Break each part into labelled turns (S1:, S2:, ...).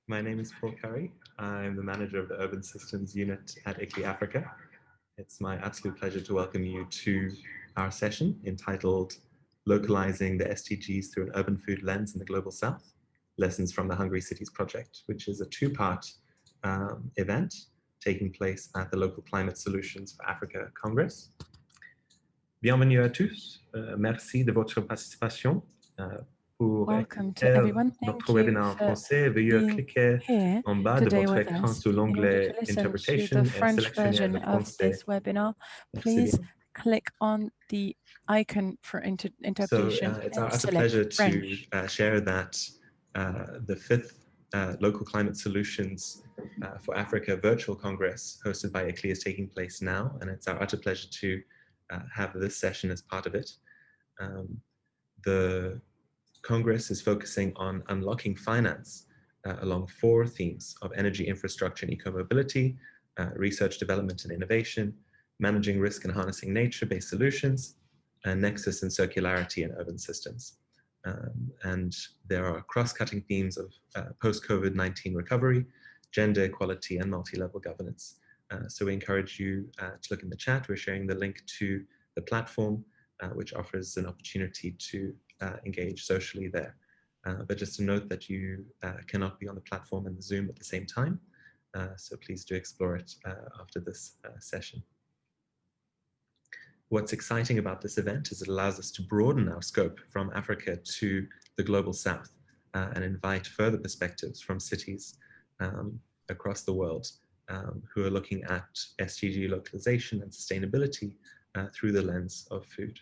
S1: My name is Paul Curry. I'm the manager of the Urban Systems Unit at LoCS4Africa. It's my absolute pleasure to welcome you to our session entitled Localizing the SDGs through an Urban Food Lens in the Global South, Lessons from the Hungry Cities Project, which is a two-part event taking place at the Local Climate Solutions for Africa Congress. Bienvenue à tous. Merci de votre participation. Pour
S2: Welcome to everyone. Thank
S1: notre
S2: you
S1: webinaire en
S2: for
S1: français, veuillez
S2: being
S1: cliquer
S2: here
S1: en bas de
S2: today
S1: votre
S2: with
S1: écran
S2: us.
S1: sur
S2: In order
S1: l'onglet
S2: to listen to
S1: Interpretation
S2: the
S1: et
S2: French
S1: sélectionner
S2: version
S1: le
S2: of
S1: français.
S2: this webinar,
S1: Merci
S2: please
S1: bien.
S2: click on the icon for interpretation
S1: It's
S2: and
S1: our utter
S2: select
S1: pleasure
S2: French.
S1: to share that the fifth Local Climate Solutions for Africa virtual Congress hosted by ICLEI is taking place now, and it's our utter pleasure to have this session as part of it. The Congress is focusing on unlocking finance along four themes of energy infrastructure and eco-mobility, research, development, and innovation, managing risk and harnessing nature-based solutions, and nexus and circularity in urban systems. And there are cross-cutting themes of post-COVID-19 recovery, gender equality, and multi-level governance. So we encourage you to look in the chat. We're sharing the link to the platform, which offers an opportunity to engage socially there. But just to note that you cannot be on the platform and the Zoom at the same time. So please do explore it after this session. What's exciting about this event is it allows us to broaden our scope from Africa to the global south and invite further perspectives from cities across the world who are looking at SDG localization and sustainability through the lens of food.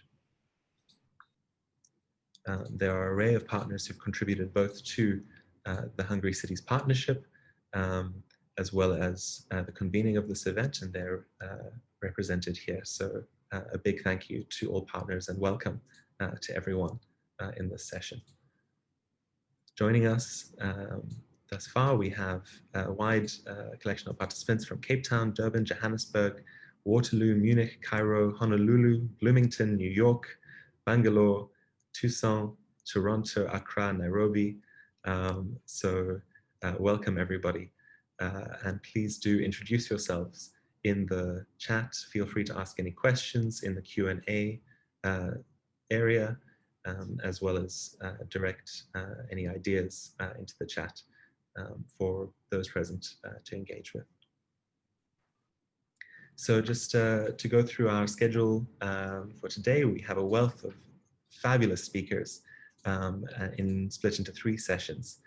S1: There are an array of partners who've contributed both to the Hungry Cities Partnership as well as the convening of this event, and they're represented here. So a big thank you to all partners and welcome to everyone in this session. Joining us thus far, we have a wide collection of participants from Cape Town, Durban, Johannesburg, Waterloo, Munich, Cairo, Honolulu, Bloomington, New York, Bangalore, Tucson, Toronto, Accra, Nairobi. Welcome everybody. And please do introduce yourselves in the chat. Feel free to ask any questions in the Q&A area, as well as direct any ideas into the chat for those present to engage with. So just to go through our schedule for today, we have a wealth of fabulous speakers split into three sessions.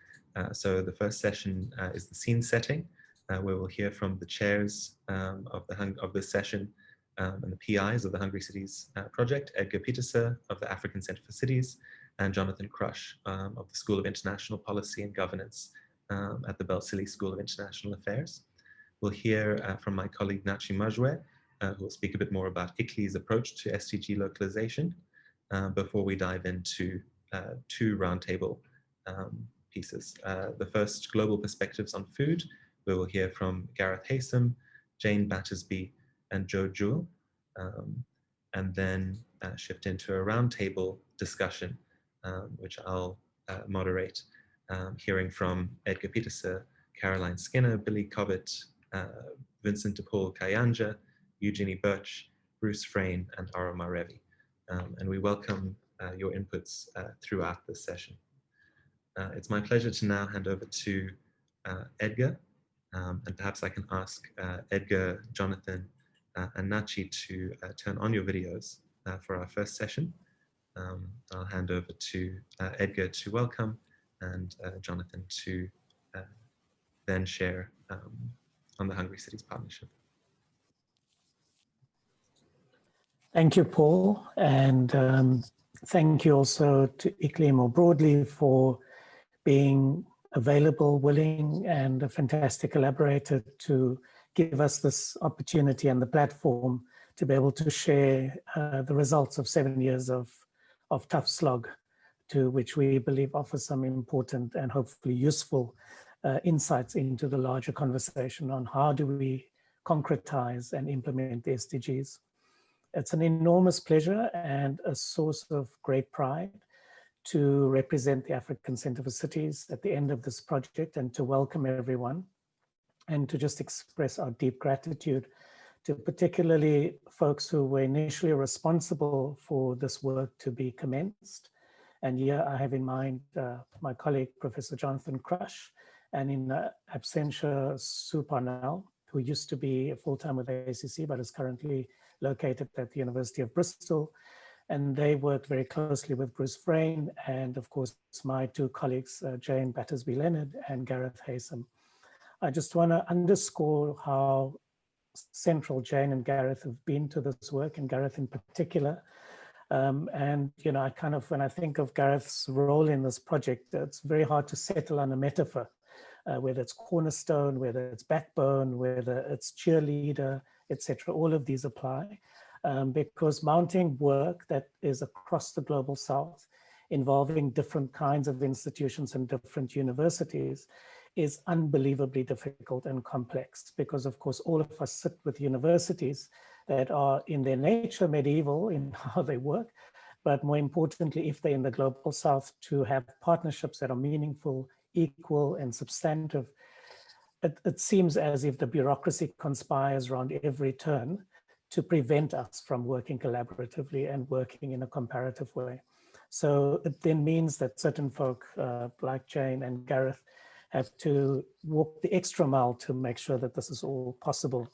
S1: So the first session is the scene setting, where we'll hear from the chairs of this session and the PIs of the Hungry Cities Project, Edgar Pieterse of the African Center for Cities, and Jonathan Crush of the School of International Policy and Governance at the Belsili School of International Affairs. We'll hear from my colleague Nachi Majwe, who will speak a bit more about ICLEI's approach to SDG localization before we dive into two roundtable pieces. The first, Global Perspectives on Food, where we'll hear from Gareth Haysom, Jane Battersby, and Joe Jewell, and then shift into a roundtable discussion, which I'll moderate, hearing from Edgar Pieterse, Caroline Skinner, Billy Cobbett, Vincent de Paul Kayanja, Eugenie Birch, Bruce Frayne, and Aroma Revi. And we welcome your inputs throughout this session. It's my pleasure to now hand over to Edgar, and perhaps I can ask Edgar, Jonathan, and Nachi to turn on your videos for our first session. I'll hand over to Edgar to welcome, and Jonathan to then share on the Hungry Cities Partnership.
S3: Thank you, Paul, and thank you also to ICLEI more broadly for being available, willing, and a fantastic collaborator to give us this opportunity and the platform to be able to share the results of 7 years of tough slog, to which we believe offers some important and hopefully useful insights into the larger conversation on how do we concretize and implement the SDGs. It's an enormous pleasure and a source of great pride to represent the African Center for Cities at the end of this project and to welcome everyone and to just express our deep gratitude to particularly folks who were initially responsible for this work to be commenced. And here I have in mind my colleague, Professor Jonathan Crush, and in absentia, Sue Parnell, who used to be full-time with ACC, but is currently located at the University of Bristol. And they worked very closely with Bruce Frayne and of course, my two colleagues, Jane Battersby-Leonard and Gareth Haysom. I just want to underscore how central Jane and Gareth have been to this work, and Gareth in particular. And, you know, I kind of, when I think of Gareth's role in this project, it's very hard to settle on a metaphor, whether it's cornerstone, whether it's backbone, whether it's cheerleader, etc. All of these apply. Because mounting work that is across the global south, involving different kinds of institutions and different universities, is unbelievably difficult and complex, because of course all of us sit with universities that are in their nature medieval in how they work, but more importantly, if they're in the global south, to have partnerships that are meaningful, equal and substantive. It seems as if the bureaucracy conspires around every turn to prevent us from working collaboratively and working in a comparative way. So it then means that certain folk like Jane and Gareth have to walk the extra mile to make sure that this is all possible.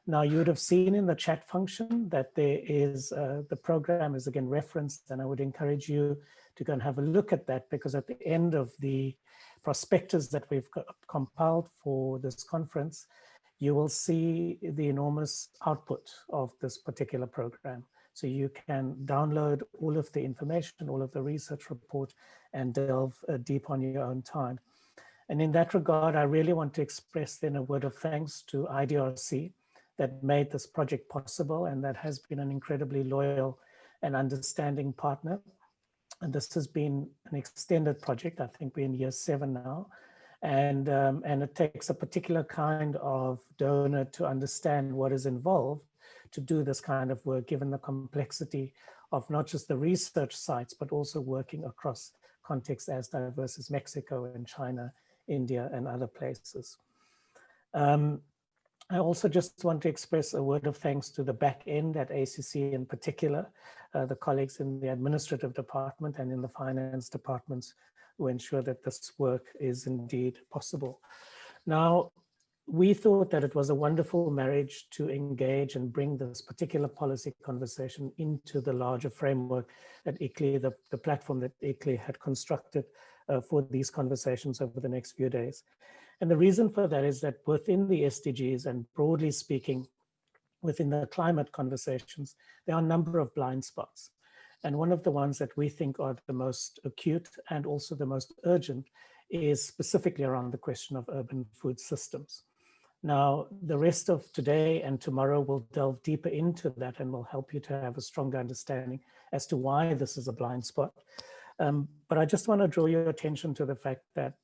S3: Now you would have seen in the chat function that there is, the program is again referenced, and I would encourage you to go and have a look at that, because at the end of the prospectus that we've compiled for this conference, you will see the enormous output of this particular program. So you can download all of the information, all of the research report, and delve deep on your own time. And in that regard, I really want to express then a word of thanks to IDRC that made this project possible, and that has been an incredibly loyal and understanding partner. And this has been an extended project. I think we're in year 7 now. And it takes a particular kind of donor to understand what is involved to do this kind of work, given the complexity of not just the research sites, but also working across contexts as diverse as Mexico and China, India, and other places. I also just want to express a word of thanks to the back end at ACC in particular, the colleagues in the administrative department and in the finance departments who ensure that this work is indeed possible. Now, we thought that it was a wonderful marriage to engage and bring this particular policy conversation into the larger framework that ICLEI, the platform that ICLEI had constructed for these conversations over the next few days. And the reason for that is that within the SDGs, and broadly speaking, within the climate conversations, there are a number of blind spots. And one of the ones that we think are the most acute and also the most urgent is specifically around the question of urban food systems. Now, the rest of today and tomorrow will delve deeper into that and will help you to have a stronger understanding as to why this is a blind spot. But I just want to draw your attention to the fact that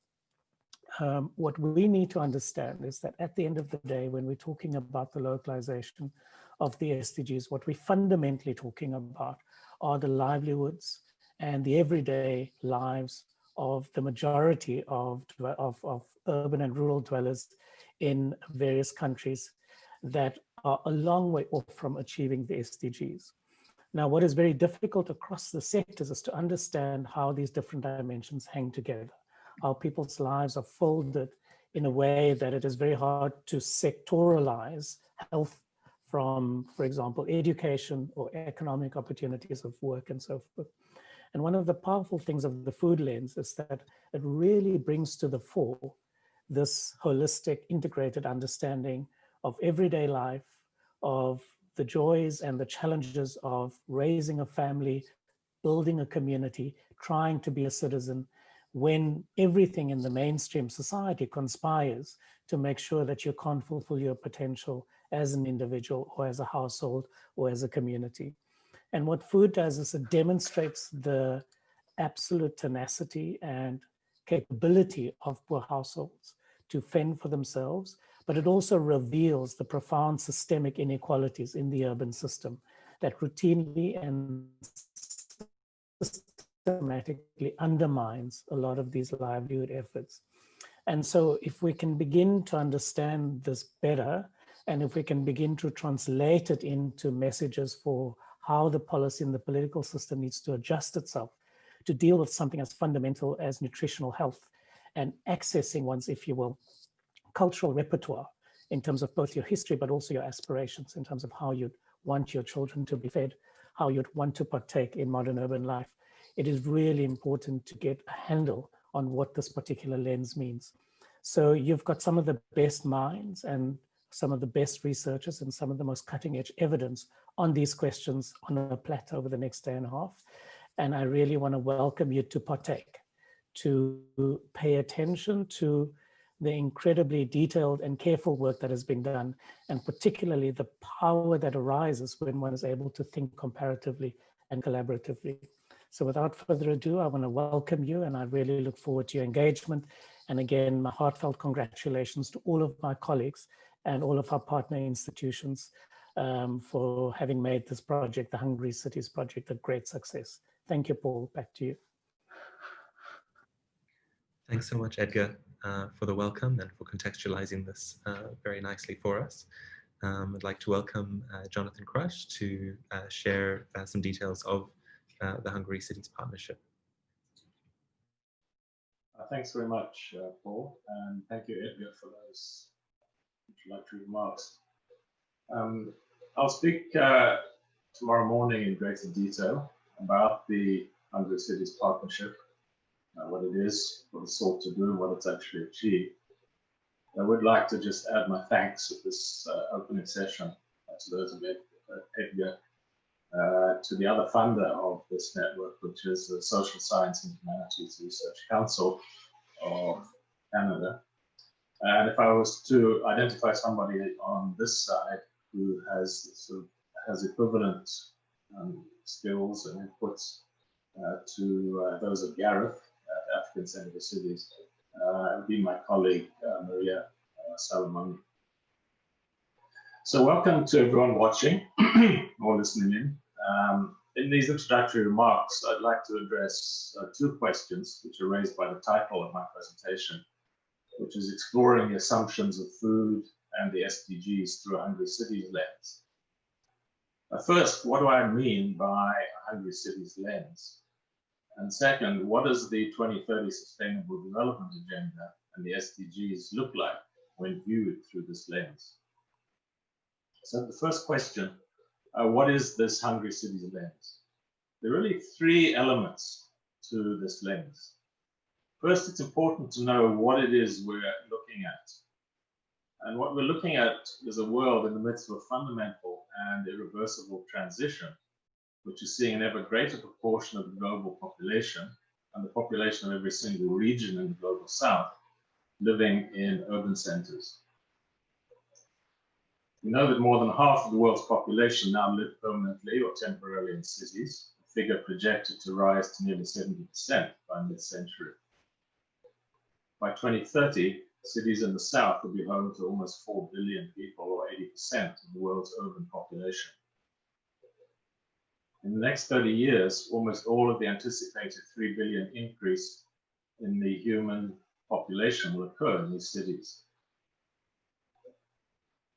S3: what we need to understand is that at the end of the day, when we're talking about the localization of the SDGs, what we're fundamentally talking about are the livelihoods and the everyday lives of the majority of urban and rural dwellers in various countries that are a long way off from achieving the SDGs. Now, what is very difficult across the sectors is to understand how these different dimensions hang together, how people's lives are folded in a way that it is very hard to sectoralize health from, for example, education or economic opportunities of work and so forth. And one of the powerful things of the food lens is that it really brings to the fore this holistic, integrated understanding of everyday life, of the joys and the challenges of raising a family, building a community, trying to be a citizen, when everything in the mainstream society conspires to make sure that you can't fulfill your potential as an individual or as a household or as a community. And what food does is it demonstrates the absolute tenacity and capability of poor households to fend for themselves, but it also reveals the profound systemic inequalities in the urban system that routinely and systematically undermines a lot of these livelihood efforts. And so if we can begin to understand this better, and if we can begin to translate it into messages for how the policy and the political system needs to adjust itself to deal with something as fundamental as nutritional health and accessing one's, if you will, cultural repertoire in terms of both your history, but also your aspirations in terms of how you'd want your children to be fed, how you'd want to partake in modern urban life. It is really important to get a handle on what this particular lens means. So you've got some of the best minds and some of the best researchers and some of the most cutting edge evidence on these questions on a platter over the next day and a half. And I really want to welcome you to partake, to pay attention to the incredibly detailed and careful work that has been done, and particularly the power that arises when one is able to think comparatively and collaboratively. So without further ado, I want to welcome you, and I really look forward to your engagement. And again, my heartfelt congratulations to all of my colleagues and all of our partner institutions for having made this project, the Hungry Cities Project, a great success. Thank you, Paul. Back to you.
S1: Thanks so much, Edgar, for the welcome and for contextualizing this very nicely for us. I'd like to welcome Jonathan Crush to share some details of the Hungry Cities Partnership.
S4: Thanks very much, Paul, and thank you, Edgar, for those introductory remarks. I'll speak tomorrow morning in greater detail about the Hungry Cities Partnership, what it is, what it's sought to do, and what it's actually achieved. I would like to just add my thanks at this opening session to those of Edgar, to the other funder of this network, which is the Social Science and Humanities Research Council of Canada. And if I was to identify somebody on this side who has equivalent skills and inputs to those of Gareth at African Centre Cities, it would be my colleague Maria Salamani. So welcome to everyone watching or listening in. In these introductory remarks, I'd like to address two questions which are raised by the title of my presentation, which is exploring the assumptions of food and the SDGs through a Hungry Cities lens. First, what do I mean by a Hungry Cities lens? And second, what does the 2030 Sustainable Development Agenda and the SDGs look like when viewed through this lens? So the first question, what is this Hungry Cities lens? There are really three elements to this lens. First, it's important to know what it is we're looking at. And what we're looking at is a world in the midst of a fundamental and irreversible transition, which is seeing an ever greater proportion of the global population and the population of every single region in the global south living in urban centers. We know that more than half of the world's population now live permanently or temporarily in cities, a figure projected to rise to nearly 70% by mid-century. By 2030, cities in the south will be home to almost 4 billion people, or 80% of the world's urban population. In the next 30 years, almost all of the anticipated 3 billion increase in the human population will occur in these cities.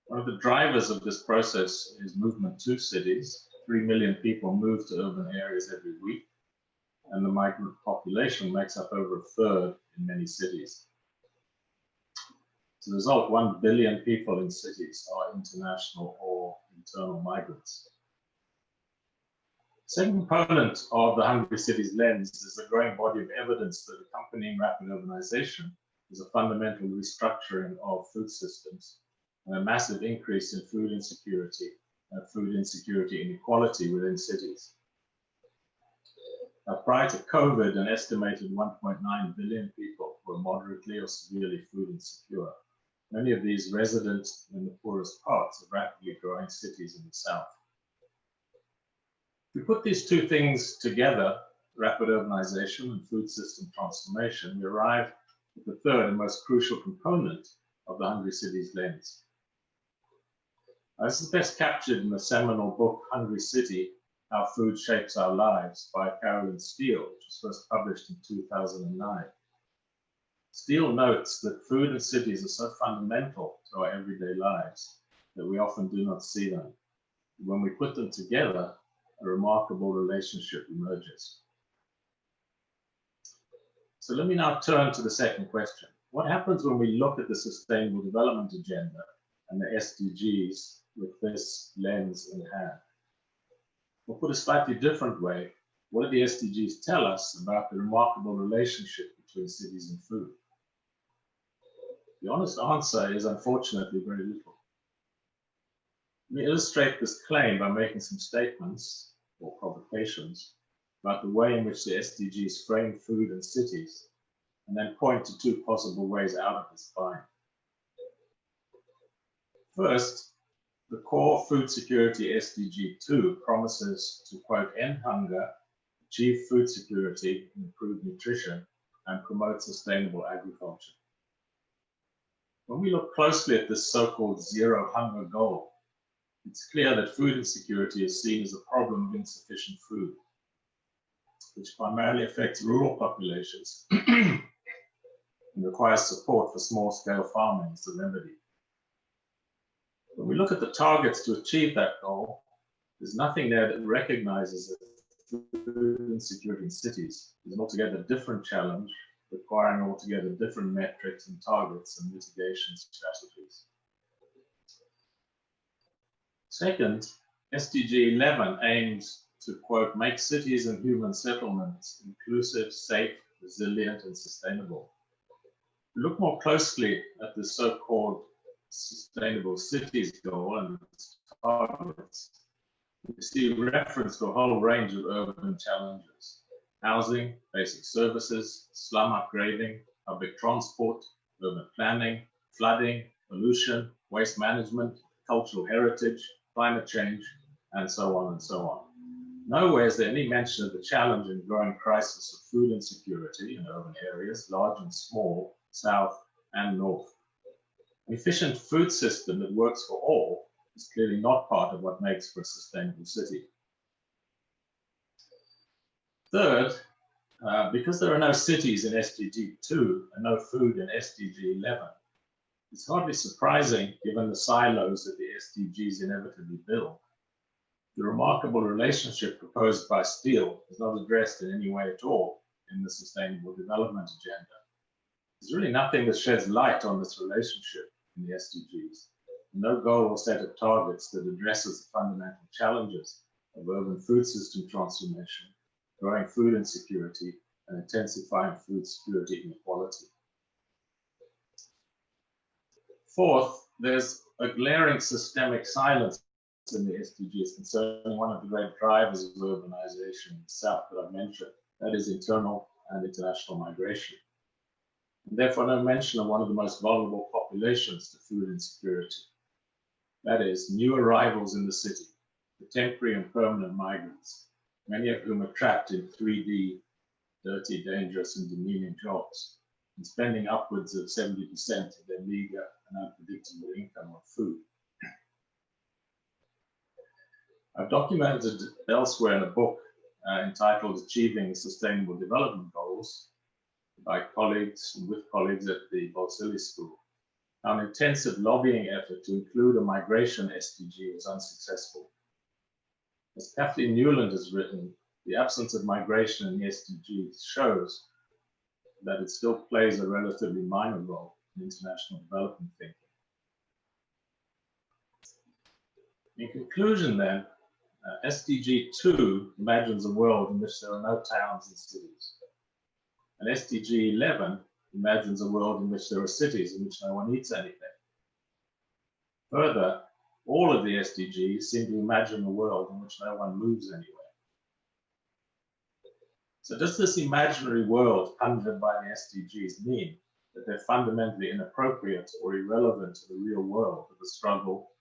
S4: One of the drivers of this process is movement to cities. 3 million people move to urban areas every week, and the migrant population makes up over a third in many cities. As a result, 1 billion people in cities are international or internal migrants. The second component of the Hungry Cities lens is the growing body of evidence that accompanying rapid urbanization is a fundamental restructuring of food systems and a massive increase in food insecurity and food insecurity inequality within cities. Now, prior to COVID, an estimated 1.9 billion people were moderately or severely food insecure, many of these resident in the poorest parts of rapidly growing cities in the south. If we put these two things together, rapid urbanization and food system transformation, we arrive at the third and most crucial component of the Hungry Cities lens. This is best captured in the seminal book, Hungry City, How Food Shapes Our Lives by Carolyn Steele, which was first published in 2009. Steele notes that food and cities are so fundamental to our everyday lives that we often do not see them. When we put them together, a remarkable relationship emerges. So let me now turn to the second question. What happens when we look at the Sustainable Development Agenda and the SDGs with this lens in hand? Or put a slightly different way, what do the SDGs tell us about the remarkable relationship between cities and food? The honest answer is unfortunately very little. Let me illustrate this claim by making some statements or provocations about the way in which the SDGs frame food and cities, and then point to two possible ways out of this bind. First, the core food security SDG 2 promises to, quote, end hunger, achieve food security, improve nutrition, and promote sustainable agriculture. When we look closely at this so-called zero hunger goal, it's clear that food insecurity is seen as a problem of insufficient food, which primarily affects rural populations and requires support for small-scale farming as a remedy. When we look at the targets to achieve that goal, there's nothing there that recognizes that food insecurity in cities is an altogether different challenge, requiring altogether different metrics and targets and mitigation strategies. Second, SDG 11 aims to, quote, make cities and human settlements inclusive, safe, resilient, and sustainable. If we look more closely at the so-called Sustainable Cities goal and its targets, we see reference to a whole range of urban challenges: housing, basic services, slum upgrading, public transport, urban planning, flooding, pollution, waste management, cultural heritage, climate change, and so on and so on. Nowhere is there any mention of the challenge and growing crisis of food insecurity in urban areas, large and small, south and north. An efficient food system that works for all is clearly not part of what makes for a sustainable city. Third, because there are no cities in SDG 2 and no food in SDG 11, it's hardly surprising, given the silos that the SDGs inevitably build. The remarkable relationship proposed by Steele is not addressed in any way at all in the Sustainable Development Agenda. There's really nothing that sheds light on this relationship in the SDGs. No goal or set of targets that addresses the fundamental challenges of urban food system transformation, growing food insecurity, and intensifying food security inequality. Fourth, there's a glaring systemic silence in the SDGs concerning one of the great drivers of urbanization in the South that I've mentioned, that is internal and international migration. And therefore, no mention of one of the most vulnerable populations to food insecurity. That is, new arrivals in the city, the temporary and permanent migrants, many of whom are trapped in 3D, dirty, dangerous, and demeaning jobs, and spending upwards of 70% of their meager and unpredictable income on food. I've documented elsewhere in a book entitled Achieving the Sustainable Development Goals by colleagues and with colleagues at the Bolsillie School, how an intensive lobbying effort to include a migration SDG was unsuccessful. As Kathleen Newland has written, the absence of migration in the SDGs shows that it still plays a relatively minor role in international development thinking. In conclusion then, SDG 2 imagines a world in which there are no towns and cities. And SDG 11 imagines a world in which there are cities in which no one eats anything. Further, all of the SDGs seem to imagine a world in which no one moves anywhere. So does this imaginary world conjured by the SDGs mean that they're fundamentally inappropriate or irrelevant to the real world of the struggle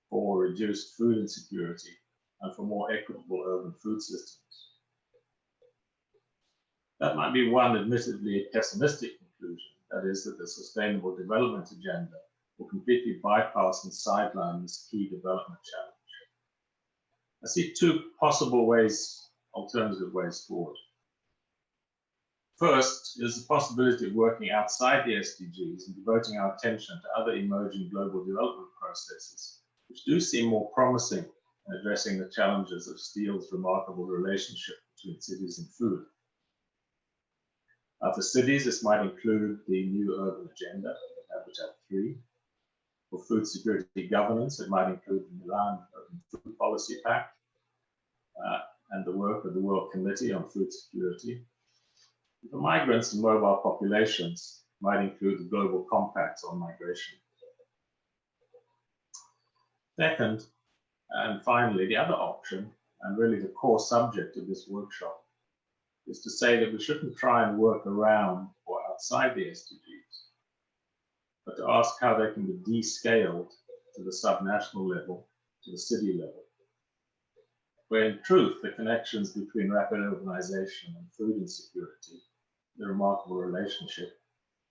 S4: for reduced food insecurity and for more equitable urban food systems? That might be one admittedly pessimistic conclusion, that is, that the Sustainable Development Agenda will completely bypass and sideline this key development challenge. I see two possible ways, alternative ways forward. First is the possibility of working outside the SDGs and devoting our attention to other emerging global development processes, which do seem more promising in addressing the challenges of steel's remarkable relationship between cities and food. For cities, this might include the new urban agenda, Habitat 3. For food security governance, it might include the Milan Urban Food Policy Pact and the work of the World Committee on Food Security. For migrants and mobile populations, it might include the Global Compact on Migration. Second, and finally, the other option, and really the core subject of this workshop, is to say that we shouldn't try and work around or outside the SDGs, but to ask how they can be descaled to the subnational level, to the city level, where in truth the connections between rapid urbanization and food insecurity, the remarkable relationship,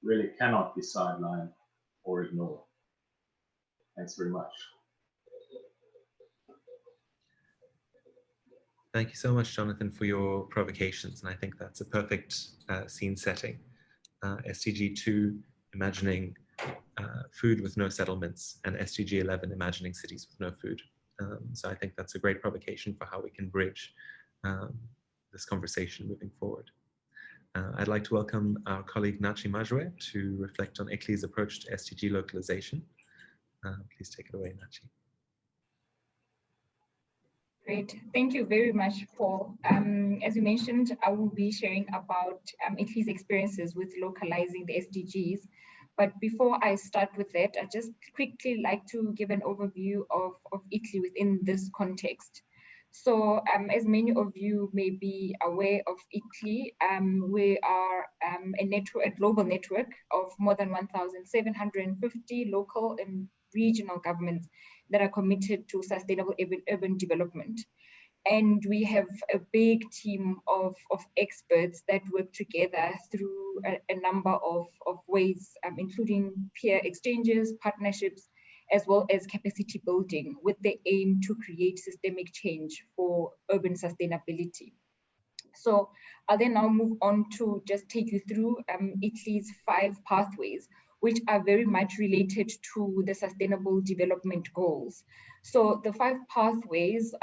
S4: really cannot be sidelined or ignored. Thanks very much.
S1: Thank you so much, Jonathan, for your provocations. And I think that's a perfect scene setting. SDG 2, imagining food with no settlements, and SDG 11, imagining cities with no food. So I think that's a great provocation for how we can bridge this conversation moving forward. I'd like to welcome our colleague Nachi Majwe to reflect on ICLEI's approach to SDG localization. Please take it away, Nachi.
S5: Great, thank you very much, Paul. As you mentioned, I will be sharing about ICLEI's experiences with localizing the SDGs. But before I start with that, I'd just quickly like to give an overview of ICLEI within this context. So as many of you may be aware of ICLEI, we are a global network of more than 1,750 local and regional governments that are committed to sustainable urban development. And we have a big team of experts that work together through a number of ways, including peer exchanges, partnerships, as well as capacity building, with the aim to create systemic change for urban sustainability. So I'll then now move on to just take you through ICLEI's 5 pathways, which are very much related to the Sustainable Development Goals. So the 5 pathways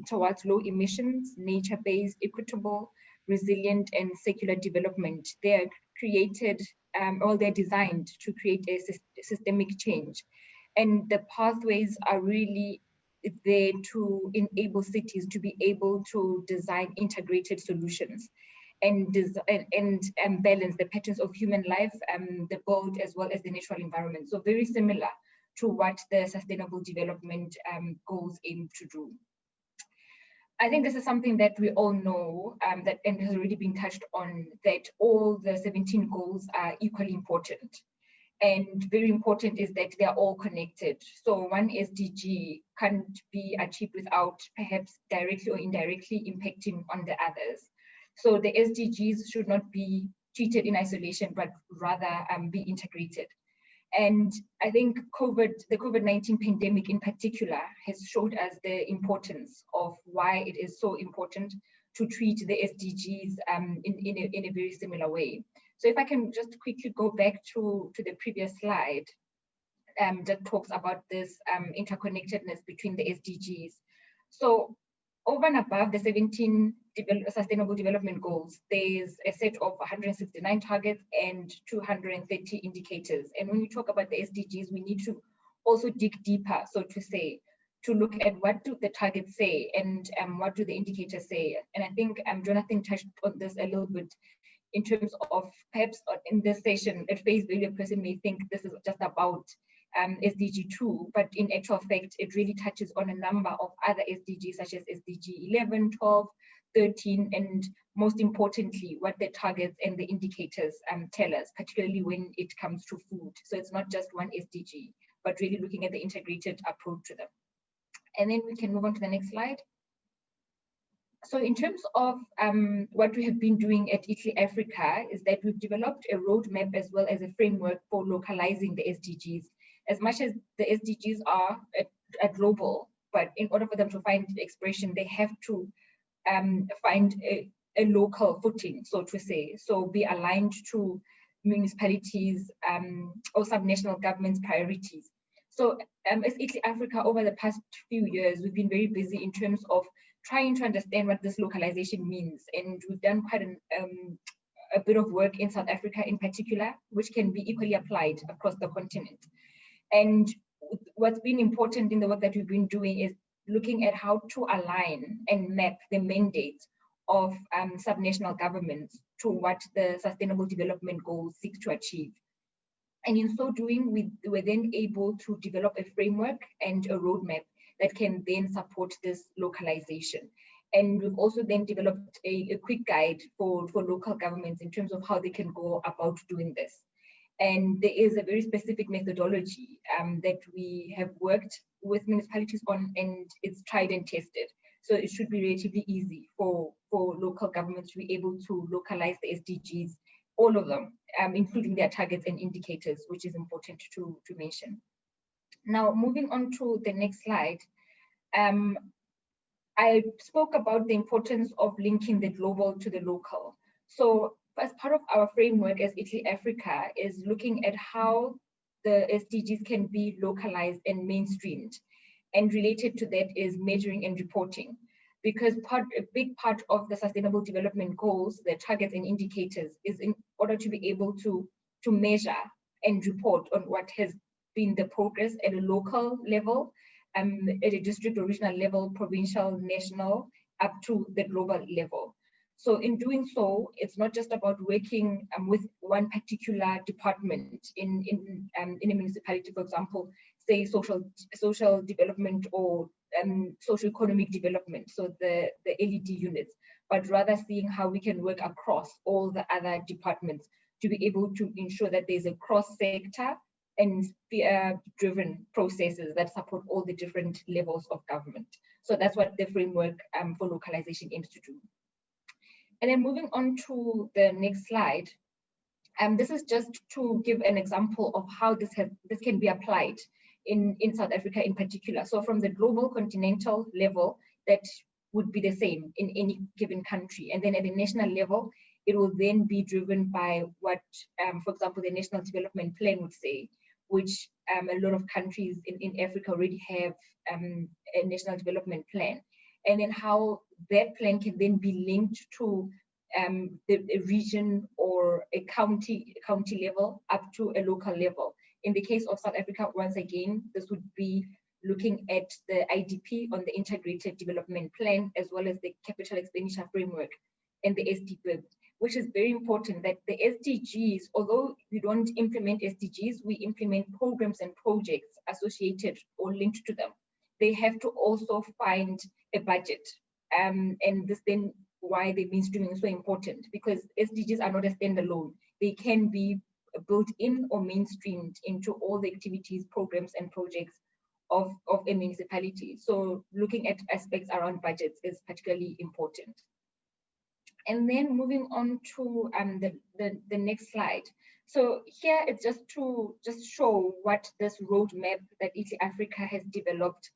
S5: towards low emissions, nature-based, equitable, resilient, and circular development, they are created, or they're designed to create a systemic change. And the pathways are really there to enable cities to be able to design integrated solutions and balance the patterns of human life, the world, as well as the natural environment. So very similar to what the Sustainable Development Goals aim to do. I think this is something that we all know, and has already been touched on, that all the 17 goals are equally important. And very important is that they are all connected. So one SDG can't be achieved without perhaps directly or indirectly impacting on the others. So the SDGs should not be treated in isolation, but rather be integrated. And I think the COVID-19 pandemic in particular has showed us the importance of why it is so important to treat the SDGs in a very similar way. So if I can just quickly go back to the previous slide that talks about this interconnectedness between the SDGs. So over and above the 17 Sustainable Development Goals, there's a set of 169 targets and 230 indicators. And when we talk about the SDGs, we need to also dig deeper, so to say, to look at what do the targets say and what do the indicators say. And I think Jonathan touched on this a little bit in terms of perhaps in this session, at face value, a person may think this is just about SDG 2, but in actual fact, it really touches on a number of other SDGs, such as SDG 11, 12, 13, and most importantly, what the targets and the indicators tell us, particularly when it comes to food. So it's not just one SDG, but really looking at the integrated approach to them. And then we can move on to the next slide. So in terms of what we have been doing at LoCS4Africa is that we've developed a roadmap as well as a framework for localizing the SDGs. As much as the SDGs are global, but in order for them to find expression, they have to find a local footing, so to say, so be aligned to municipalities or subnational governments' priorities. So as Italy Africa, over the past few years, we've been very busy in terms of trying to understand what this localization means. And we've done quite a bit of work in South Africa in particular, which can be equally applied across the continent. And what's been important in the work that we've been doing is looking at how to align and map the mandate of subnational governments to what the Sustainable Development Goals seek to achieve. And in so doing, we were then able to develop a framework and a roadmap that can then support this localization. And we've also then developed a quick guide for local governments in terms of how they can go about doing this. And there is a very specific methodology that we have worked with municipalities on, and it's tried and tested. So it should be relatively easy for local governments to be able to localize the SDGs, all of them, including their targets and indicators, which is important to mention. Now, moving on to the next slide, I spoke about the importance of linking the global to the local. So as part of our framework as Italy Africa is looking at how the SDGs can be localized and mainstreamed. And related to that is measuring and reporting, because a big part of the Sustainable Development Goals, the targets and indicators, is in order to be able to measure and report on what has been the progress at a local level, at a district or regional level, provincial, national, up to the global level. So in doing so, it's not just about working with one particular department in a municipality, for example, say social development or socio-economic development, so the LED units, but rather seeing how we can work across all the other departments to be able to ensure that there's a cross-sector and sphere-driven processes that support all the different levels of government. So that's what the framework for localization aims to do. And then moving on to the next slide, this is just to give an example of how this can be applied in South Africa in particular. So from the global continental level, that would be the same in any given country. And then at the national level, it will then be driven by what, for example, the National Development Plan would say, which a lot of countries in Africa already have a National Development Plan. And then how that plan can then be linked to a region or a county level up to a local level. In the case of South Africa, once again, this would be looking at the IDP on the Integrated Development Plan, as well as the Capital Expenditure Framework and the SDGs, which is very important that the SDGs, although we don't implement SDGs, we implement programs and projects associated or linked to them. They have to also find a budget. And this then why the mainstreaming is so important, because SDGs are not a standalone. They can be built in or mainstreamed into all the activities, programs, and projects of a municipality. So looking at aspects around budgets is particularly important. And then moving on to the next slide. So here it's just to show what this roadmap that Italy Africa has developed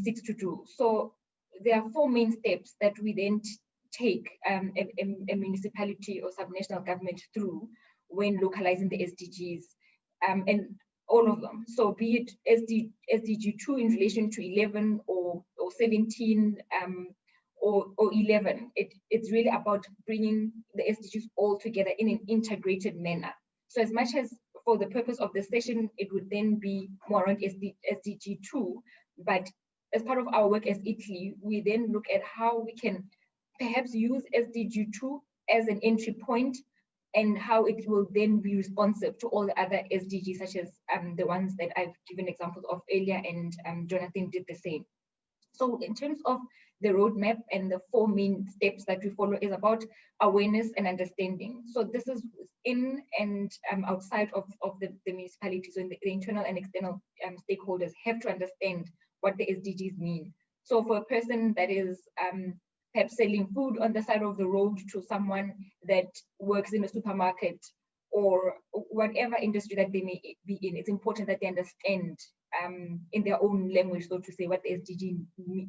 S5: seeks to do. So there are 4 main steps that we then take a municipality or subnational government through when localizing the SDGs, and all of them. So be it SDG 2 in relation to 11 or 17 or 11, it's really about bringing the SDGs all together in an integrated manner. So as much as for the purpose of the session, it would then be more around SDG 2, but as part of our work as Italy, we then look at how we can perhaps use SDG 2 as an entry point, and how it will then be responsive to all the other SDGs, such as the ones that I've given examples of earlier, and Jonathan did the same. So in terms of the roadmap and the 4 main steps that we follow is about awareness and understanding. So this is in and outside of the municipality. So the internal and external stakeholders have to understand what the SDGs mean. So for a person that is perhaps selling food on the side of the road to someone that works in a supermarket, or whatever industry that they may be in, it's important that they understand in their own language, so to say, what the SDG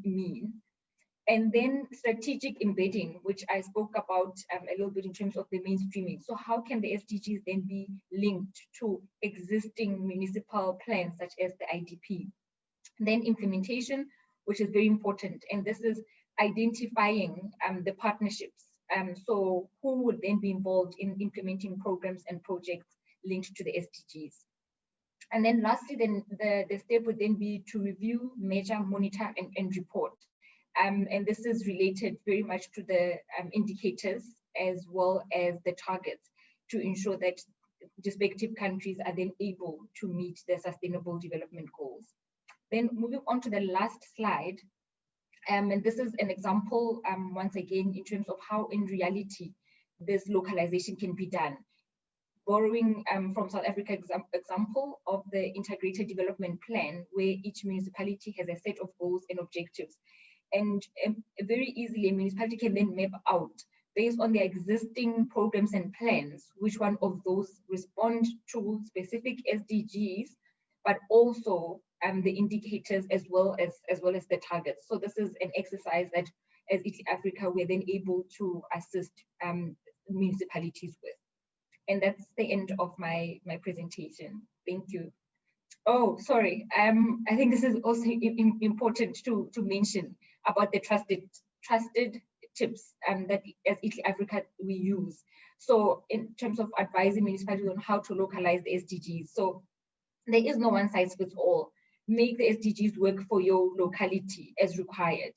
S5: mean. And then strategic embedding, which I spoke about a little bit in terms of the mainstreaming. So how can the SDGs then be linked to existing municipal plans, such as the IDP? And then implementation, which is very important. And this is identifying the partnerships. So who would then be involved in implementing programs and projects linked to the SDGs? And then lastly, then the step would then be to review, measure, monitor, and report. And this is related very much to the indicators as well as the targets to ensure that respective countries are then able to meet their sustainable development goals. Then moving on to the last slide, and this is an example, once again, in terms of how in reality this localization can be done. Borrowing from South Africa example of the integrated development plan, where each municipality has a set of goals and objectives. And very easily, a municipality can then map out, based on their existing programs and plans, which one of those respond to specific SDGs, but also the indicators as well as the targets. So this is an exercise that, as Africa, we're then able to assist municipalities with. And that's the end of my presentation. Thank you. Oh, sorry. I think this is also important to mention about the trusted tips that as Africa we use. So in terms of advising municipalities on how to localize the SDGs. So there is no one size fits all. Make the SDGs work for your locality as required,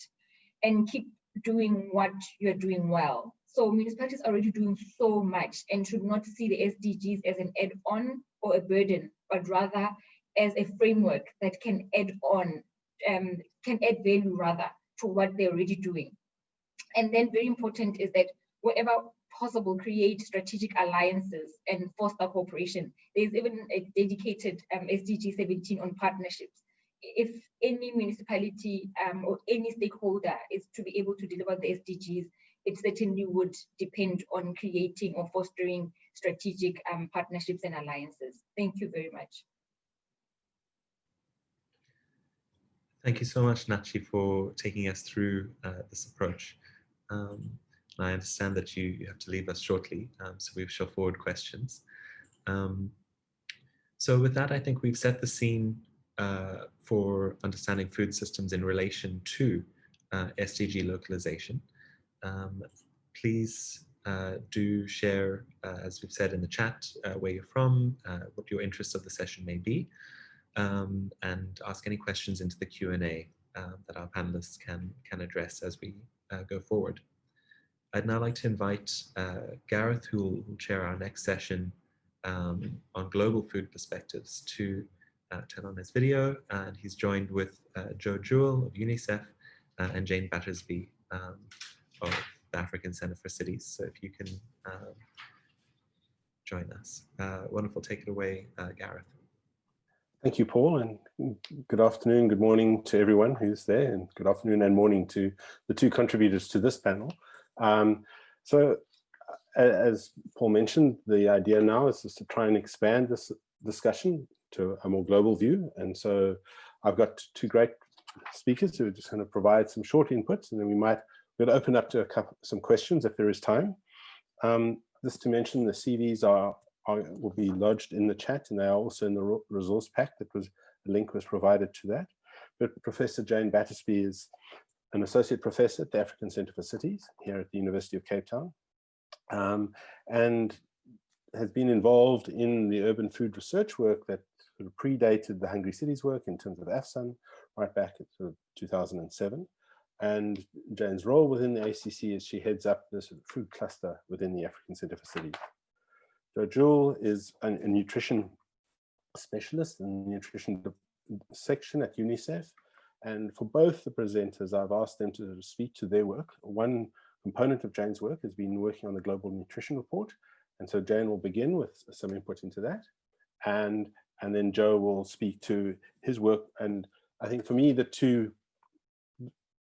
S5: and keep doing what you're doing well. So municipalities are already doing so much and should not see the SDGs as an add-on or a burden, but rather as a framework that can add on, can add value rather to what they're already doing. And then very important is that wherever possible, create strategic alliances and foster cooperation. There's even a dedicated SDG 17 on partnerships. If any municipality or any stakeholder is to be able to deliver the SDGs, it certainly would depend on creating or fostering strategic partnerships and alliances. Thank you very much.
S1: Thank you so much, Nachi, for taking us through this approach. I understand that you have to leave us shortly, so we shall forward questions. So with that, I think we've set the scene for understanding food systems in relation to SDG localization. Please do share, as we've said in the chat, where you're from, what your interests of the session may be, and ask any questions into the Q&A that our panelists can address as we go forward. I'd now like to invite Gareth, who will chair our next session on global food perspectives, to turn on his video, and he's joined with Joe Jewell of Unicef and Jane Battersby of the African Center for Cities. So if you can join us. Wonderful, take it away, Gareth.
S6: Thank you, Paul, and good afternoon, good morning to everyone who's there, and good afternoon and morning to the two contributors to this panel. So as Paul mentioned, the idea now is just to try and expand this discussion to a more global view. And so I've got two great speakers who are just going to provide some short inputs, and then we'll open up to some questions if there is time. Just to mention, the CVs will be lodged in the chat, and they are also in the resource pack. A link was provided to that. But Professor Jane Battersby is an associate professor at the African Center for Cities here at the University of Cape Town, and has been involved in the urban food research work that sort of predated the Hungry Cities work in terms of AFSUN, right back at sort of 2007. And Jane's role within the ACC is she heads up the sort of food cluster within the African Center for Cities. Joe Jewell is a nutrition specialist in the nutrition section at Unicef. And for both the presenters, I've asked them to speak to their work. One component of Jane's work has been working on the Global Nutrition Report. And so Jane will begin with some input into that. And then Joe will speak to his work. And I think for me, the two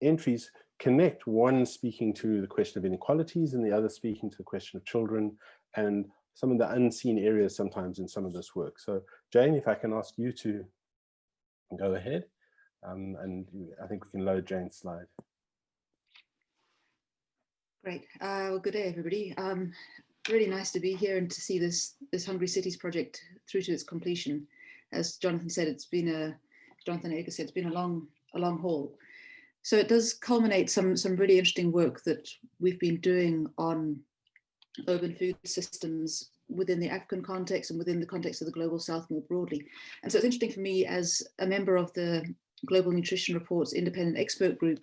S6: entries connect, one speaking to the question of inequalities and the other speaking to the question of children, and some of the unseen areas sometimes in some of this work. So Jane, if I can ask you to go ahead, and I think we can load Jane's slide.
S7: Great. Well, good day, everybody. Really nice to be here and to see this Hungry Cities project through to its completion. As Jonathan said, Jonathan Aker said, it's been a long haul. So it does culminate some really interesting work that we've been doing on urban food systems within the African context and within the context of the Global South more broadly. And so it's interesting for me as a member of the Global Nutrition Report's independent expert group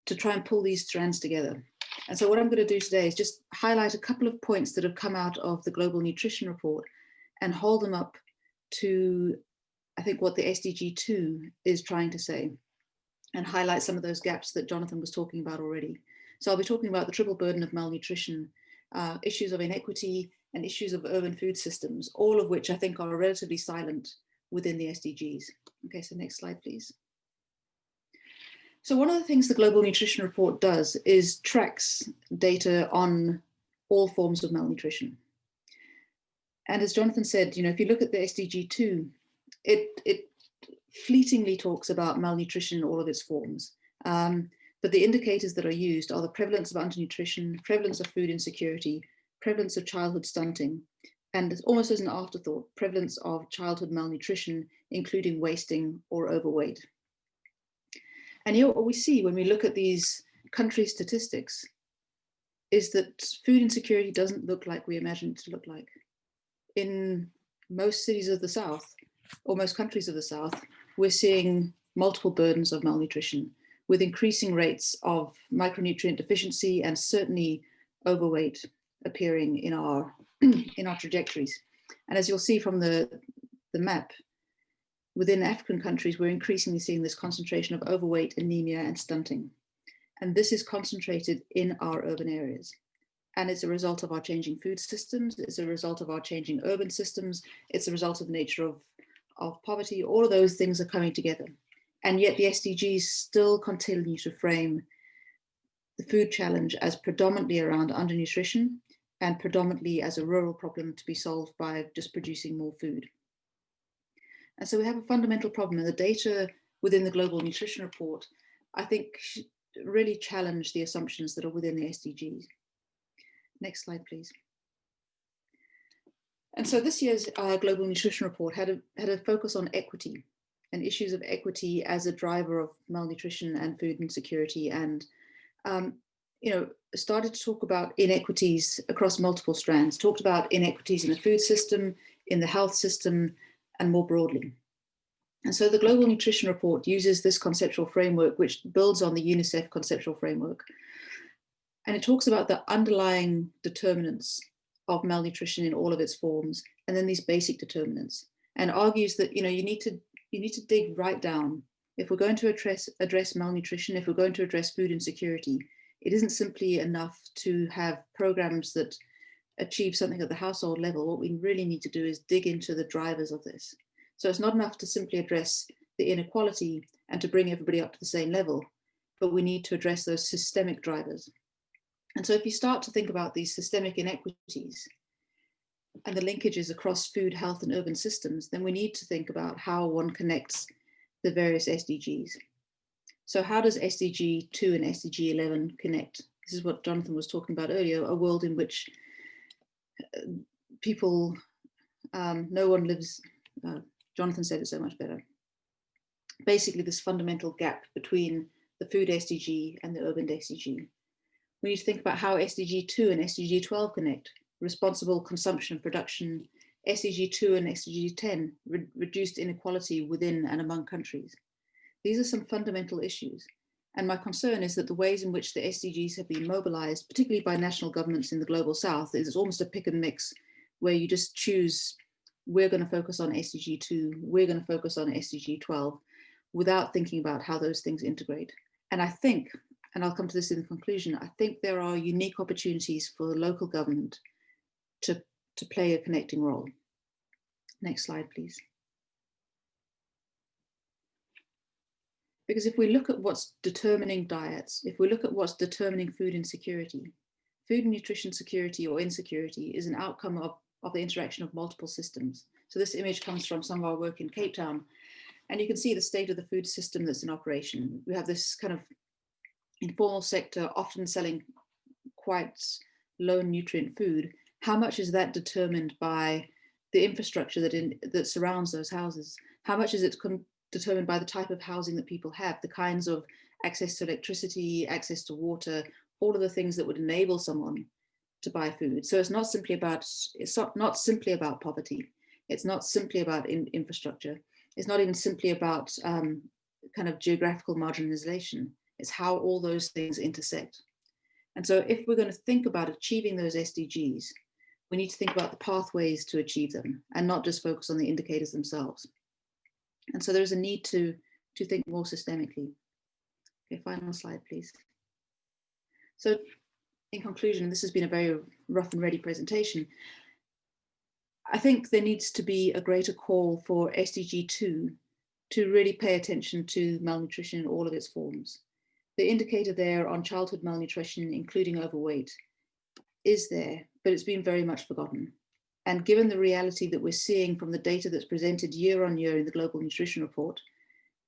S7: to try and pull these strands together. And so what I'm going to do today is just highlight a couple of points that have come out of the Global Nutrition Report and hold them up to, I think, what the SDG 2 is trying to say, and highlight some of those gaps that Jonathan was talking about already. So I'll be talking about the triple burden of malnutrition, issues of inequity, and issues of urban food systems, all of which I think are relatively silent within the SDGs. Okay, so next slide, please. So one of the things the Global Nutrition Report does is tracks data on all forms of malnutrition. And as Jonathan said, if you look at the SDG 2, it fleetingly talks about malnutrition in all of its forms. But the indicators that are used are the prevalence of undernutrition, prevalence of food insecurity, prevalence of childhood stunting, and almost as an afterthought, prevalence of childhood malnutrition, including wasting or overweight. And here what we see when we look at these country statistics is that food insecurity doesn't look like we imagine it to look like. In most cities of the South, or most countries of the South, we're seeing multiple burdens of malnutrition with increasing rates of micronutrient deficiency and certainly overweight appearing in our trajectories. And as you'll see from the map, within African countries, we're increasingly seeing this concentration of overweight, anemia, and stunting. And this is concentrated in our urban areas. And it's a result of our changing food systems. It's a result of our changing urban systems. It's a result of the nature of poverty. All of those things are coming together. And yet the SDGs still continue to frame the food challenge as predominantly around undernutrition and predominantly as a rural problem to be solved by just producing more food. And so we have a fundamental problem, and the data within the Global Nutrition Report, I think, really challenge the assumptions that are within the SDGs. Next slide, please. And so this year's Global Nutrition Report had a focus on equity and issues of equity as a driver of malnutrition and food insecurity, and started to talk about inequities across multiple strands, talked about inequities in the food system, in the health system, and more broadly. And so the Global Nutrition Report uses this conceptual framework, which builds on the Unicef conceptual framework. And it talks about the underlying determinants of malnutrition in all of its forms, and then these basic determinants, and argues that you need to dig right down. If we're going to address malnutrition, if we're going to address food insecurity, it isn't simply enough to have programs that achieve something at the household level. What we really need to do is dig into the drivers of this. So it's not enough to simply address the inequality and to bring everybody up to the same level, but we need to address those systemic drivers. And so if you start to think about these systemic inequities and the linkages across food, health, and urban systems, then we need to think about how one connects the various SDGs. So how does SDG 2 and SDG 11 connect? This is what Jonathan was talking about earlier, a world in which people, no one lives, Jonathan said it so much better. Basically, this fundamental gap between the food SDG and the urban SDG. We need to think about how SDG 2 and SDG 12 connect. Responsible consumption and production, SDG 2 and SDG 10, reduced inequality within and among countries. These are some fundamental issues. And my concern is that the ways in which the SDGs have been mobilized, particularly by national governments in the Global South, is almost a pick and mix, where you just choose, we're going to focus on SDG 2, we're going to focus on SDG 12, without thinking about how those things integrate. And I think, and I'll come to this in the conclusion, I think there are unique opportunities for the local government to play a connecting role. Next slide, please. Because if we look at what's determining diets, if we look at what's determining food insecurity, food and nutrition security or insecurity is an outcome of of the interaction of multiple systems. So this image comes from some of our work in Cape Town, and you can see the state of the food system that's in operation. We have this kind of informal sector often selling quite low nutrient food. How much is that determined by the infrastructure that surrounds those houses? How much is it determined by the type of housing that people have, the kinds of access to electricity, access to water, all of the things that would enable someone to buy food? So it's not simply about poverty. It's not simply about infrastructure. It's not even simply about kind of geographical marginalization. It's how all those things intersect. And so if we're going to think about achieving those SDGs, we need to think about the pathways to achieve them and not just focus on the indicators themselves. And so there's a need to think more systemically. Okay, final slide, please. So in conclusion, this has been a very rough and ready presentation. I think there needs to be a greater call for SDG 2 to really pay attention to malnutrition in all of its forms. The indicator there on childhood malnutrition, including overweight, is there, but it's been very much forgotten. And given the reality that we're seeing from the data that's presented year on year in the Global Nutrition Report,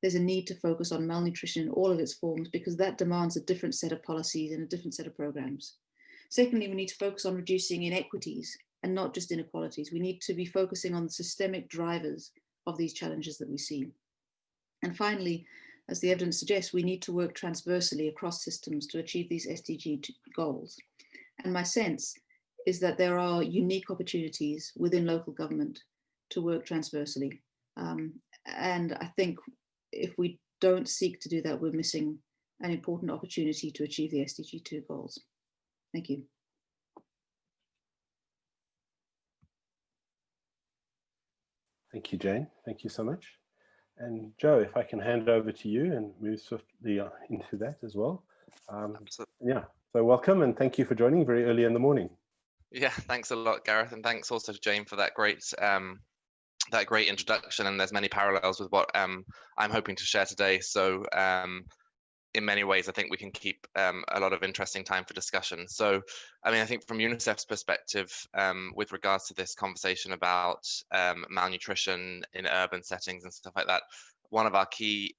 S7: there's a need to focus on malnutrition in all of its forms, because that demands a different set of policies and a different set of programs. Secondly, we need to focus on reducing inequities and not just inequalities. We need to be focusing on the systemic drivers of these challenges that we see. And finally, as the evidence suggests, we need to work transversely across systems to achieve these SDG goals. And my sense is that there are unique opportunities within local government to work transversely. And I think if we don't seek to do that, we're missing an important opportunity to achieve the SDG 2 goals. Thank you.
S6: Thank you, Jane. Thank you so much. And Joe, if I can hand over to you and move swiftly into that as well. Yeah, so welcome and thank you for joining very early in the morning.
S8: Yeah, thanks a lot, Gareth, and thanks also to Jane for that great introduction. And there's many parallels with what I'm hoping to share today. So in many ways, I think we can keep a lot of interesting time for discussion. So, I mean, I think from UNICEF's perspective, with regards to this conversation about malnutrition in urban settings and stuff like that, one of our key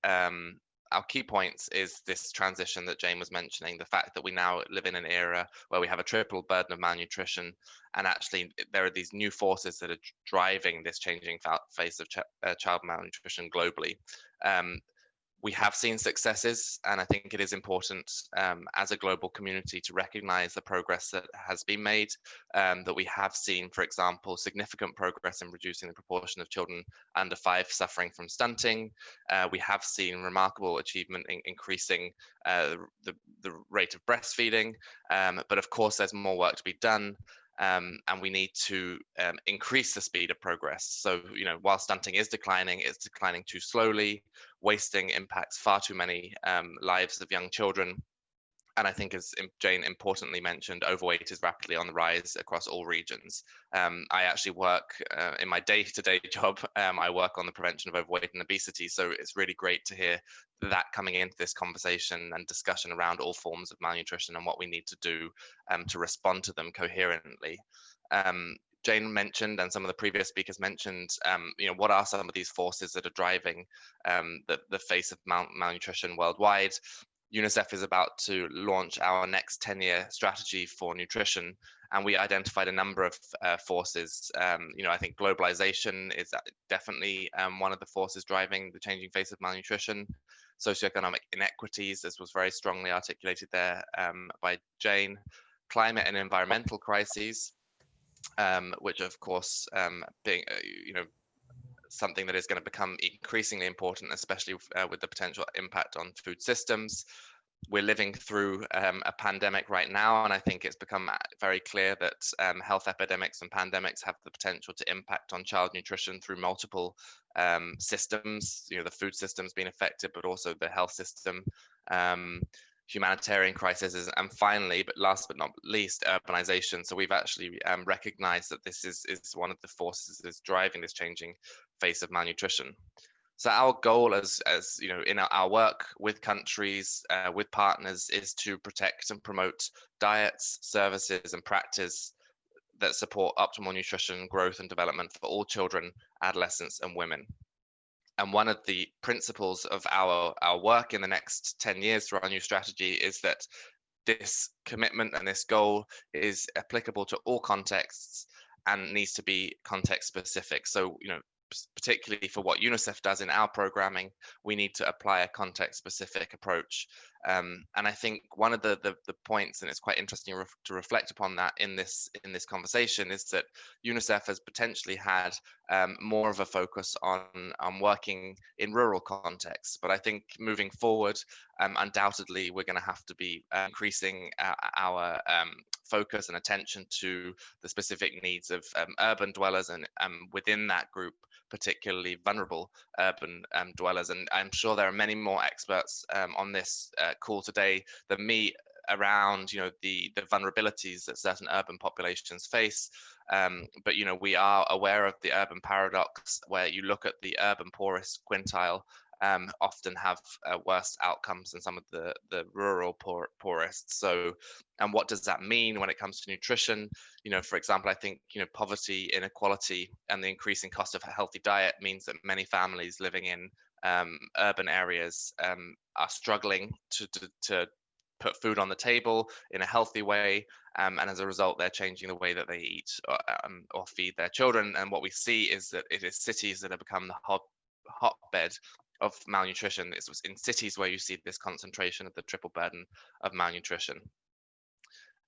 S8: points is this transition that Jane was mentioning, the fact that we now live in an era where we have a triple burden of malnutrition, and actually there are these new forces that are driving this changing face of child malnutrition globally. We have seen successes, and I think it is important as a global community to recognize the progress that has been made, that we have seen, for example, significant progress in reducing the proportion of children under 5 suffering from stunting. We have seen remarkable achievement in increasing the rate of breastfeeding, but of course there's more work to be done. And we need to increase the speed of progress. So, you know, while stunting is declining, it's declining too slowly. Wasting impacts far too many lives of young children. And I think, as Jane importantly mentioned, overweight is rapidly on the rise across all regions. I actually work in my day-to-day job, I work on the prevention of overweight and obesity. So it's really great to hear that coming into this conversation and discussion around all forms of malnutrition and what we need to do to respond to them coherently. Jane mentioned, and some of the previous speakers mentioned, you know, what are some of these forces that are driving the face of malnutrition worldwide? UNICEF is about to launch our next 10-year strategy for nutrition, and we identified a number of forces. You know, I think globalization is definitely one of the forces driving the changing face of malnutrition. Socioeconomic inequities, as was very strongly articulated there by Jane. Climate and environmental crises, which of course being, you know, something that is going to become increasingly important, especially with the potential impact on food systems. We're living through a pandemic right now, and I think it's become very clear that health epidemics and pandemics have the potential to impact on child nutrition through multiple systems, you know, the food system's being affected, but also the health system, humanitarian crises, and finally, but last but not least, urbanization. So we've actually recognized that this is one of the forces that is driving this changing face of malnutrition. So our goal, as you know, in our work with countries, with partners, is to protect and promote diets, services, and practice that support optimal nutrition, growth and development for all children, adolescents and women. And one of the principles of our work in the next 10 years through our new strategy is that this commitment and this goal is applicable to all contexts and needs to be context specific. So, you know, particularly for what Unicef does in our programming, we need to apply a context specific approach. And I think one of the points, and it's quite interesting to reflect upon that in this conversation, is that Unicef has potentially had more of a focus on working in rural contexts. But I think moving forward, undoubtedly, we're going to have to be increasing our focus and attention to the specific needs of urban dwellers, and within that group, particularly vulnerable urban dwellers. And I'm sure there are many more experts on this call today than me around, you know, the vulnerabilities that certain urban populations face. But, you know, we are aware of the urban paradox, where you look at the urban poorest quintile often have worse outcomes than some of the rural poorest. So, and what does that mean when it comes to nutrition? You know, for example, I think, you know, poverty, inequality, and the increasing cost of a healthy diet means that many families living in urban areas are struggling to put food on the table in a healthy way, and as a result, they're changing the way that they eat or feed their children. And what we see is that it is cities that have become the hotbed of malnutrition. It's in cities where you see this concentration of the triple burden of malnutrition.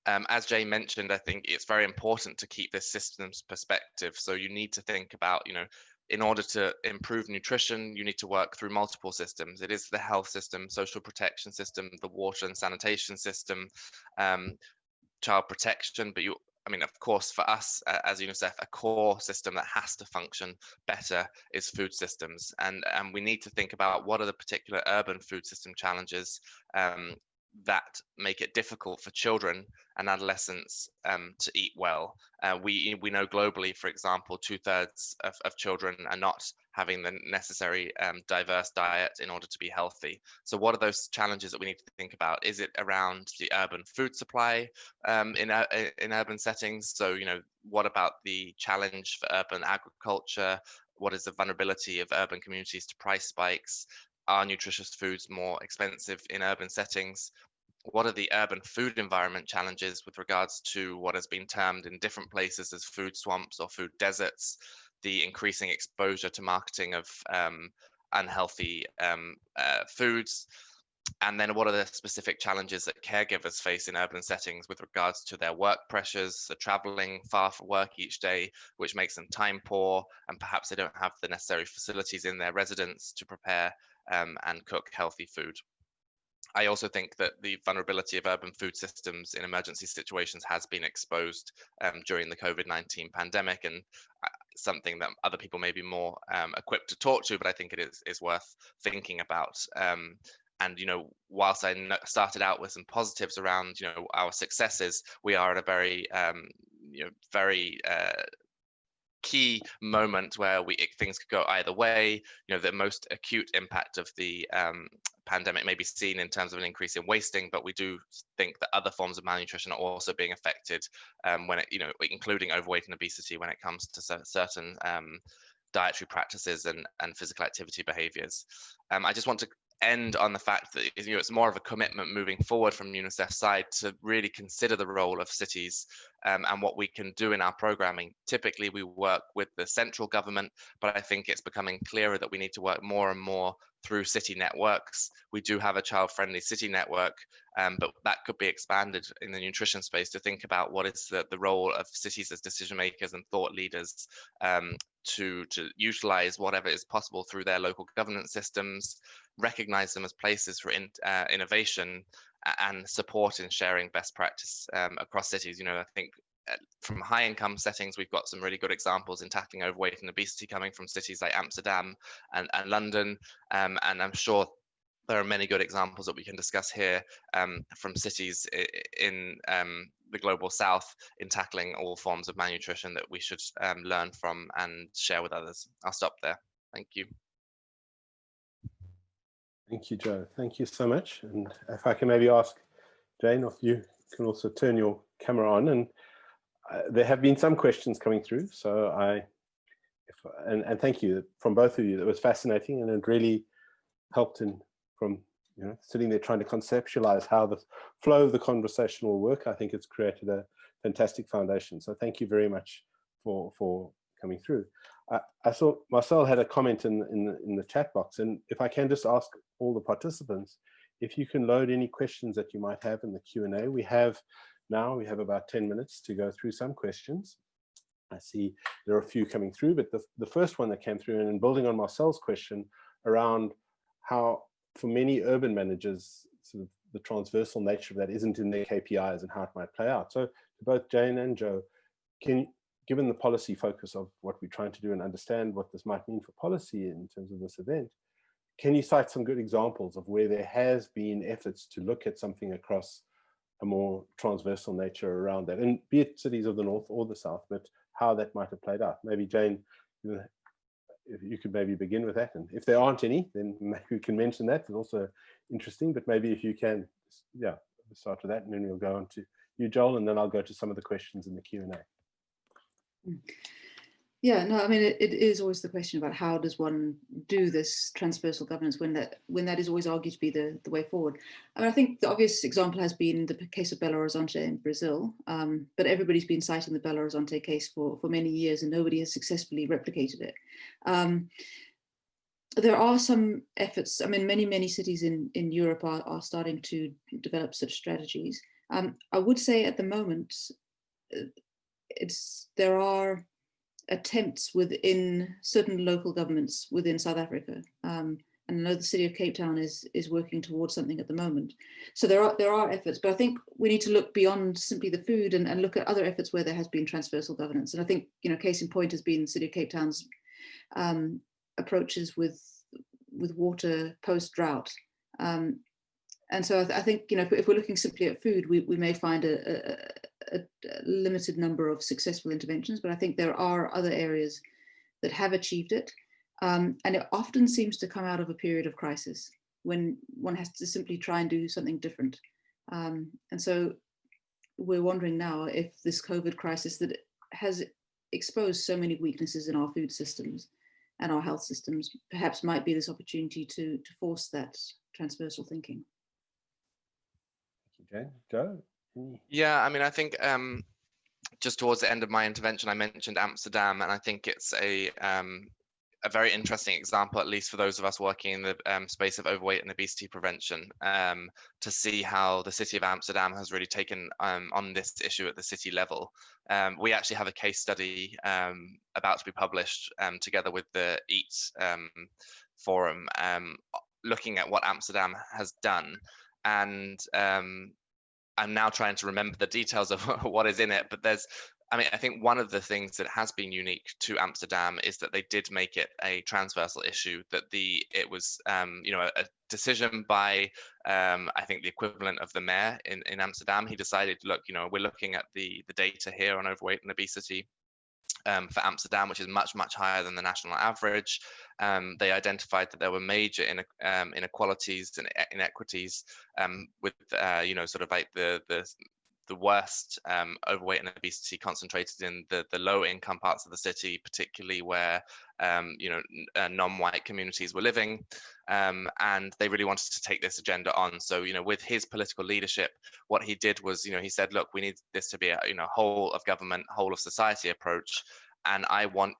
S8: As Jay mentioned, I think it's very important to keep this systems perspective. So you need to think about, you know, in order to improve nutrition, you need to work through multiple systems. It is the health system, social protection system, the water and sanitation system, child protection, but I mean, of course, for us as Unicef, a core system that has to function better is food systems. And we need to think about what are the particular urban food system challenges that make it difficult for children and adolescents to eat well. We know globally, for example, 2/3 of children are not having the necessary diverse diet in order to be healthy. So what are those challenges that we need to think about? Is it around the urban food supply in urban settings? So, you know, what about the challenge for urban agriculture? What is the vulnerability of urban communities to price spikes? Are nutritious foods more expensive in urban settings? What are the urban food environment challenges with regards to what has been termed in different places as food swamps or food deserts? The increasing exposure to marketing of unhealthy foods. And then what are the specific challenges that caregivers face in urban settings with regards to their work pressures, so traveling far for work each day, which makes them time poor, and perhaps they don't have the necessary facilities in their residence to prepare and cook healthy food. I also think that the vulnerability of urban food systems in emergency situations has been exposed during the COVID-19 pandemic, and something that other people may be more equipped to talk to, but I think it is worth thinking about. And, you know, whilst I started out with some positives around, you know, our successes, we are at a very, you know, very key moment where things could go either way. You know, the most acute impact of the pandemic may be seen in terms of an increase in wasting, but we do think that other forms of malnutrition are also being affected when it, you know, including overweight and obesity when it comes to certain dietary practices and physical activity behaviors. I just want to end on the fact that, you know, it's more of a commitment moving forward from UNICEF's side to really consider the role of cities and what we can do in our programming. Typically, we work with the central government, but I think it's becoming clearer that we need to work more and more through city networks. We do have a child-friendly city network, but that could be expanded in the nutrition space to think about what is the role of cities as decision makers and thought leaders to utilize whatever is possible through their local governance systems, recognize them as places for innovation and support in sharing best practice across cities. You know, I think from high income settings, we've got some really good examples in tackling overweight and obesity coming from cities like Amsterdam and London. And I'm sure there are many good examples that we can discuss here from cities in the global south in tackling all forms of malnutrition that we should learn from and share with others. I'll stop there. Thank you.
S6: Thank you, Joe. Thank you so much. And if I can maybe ask Jane if you can also turn your camera on. And there have been some questions coming through, so and thank you from both of you. That was fascinating, and it really helped from sitting there trying to conceptualize how the flow of the conversation will work. I think it's created a fantastic foundation. So thank you very much for coming through. I saw Marcel had a comment in the chat box, and if I can just ask all the participants if you can load any questions that you might have in the Q&A. We have about 10 minutes to go through some questions. I see there are a few coming through, but the first one that came through, and building on Marcel's question around how for many urban managers, sort of the transversal nature of that isn't in their KPIs and how it might play out. So to both Jane and Joe, given the policy focus of what we're trying to do and understand what this might mean for policy in terms of this event, can you cite some good examples of where there has been efforts to look at something across a more transversal nature around that, and be it cities of the north or the south, but how that might have played out? Maybe Jane, if you could maybe begin with that, and if there aren't any, then maybe we can mention that. It's also interesting, but maybe if you can, yeah, start with that, and then we'll go on to you, Joel, and then I'll go to some of the questions in the Q&A.
S7: Yeah, no, I mean, it is always the question about how does one do this transversal governance when that is always argued to be the way forward. I mean, I think the obvious example has been the case of Belo Horizonte in Brazil, but everybody's been citing the Belo Horizonte case for many years, and nobody has successfully replicated it. There are some efforts. I mean, many cities in Europe are starting to develop such strategies. I would say at the moment, there are attempts within certain local governments within South Africa. And I know the city of Cape Town is working towards something at the moment. So there are efforts, but I think we need to look beyond simply the food and look at other efforts where there has been transversal governance. And I think, case in point has been the city of Cape Town's approaches with water post-drought. And so I think, if we're looking simply at food, we may find a limited number of successful interventions, but I think there are other areas that have achieved it. And it often seems to come out of a period of crisis when one has to simply try and do something different. And so we're wondering now if this COVID crisis that has exposed so many weaknesses in our food systems and our health systems perhaps might be this opportunity to force that transversal thinking.
S6: Okay, Joe?
S8: Yeah, I mean, I think just towards the end of my intervention, I mentioned Amsterdam, and I think it's a very interesting example, at least for those of us working in the space of overweight and obesity prevention, to see how the city of Amsterdam has really taken on this issue at the city level. We actually have a case study about to be published together with the EAT forum, looking at what Amsterdam has done. And I'm now trying to remember the details of what is in it, but I think one of the things that has been unique to Amsterdam is that they did make it a transversal issue, that it was a decision by I think the equivalent of the mayor in Amsterdam. He decided, look, we're looking at the data here on overweight and obesity for Amsterdam, which is much higher than the national average. They identified that there were major inequalities and inequities with sort of like the worst overweight and obesity concentrated in the low income parts of the city, particularly where non-white communities were living, and they really wanted to take this agenda on. So with his political leadership, what he did was he said, look, we need this to be a whole of government, whole of society approach. And I want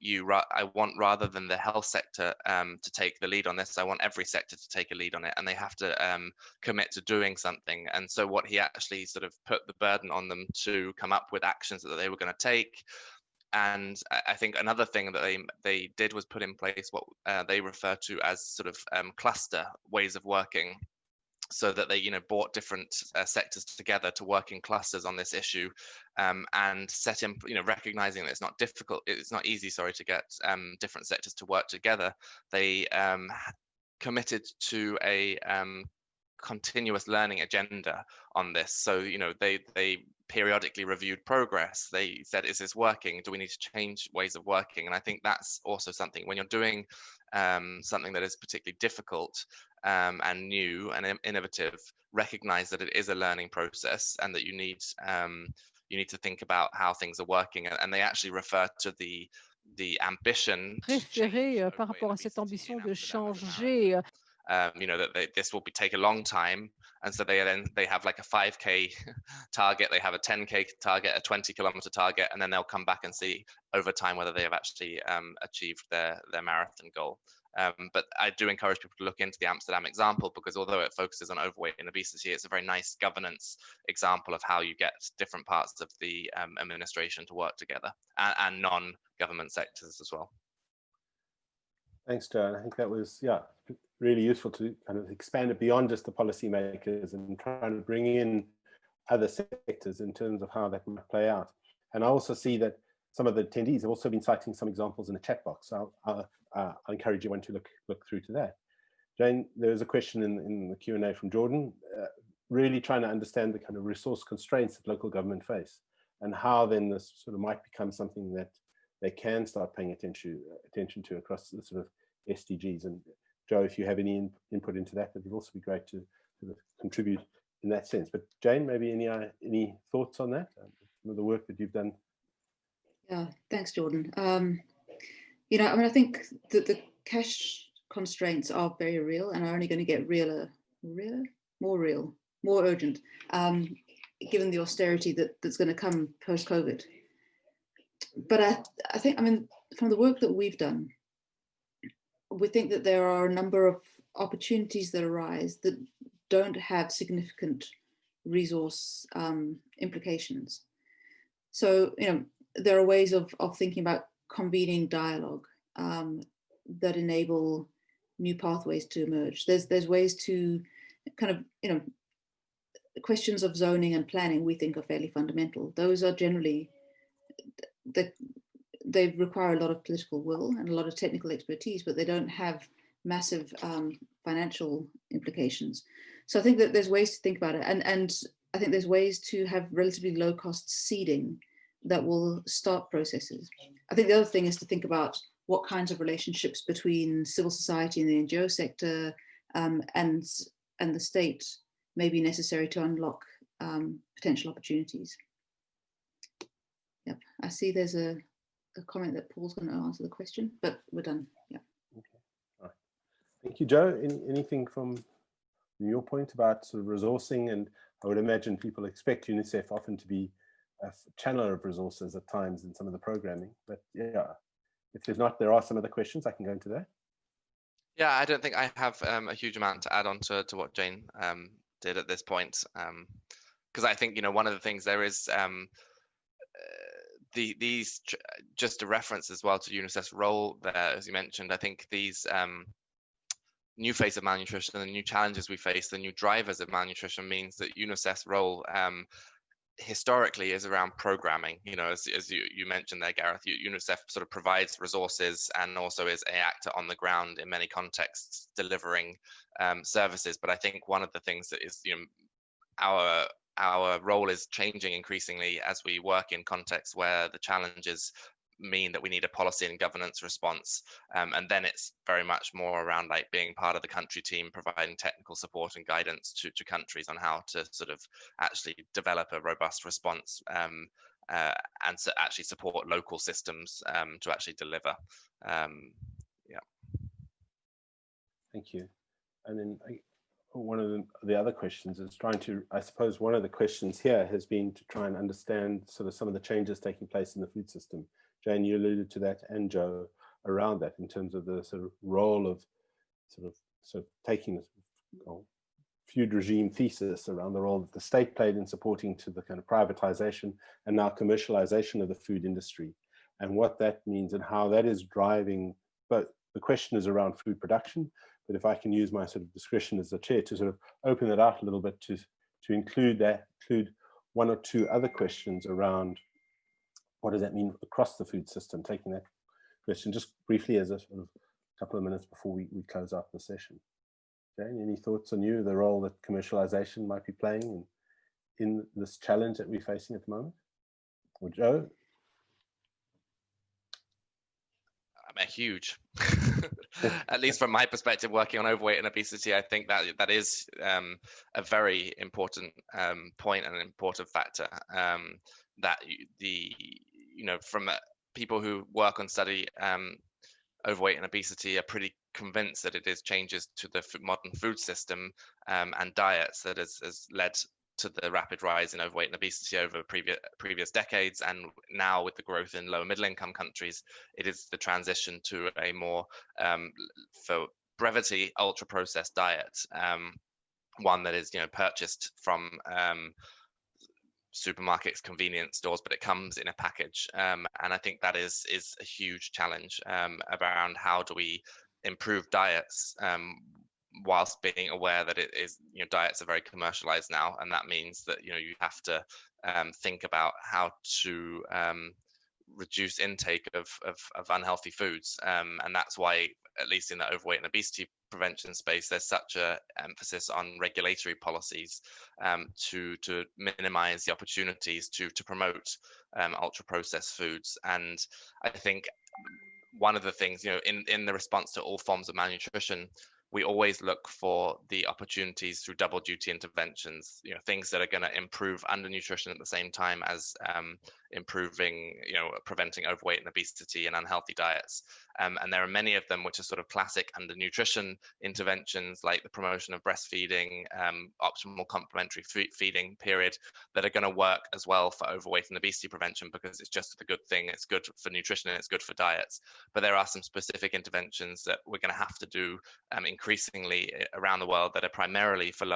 S8: rather than the health sector to take the lead on this, I want every sector to take a lead on it, and they have to commit to doing something. And so what he actually sort of put the burden on them to come up with actions that they were going to take. And I think another thing that they did was put in place what they refer to as sort of cluster ways of working, so that they brought different sectors together to work in clusters on this issue, and set in recognizing that it's not easy to get different sectors to work together. They committed to a continuous learning agenda on this. So they periodically reviewed progress. They said, is this working? Do we need to change ways of working? And I think that's also something when you're doing something that is particularly difficult and new and innovative, recognize that it is a learning process, and that you need you need to think about how things are working, and they actually refer to the ambition
S9: préféré par rapport à cette ambition de changer.
S8: You know, that this will take a long time, and so they have like a 5K target, they have a 10K target, a 20-kilometer target, and then they'll come back and see over time whether they have actually achieved their marathon goal. But I do encourage people to look into the Amsterdam example, because although it focuses on overweight and obesity, it's a very nice governance example of how you get different parts of the administration to work together, and non-government sectors as well.
S6: Thanks, Joe. I think that was, really useful to kind of expand it beyond just the policymakers and trying to bring in other sectors in terms of how that might play out. And I also see that some of the attendees have also been citing some examples in the chat box. So I'll encourage you to look through to that. Jane, there was a question in the Q&A from Jordan, really trying to understand the kind of resource constraints that local government face, and how then this sort of might become something that they can start paying attention to across the sort of SDGs. And Joe, if you have any input into that, it would also be great to sort of contribute in that sense. But Jane, maybe any thoughts on that, some of the work that you've done?
S7: Yeah, thanks, Jordan. You know, I mean, I think that the cash constraints are very real and are only going to get more urgent, given the austerity that's going to come post-COVID. But I think, I mean, from the work that we've done, we think that there are a number of opportunities that arise that don't have significant resource implications. So, you know, there are ways of thinking about convening dialogue that enable new pathways to emerge. There's ways to kind of, you know, questions of zoning and planning we think are fairly fundamental. Those are generally, they require a lot of political will and a lot of technical expertise, but they don't have massive financial implications. So I think that there's ways to think about it. And I think there's ways to have relatively low cost seeding that will start processes. I think the other thing is to think about what kinds of relationships between civil society and the NGO sector and the state may be necessary to unlock potential opportunities. Yep, I see there's a comment that Paul's going to answer the question, but we're done. Yeah.
S6: Okay. All right. Thank you, Joe. Anything from your point about sort of resourcing? And I would imagine people expect UNICEF often to be a channeler of resources at times in some of the programming, but yeah, if there's not, there are some other questions I can go into that.
S8: Yeah, I don't think I have a huge amount to add on to what Jane did at this point, because I think, you know, one of the things there is these just a reference as well to UNICEF's role there, as you mentioned. I think these new face of malnutrition, the new challenges we face, the new drivers of malnutrition means that UNICEF's role historically is around programming. You know, as you mentioned there, Gareth, UNICEF sort of provides resources and also is an actor on the ground in many contexts delivering services. But I think one of the things that is, you know, our role is changing increasingly as we work in contexts where the challenges mean that we need a policy and governance response, and then it's very much more around like being part of the country team, providing technical support and guidance to countries on how to sort of actually develop a robust response and to actually support local systems to actually deliver. Yeah.
S6: Thank you. And then one of the other questions is trying to, I suppose one of the questions here has been to try and understand sort of some of the changes taking place in the food system. Jane, you alluded to that, and Joe, around that in terms of the sort of role of sort of taking a food regime thesis around the role that the state played in supporting to the kind of privatization and now commercialization of the food industry, and what that means and how that is driving. But the question is around food production. But if I can use my sort of discretion as the chair to sort of open it out a little bit to include one or two other questions around what does that mean across the food system, taking that question just briefly as a sort of couple of minutes before we close out the session. Jane, any thoughts on the role that commercialization might be playing in this challenge that we're facing at the moment? Or Joe?
S8: Huge. At least from my perspective, working on overweight and obesity, I think that is a very important point and an important factor. that from people who work on study overweight and obesity are pretty convinced that it is changes to the modern food system and diets that has led to the rapid rise in overweight and obesity over previous decades, and now with the growth in lower middle income countries, it is the transition to a more, for brevity, ultra processed diet, one that is purchased from supermarkets, convenience stores, but it comes in a package, and I think that is a huge challenge around how do we improve diets whilst being aware that it is diets are very commercialized now, and that means that you have to think about how to reduce intake of unhealthy foods, and that's why, at least in the overweight and obesity prevention space, there's such a emphasis on regulatory policies to minimize the opportunities to promote ultra processed foods. And I think one of the things, in the response to all forms of malnutrition, we always look for the opportunities through double duty interventions, things that are going to improve undernutrition at the same time as improving, preventing overweight and obesity and unhealthy diets. And there are many of them which are sort of classic undernutrition interventions, like the promotion of breastfeeding, optimal complementary feeding period, that are going to work as well for overweight and obesity prevention, because it's just the good thing. It's good for nutrition and it's good for diets. But there are some specific interventions that we're going to have to do increasingly around the world that are primarily for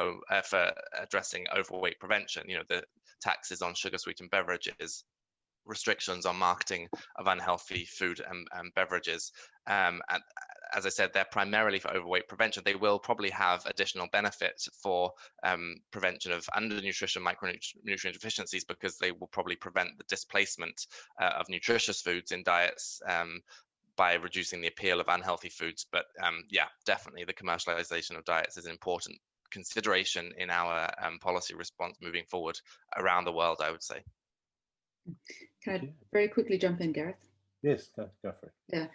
S8: addressing overweight prevention. The taxes on sugar sweetened beverages, restrictions on marketing of unhealthy food and beverages. And as I said, they're primarily for overweight prevention. They will probably have additional benefits for prevention of undernutrition, micronutrient deficiencies, because they will probably prevent the displacement of nutritious foods in diets by reducing the appeal of unhealthy foods. But yeah, definitely the commercialization of diets is an important consideration in our policy response moving forward around the world, I would say.
S7: Can I very quickly jump in, Gareth?
S6: Yes, go for it.
S7: Yeah.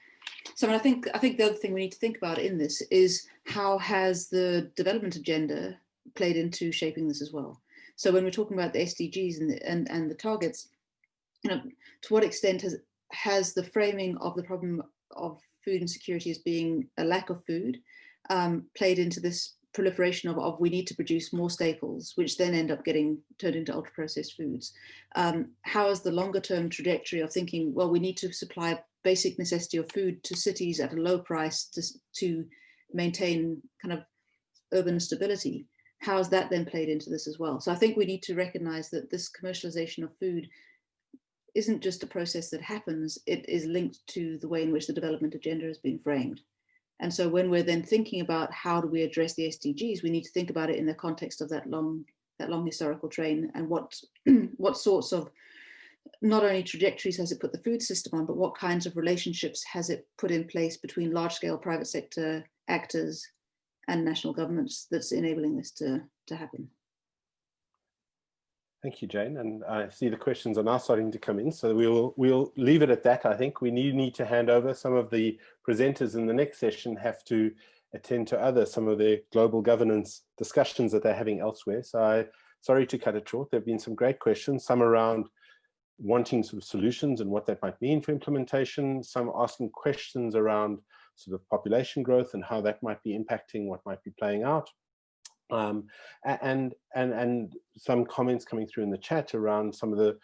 S7: So I think the other thing we need to think about in this is how has the development agenda played into shaping this as well. So when we're talking about the SDGs and the targets, to what extent has the framing of the problem of food insecurity as being a lack of food played into this proliferation of we need to produce more staples, which then end up getting turned into ultra processed foods? How is the longer term trajectory of thinking, well, we need to supply basic necessity of food to cities at a low price to maintain kind of urban stability? How has that then played into this as well? So I think we need to recognize that this commercialization of food isn't just a process that happens, it is linked to the way in which the development agenda has been framed. And so when we're then thinking about how do we address the SDGs, we need to think about it in the context of that long historical train, and what sorts of not only trajectories has it put the food system on, but what kinds of relationships has it put in place between large-scale private sector actors and national governments that's enabling this to happen.
S6: Thank you, Jane. And I see the questions are now starting to come in, so we'll leave it at that. I think we need to hand over. Some of the presenters in the next session have to attend to some of the global governance discussions that they're having elsewhere. So sorry to cut it short. There have been some great questions, some around wanting sort of solutions and what that might mean for implementation, some asking questions around sort of population growth and how that might be impacting what might be playing out. And some comments coming through in the chat around some of the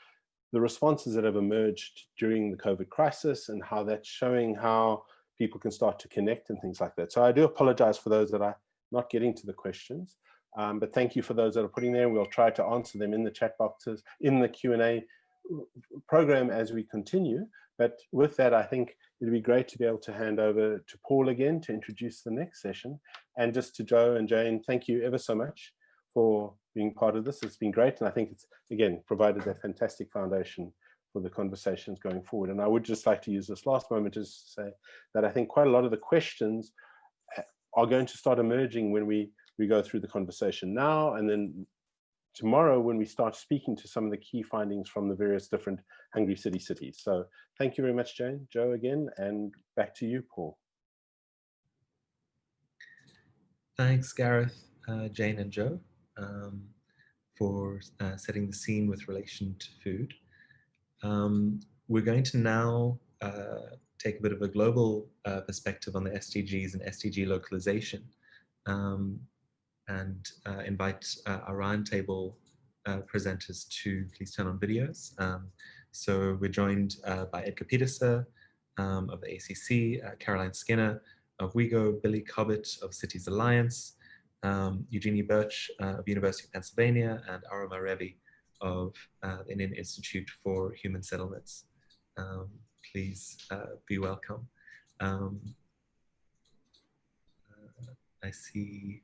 S6: responses that have emerged during the COVID crisis and how that's showing how people can start to connect and things like that. So I do apologize for those that are not getting to the questions, but thank you for those that are putting there. We'll try to answer them in the chat boxes, in the Q&A program as we continue. But with that, I think it'd be great to be able to hand over to Paul again to introduce the next session. And just to Joe and Jane, thank you ever so much for being part of this. It's been great. And I think it's, again, provided a fantastic foundation for the conversations going forward. And I would just like to use this last moment to say that I think quite a lot of the questions are going to start emerging when we go through the conversation now, and then tomorrow when we start speaking to some of the key findings from the various different Hungry City cities. So thank you very much, Jane, Joe again, and back to you, Paul.
S1: Thanks, Gareth, Jane and Joe, for setting the scene with relation to food. We're going to now take a bit of a global perspective on the SDGs and SDG localization, and invite our roundtable presenters to please turn on videos. So we're joined by Edgar Peterser of the ACC, Caroline Skinner of WIGO, Billy Cobbett of Cities Alliance, Eugenie Birch of University of Pennsylvania, and Aroma Revi of the Indian Institute for Human Settlements. Please be welcome. I see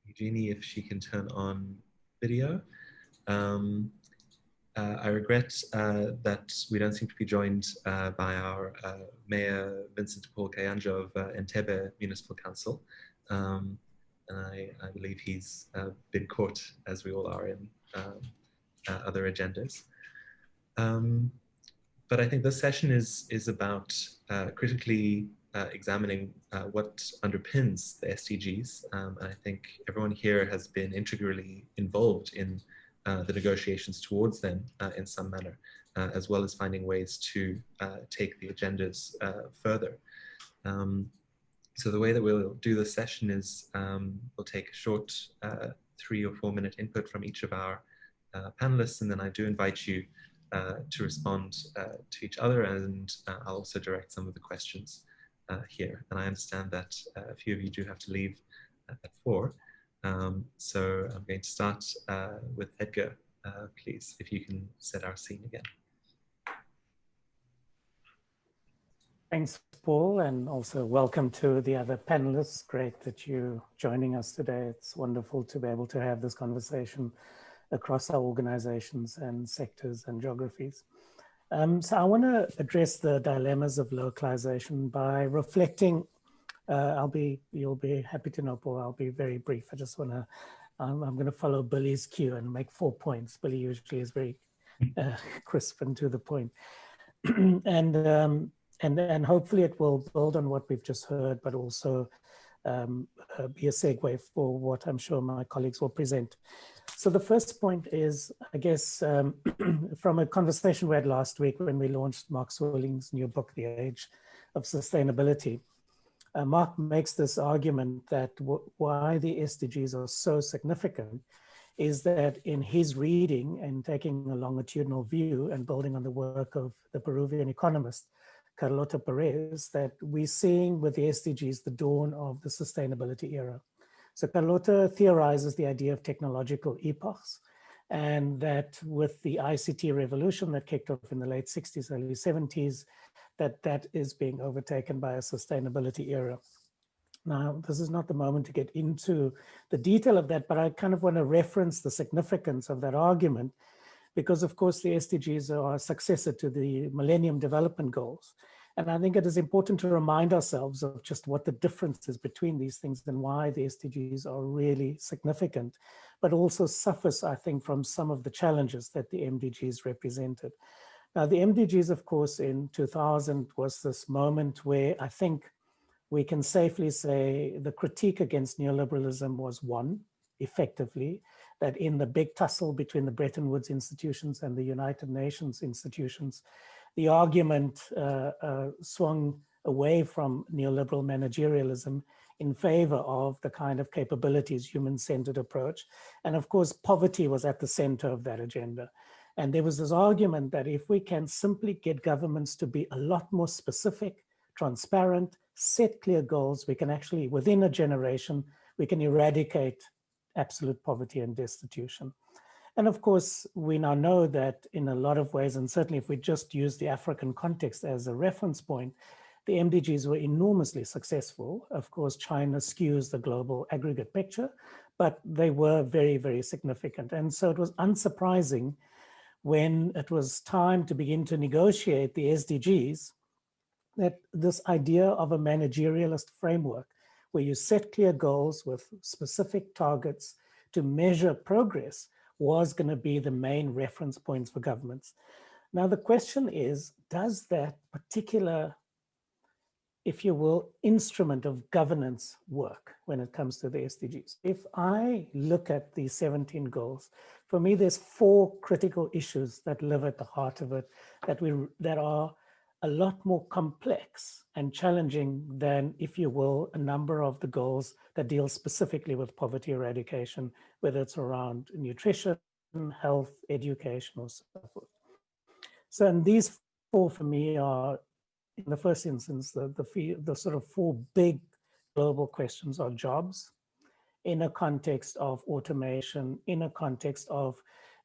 S1: Eugenie, if she can turn on video. I regret that we don't seem to be joined by our Mayor Vincent Paul Kayanja of Entebbe Municipal Council. And I believe he's been caught, as we all are, in other agendas. But I think this session is about critically examining what underpins the SDGs. And I think everyone here has been integrally involved in the negotiations towards them in some manner, as well as finding ways to take the agendas further. So the way that we'll do this session is we'll take a short 3 or 4 minute input from each of our panelists, and then I do invite you to respond to each other, and I'll also direct some of the questions here. And I understand that a few of you do have to leave at 4. So I'm going to start with Edgar, please, if you can set our scene again.
S3: Thanks, Paul, and also welcome to the other panelists. Great that you're joining us today. It's wonderful to be able to have this conversation across our organizations and sectors and geographies. So I want to address the dilemmas of localization by reflecting. You'll be happy to know, Paul, I'll be very brief. I just want to, I'm going to follow Billy's cue and make 4 points. Billy usually is very crisp and to the point. And hopefully it will build on what we've just heard, but also be a segue for what I'm sure my colleagues will present. So the first point is, I guess, from a conversation we had last week when we launched Mark Swilling's new book, The Age of Sustainability. Mark makes this argument that why the SDGs are so significant is that in his reading and taking a longitudinal view and building on the work of the Peruvian economist, Carlota Perez, that we're seeing with the SDGs the dawn of the sustainability era. So Carlota theorizes the idea of technological epochs, and that with the ICT revolution that kicked off in the late 60s, early 70s, that is being overtaken by a sustainability era. Now, this is not the moment to get into the detail of that, but I kind of want to reference the significance of that argument, because of course the SDGs are a successor to the Millennium Development Goals. And I think it is important to remind ourselves of just what the difference is between these things and why the SDGs are really significant, but also suffers, I think, from some of the challenges that the MDGs represented. Now, the MDGs, of course, in 2000 was this moment where I think we can safely say the critique against neoliberalism was won effectively, that in the big tussle between the Bretton Woods institutions and the United Nations institutions, the argument swung away from neoliberal managerialism in favor of the kind of capabilities, human-centered approach. And of course, poverty was at the center of that agenda. And there was this argument that if we can simply get governments to be a lot more specific, transparent, set clear goals, we can actually, within a generation, we can eradicate absolute poverty and destitution. And of course, we now know that in a lot of ways, and certainly if we just use the African context as a reference point, the MDGs were enormously successful. Of course, China skews the global aggregate picture, but they were very, very significant. And so it was unsurprising when it was time to begin to negotiate the SDGs, that this idea of a managerialist framework where you set clear goals with specific targets to measure progress was going to be the main reference points for governments. Now, the question is, does that particular if you will, instrument of governance work when it comes to the SDGs. If I look at the 17 goals, for me, there's 4 critical issues that live at the heart of it that are a lot more complex and challenging than, if you will, a number of the goals that deal specifically with poverty eradication, whether it's around nutrition, health, education, or so forth. So, and these 4 for me are, in the first instance, the sort of 4 big global questions are jobs, in a context of automation, in a context of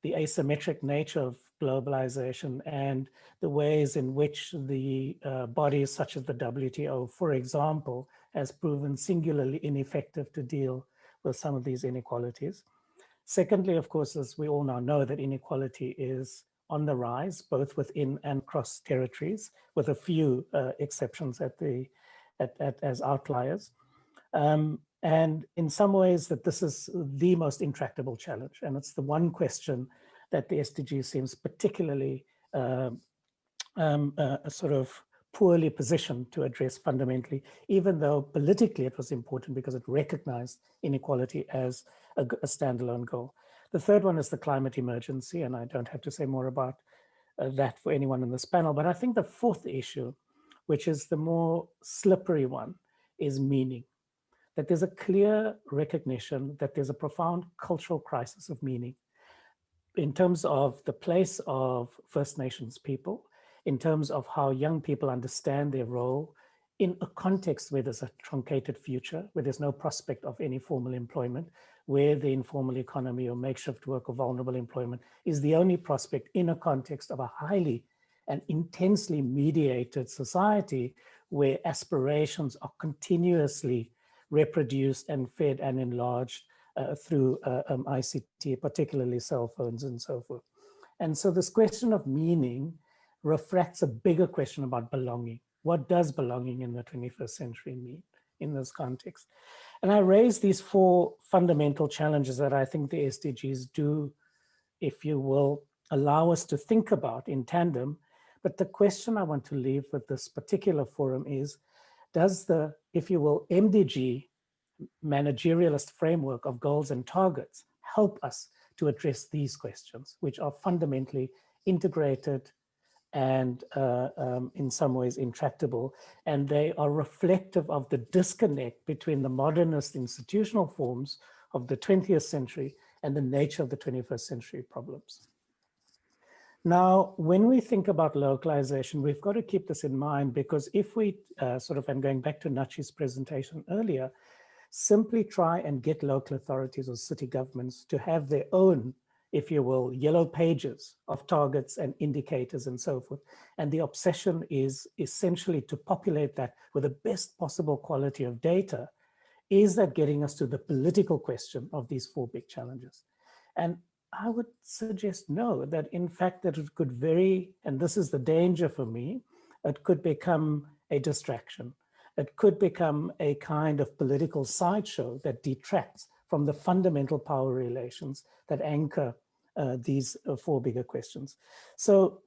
S3: the asymmetric nature of globalization and the ways in which the bodies such as the WTO, for example, has proven singularly ineffective to deal with some of these inequalities. Secondly, of course, as we all now know, that inequality is on the rise, both within and across territories, with a few exceptions as outliers. And in some ways that this is the most intractable challenge. And it's the one question that the SDG seems particularly sort of poorly positioned to address fundamentally, even though politically it was important because it recognized inequality as a standalone goal. The third one is the climate emergency, and I don't have to say more about that for anyone in this panel. But I think the fourth issue, which is the more slippery one, is meaning. That there's a clear recognition that there's a profound cultural crisis of meaning in terms of the place of First Nations people, in terms of how young people understand their role in a context where there's a truncated future, where there's no prospect of any formal employment, where the informal economy or makeshift work or vulnerable employment is the only prospect in a context of a highly and intensely mediated society where aspirations are continuously reproduced and fed and enlarged through ICT, particularly cell phones and so forth. And so this question of meaning reflects a bigger question about belonging. What does belonging in the 21st century mean in this context? And I raise these 4 fundamental challenges that I think the SDGs do, if you will, allow us to think about in tandem. But the question I want to leave with this particular forum is, does the, if you will, MDG managerialist framework of goals and targets help us to address these questions, which are fundamentally integrated and in some ways intractable, and they are reflective of the disconnect between the modernist institutional forms of the 20th century and the nature of the 21st century problems. Now, when we think about localization, we've got to keep this in mind, because if we and going back to Nachi's presentation earlier, simply try and get local authorities or city governments to have their own, if you will, yellow pages of targets and indicators and so forth. And the obsession is essentially to populate that with the best possible quality of data. Is that getting us to the political question of these 4 big challenges? And I would suggest no, that in fact that it could and this is the danger for me, it could become a distraction. It could become a kind of political sideshow that detracts from the fundamental power relations that anchor these 4 bigger questions. So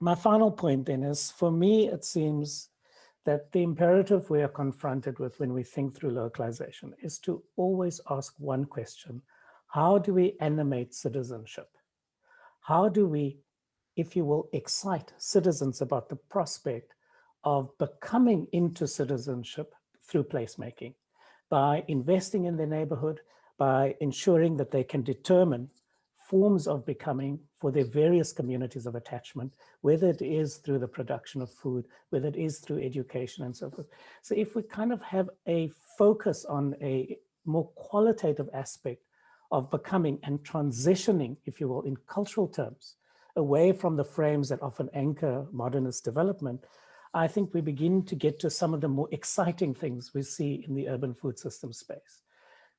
S3: my final point then is, for me, it seems that the imperative we are confronted with when we think through localization is to always ask one question: how do we animate citizenship? How do we, if you will, excite citizens about the prospect of becoming into citizenship through placemaking, by investing in their neighborhood, by ensuring that they can determine forms of becoming for their various communities of attachment, whether it is through the production of food, whether it is through education and so forth. So if we kind of have a focus on a more qualitative aspect of becoming and transitioning, if you will, in cultural terms, away from the frames that often anchor modernist development, I think we begin to get to some of the more exciting things we see in the urban food system space.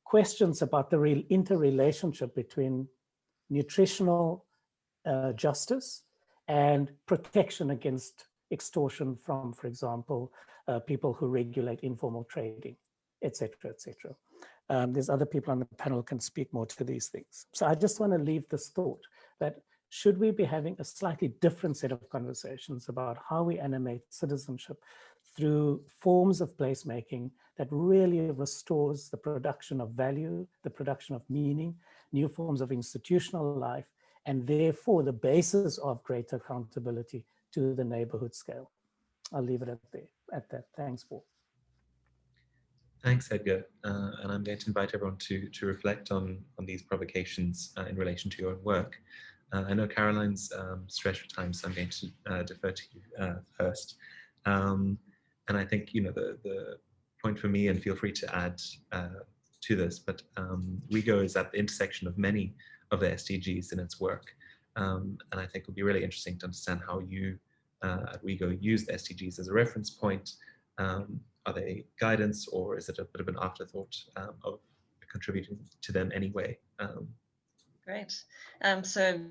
S3: Questions about the real interrelationship between nutritional justice and protection against extortion from, for example, people who regulate informal trading, et cetera, et cetera. There's other people on the panel who can speak more to these things. So I just want to leave this thought that should we be having a slightly different set of conversations about how we animate citizenship through forms of placemaking that really restores the production of value, the production of meaning, new forms of institutional life, and therefore the basis of greater accountability to the neighborhood scale. I'll leave it at that. Thanks, Paul.
S1: Thanks, Edgar. And I'm going to invite everyone to reflect on these provocations in relation to your own work. I know Caroline's stretched for time, so I'm going to defer to you first. And I think, you know, the point for me, and feel free to add to this, but WeGo is at the intersection of many of the SDGs in its work. And I think it would be really interesting to understand how you at WeGo use the SDGs as a reference point. Are they guidance, or is it a bit of an afterthought of contributing to them anyway?
S10: Great. So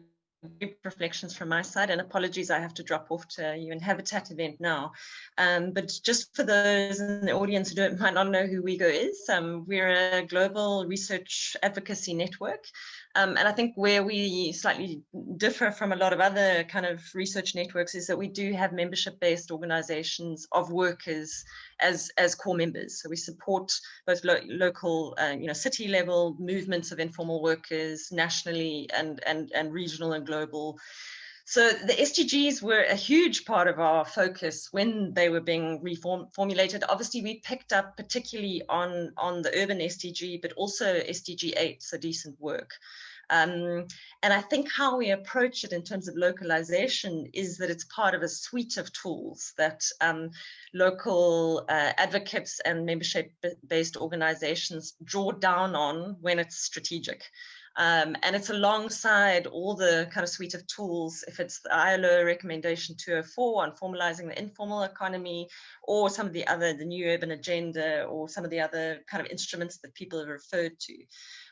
S10: deep reflections from my side, and apologies, I have to drop off to a UN Habitat event now. But just for those in the audience who might not know who WeGo is, we're a global research advocacy network. And I think where we slightly differ from a lot of other kind of research networks is that we do have membership-based organizations of workers as core members. So we support both local, you know, city level movements of informal workers, nationally and regional and global. So the SDGs were a huge part of our focus when they were being reformulated. Obviously, we picked up particularly on the urban SDG, but also SDG 8, so decent work. And I think how we approach it in terms of localization is that it's part of a suite of tools that local advocates and membership-based organizations draw down on when it's strategic. And it's alongside all the kind of suite of tools, if it's the ILO recommendation 204 on formalizing the informal economy, or some of the other, the New Urban Agenda, or some of the other kind of instruments that people have referred to.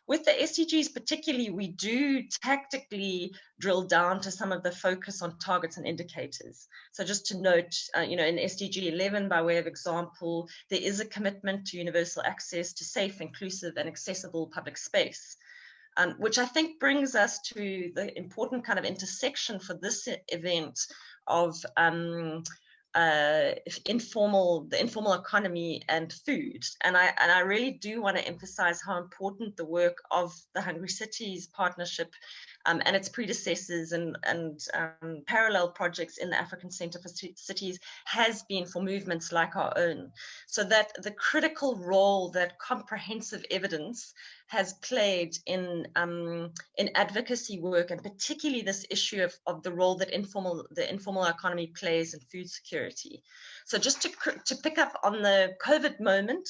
S10: With the SDGs particularly, we do tactically drill down to some of the focus on targets and indicators. So just to note, you know, in SDG 11, by way of example, there is a commitment to universal access to safe, inclusive, and accessible public space. Which I think brings us to the important kind of intersection for this event of the informal economy and food. And I really do want to emphasize how important the work of the Hungry Cities Partnership and its predecessors and parallel projects in the African Center for Cities has been for movements like our own. So that the critical role that comprehensive evidence has played in advocacy work, and particularly this issue of the role that the informal economy plays in food security. So just to pick up on the COVID moment,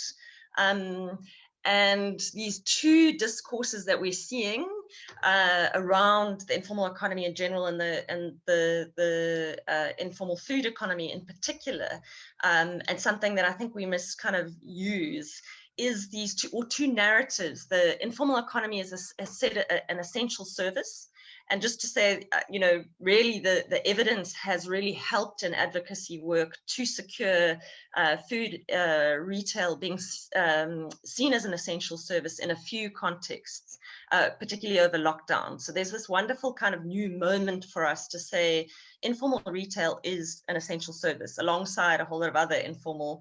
S10: and these two discourses that we're seeing around the informal economy in general and the informal food economy in particular, and something that I think we must kind of use is these two narratives. The informal economy is an essential service. And just to say, you know, really the evidence has really helped in advocacy work to secure food retail being seen as an essential service in a few contexts, particularly over lockdown. So there's this wonderful kind of new moment for us to say informal retail is an essential service alongside a whole lot of other informal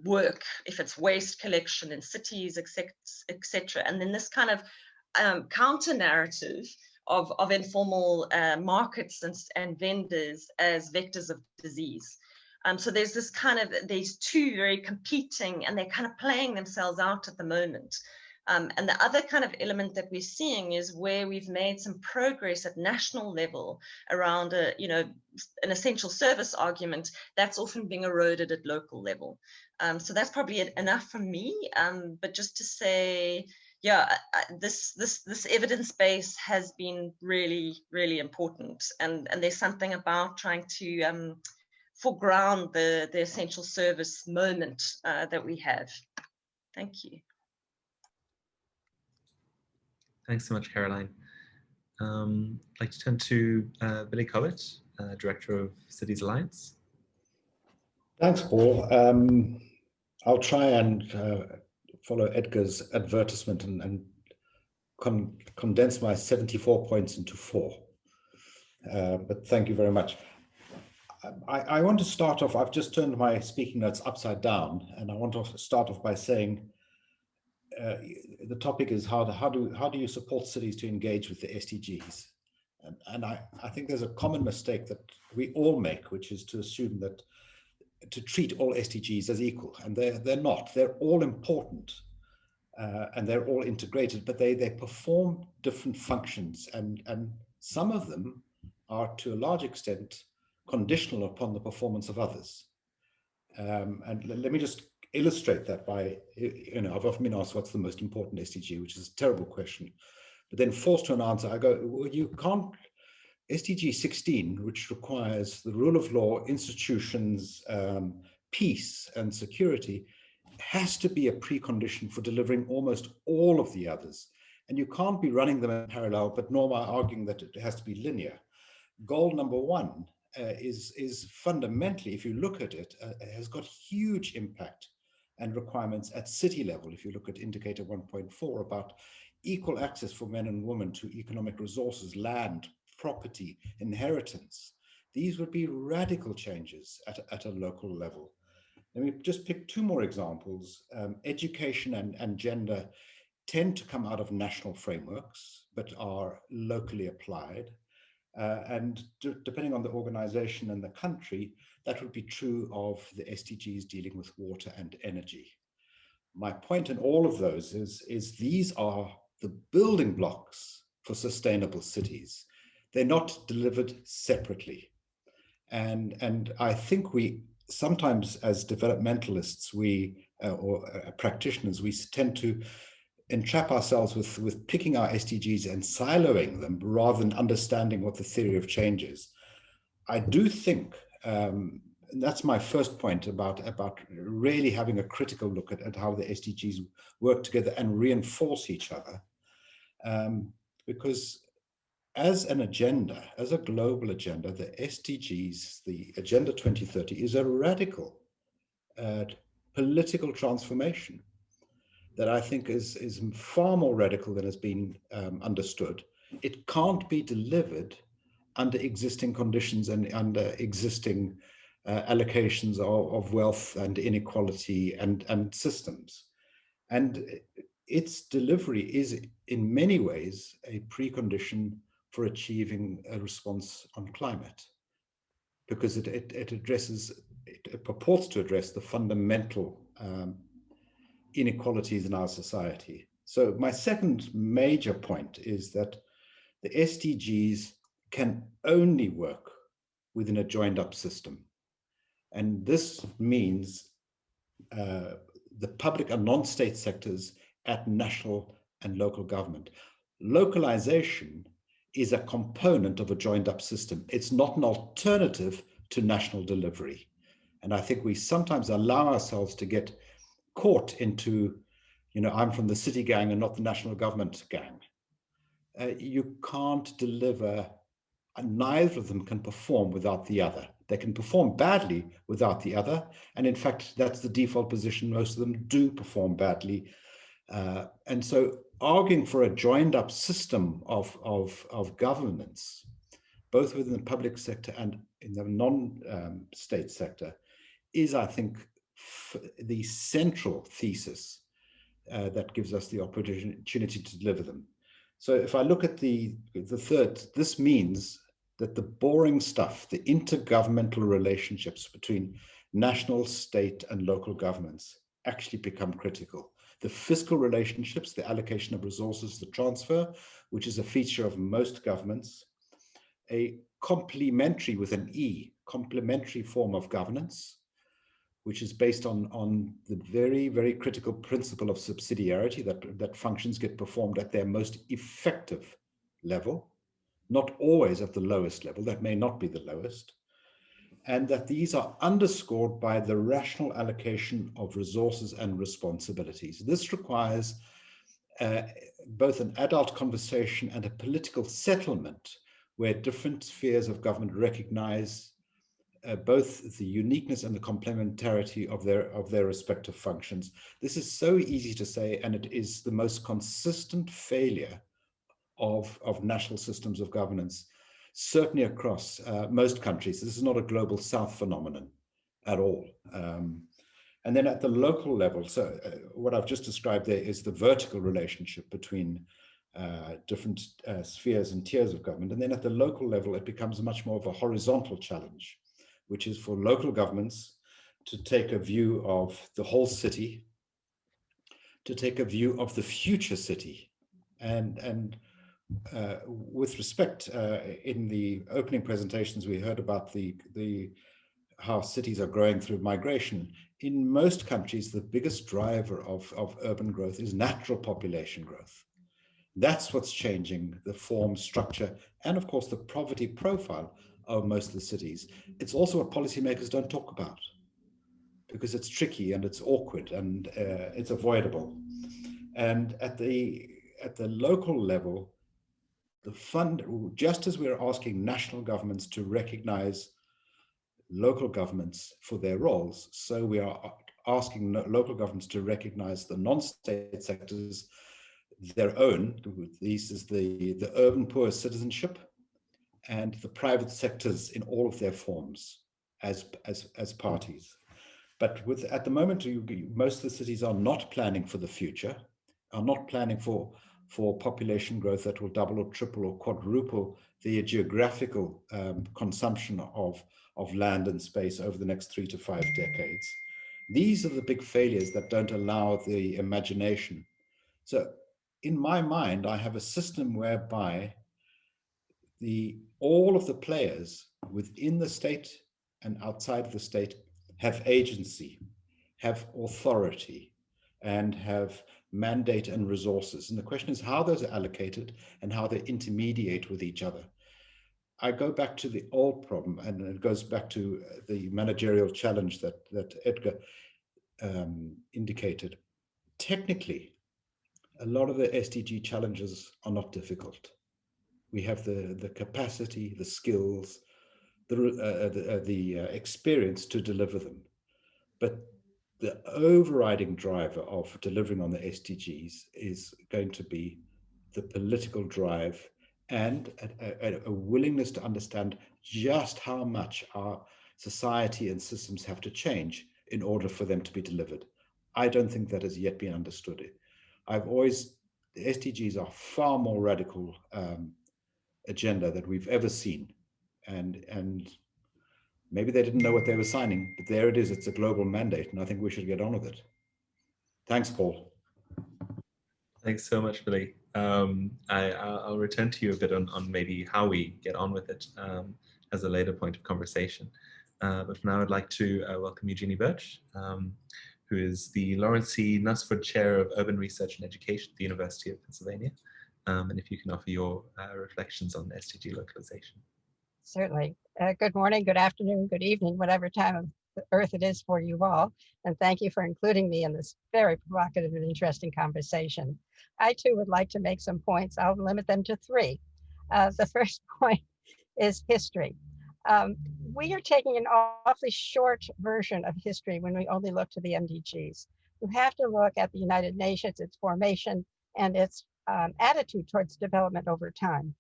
S10: work, if it's waste collection in cities, etc. And then this kind of counter narrative of informal markets and vendors as vectors of disease. So there's this kind of, these two very competing, and they're kind of playing themselves out at the moment. And the other kind of element that we're seeing is where we've made some progress at national level around an essential service argument that's often being eroded at local level. So that's probably enough from me. But just to say, yeah, this evidence base has been really, really important, and there's something about trying to foreground the essential service moment that we have. Thank you.
S1: Thanks so much, Caroline. I'd like to turn to Billy Cobbett, Director of Cities Alliance.
S11: Thanks, Paul. I'll try and follow Edgar's advertisement and condense my 74 points into 4. But thank you very much. I want to start off, I've just turned my speaking notes upside down, and I want to start off by saying the topic is how do you support cities to engage with the SDGs? And I think there's a common mistake that we all make, which is to assume that to treat all SDGs as equal, and they're not. They're all important, and they're all integrated, but they perform different functions, and some of them are to a large extent conditional upon the performance of others. And let me just illustrate that by, I've often been asked what's the most important SDG, which is a terrible question, but then forced to an answer, I go, well, you can't. SDG 16, which requires the rule of law, institutions, peace and security, has to be a precondition for delivering almost all of the others. And you can't be running them in parallel, but nor am I arguing that it has to be linear. Goal number one is fundamentally, if you look at it, has got huge impact and requirements at city level. If you look at indicator 1.4 about equal access for men and women to economic resources, land, property, inheritance, these would be radical changes at a local level. Let me just pick two more examples. Education and gender tend to come out of national frameworks, but are locally applied. And depending on the organization and the country, that would be true of the SDGs dealing with water and energy. My point in all of those is these are the building blocks for sustainable cities. They're not delivered separately. And I think we sometimes as developmentalists, or practitioners, we tend to entrap ourselves with picking our SDGs and siloing them rather than understanding what the theory of change is. I do think, and that's my first point about really having a critical look at how the SDGs work together and reinforce each other. Because as an agenda, as a global agenda, the SDGs, the Agenda 2030, is a radical political transformation that I think is far more radical than has been understood. It can't be delivered under existing conditions and under existing allocations of wealth and inequality and systems. And its delivery is in many ways a precondition for achieving a response on climate, because it purports to address the fundamental inequalities in our society. So my second major point is that the SDGs can only work within a joined up system. And this means the public and non-state sectors at national and local government. Localization is a component of a joined up system. It's not an alternative to national delivery. And I think we sometimes allow ourselves to get caught into, I'm from the city gang and not the national government gang. You can't deliver, neither of them can perform without the other. They can perform badly without the other. And in fact, that's the default position. Most of them do perform badly. And so arguing for a joined up system of governance, both within the public sector and in the non-state sector, is, I think, the central thesis that gives us the opportunity to deliver them. So if I look at the third, this means that the boring stuff, the intergovernmental relationships between national, state, and local governments actually become critical. The fiscal relationships, the allocation of resources, the transfer, which is a feature of most governments, a complementary, with an E, complementary form of governance, which is based on the very, very critical principle of subsidiarity, that functions get performed at their most effective level, not always at the lowest level, that may not be the lowest, and that these are underscored by the rational allocation of resources and responsibilities. This requires both an adult conversation and a political settlement where different spheres of government recognize both the uniqueness and the complementarity of their respective functions. This is so easy to say, and it is the most consistent failure of national systems of governance. certainly across most countries. This is not a global South phenomenon at all. And then at the local level, so what I've just described there is the vertical relationship between different spheres and tiers of government. And then at the local level, it becomes much more of a horizontal challenge, which is for local governments to take a view of the whole city, to take a view of the future city. And with respect, in the opening presentations, we heard about how cities are growing through migration. In most countries, the biggest driver of urban growth is natural population growth. That's what's changing the form, structure, and of course, the poverty profile of most of the cities. It's also what policymakers don't talk about because it's tricky and it's awkward and it's avoidable. And at the local level, just as we're asking national governments to recognize local governments for their roles, so we are asking local governments to recognize the non-state sectors their own. This is the urban poor citizenship and the private sectors in all of their forms as parties. But at the moment, most of the cities are not planning for the future, are not planning for population growth that will double or triple or quadruple the geographical consumption of land and space over the next 3 to 5 decades. These are the big failures that don't allow the imagination. So in my mind, I have a system whereby all of the players within the state and outside of the state have agency, have authority, and have mandate and resources. And the question is how those are allocated and how they intermediate with each other. I go back to the old problem, and it goes back to the managerial challenge that Edgar indicated. Technically, a lot of the SDG challenges are not difficult. We have the capacity, the skills, the experience to deliver them. But the overriding driver of delivering on the SDGs is going to be the political drive and a willingness to understand just how much our society and systems have to change in order for them to be delivered. I don't think that has yet been understood. The SDGs are far more radical agenda that we've ever seen. And maybe they didn't know what they were signing, but there it is. It's a global mandate, and I think we should get on with it. Thanks, Paul.
S1: Thanks so much, Billy. I'll return to you a bit on maybe how we get on with it as a later point of conversation. But for now, I'd like to welcome Eugenie Birch, who is the Lawrence C. Nussford Chair of Urban Research and Education at the University of Pennsylvania. And if you can offer your reflections on SDG localization.
S12: Certainly. Good morning, good afternoon, good evening, whatever time of the earth it is for you all. And thank you for including me in this very provocative and interesting conversation. I too would like to make some points. I'll limit them to 3. The first point is history. We are taking an awfully short version of history when we only look to the MDGs. You have to look at the United Nations, its formation, and its attitude towards development over time.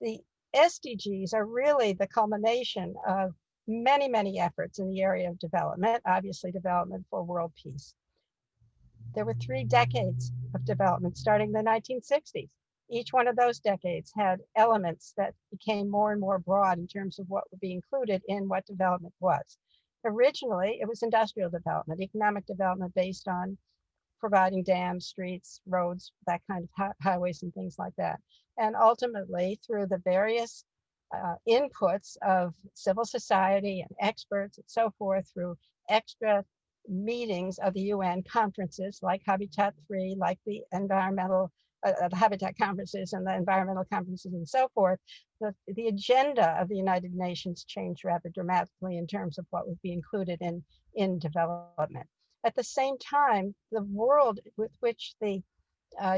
S12: The SDGs are really the culmination of many, many efforts in the area of development, obviously development for world peace. There were 3 decades of development starting in the 1960s. Each one of those decades had elements that became more and more broad in terms of what would be included in what development was. Originally, it was industrial development, economic development based on providing dams, streets, roads, that kind of highways and things like that. And ultimately, through the various inputs of civil society and experts and so forth, through extra meetings of the UN conferences like Habitat 3, like the environmental, the Habitat conferences and the environmental conferences and so forth, the agenda of the United Nations changed rather dramatically in terms of what would be included in development. At the same time, the world with which the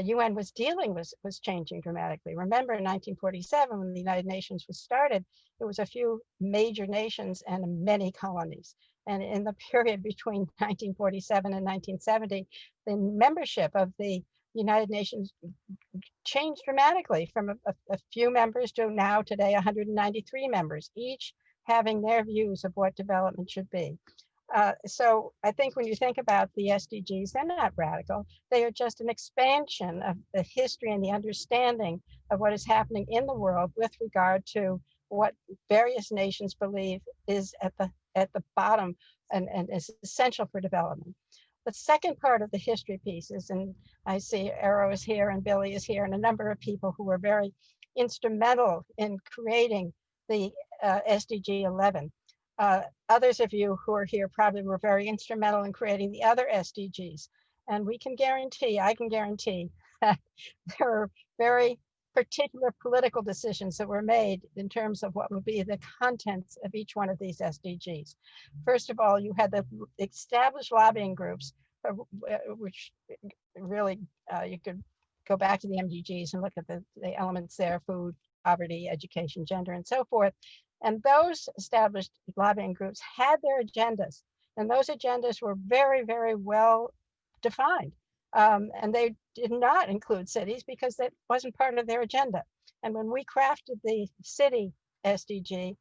S12: UN was dealing was changing dramatically. Remember in 1947, when the United Nations was started, there was a few major nations and many colonies. And in the period between 1947 and 1970, the membership of the United Nations changed dramatically from a few members to now today 193 members, each having their views of what development should be. So I think when you think about the SDGs, they're not radical. They are just an expansion of the history and the understanding of what is happening in the world with regard to what various nations believe is at the bottom and is essential for development. The second part of the history pieces, and I see Arrow is here and Billy is here and a number of people who were very instrumental in creating the SDG 11. Others of you who are here probably were very instrumental in creating the other SDGs. And we can guarantee, I can guarantee, that there are very particular political decisions that were made in terms of what would be the contents of each one of these SDGs. First of all, you had the established lobbying groups, which really, you could go back to the MDGs and look at the elements there: food, poverty, education, gender, and so forth. And those established lobbying groups had their agendas, and those agendas were very, very well defined. And they did not include cities because that wasn't part of their agenda. And when we crafted the city SDG,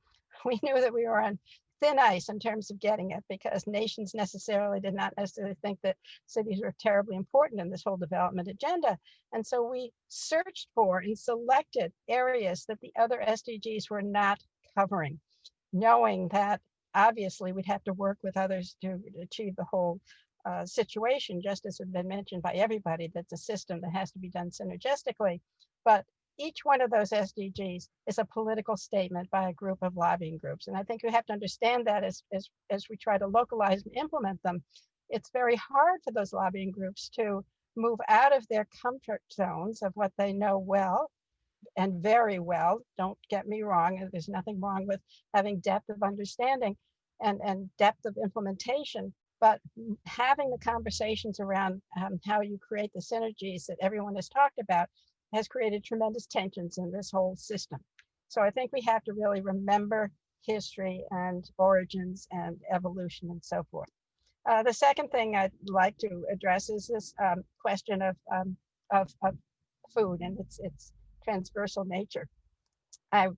S12: we knew that we were on thin ice in terms of getting it, because nations necessarily did not necessarily think that cities were terribly important in this whole development agenda. And so we searched for and selected areas that the other SDGs were not covering, knowing that obviously we'd have to work with others to achieve the whole situation, just as has been mentioned by everybody. That's a system that has to be done synergistically. But each one of those SDGs is a political statement by a group of lobbying groups. And I think we have to understand that as we try to localize and implement them. It's very hard for those lobbying groups to move out of their comfort zones of what they know well and very well. Don't get me wrong, there's nothing wrong with having depth of understanding and depth of implementation, but having the conversations around how you create the synergies that everyone has talked about has created tremendous tensions in this whole system. So I think we have to really remember history and origins and evolution and so forth. The second thing I'd like to address is this question of food and its transversal nature. I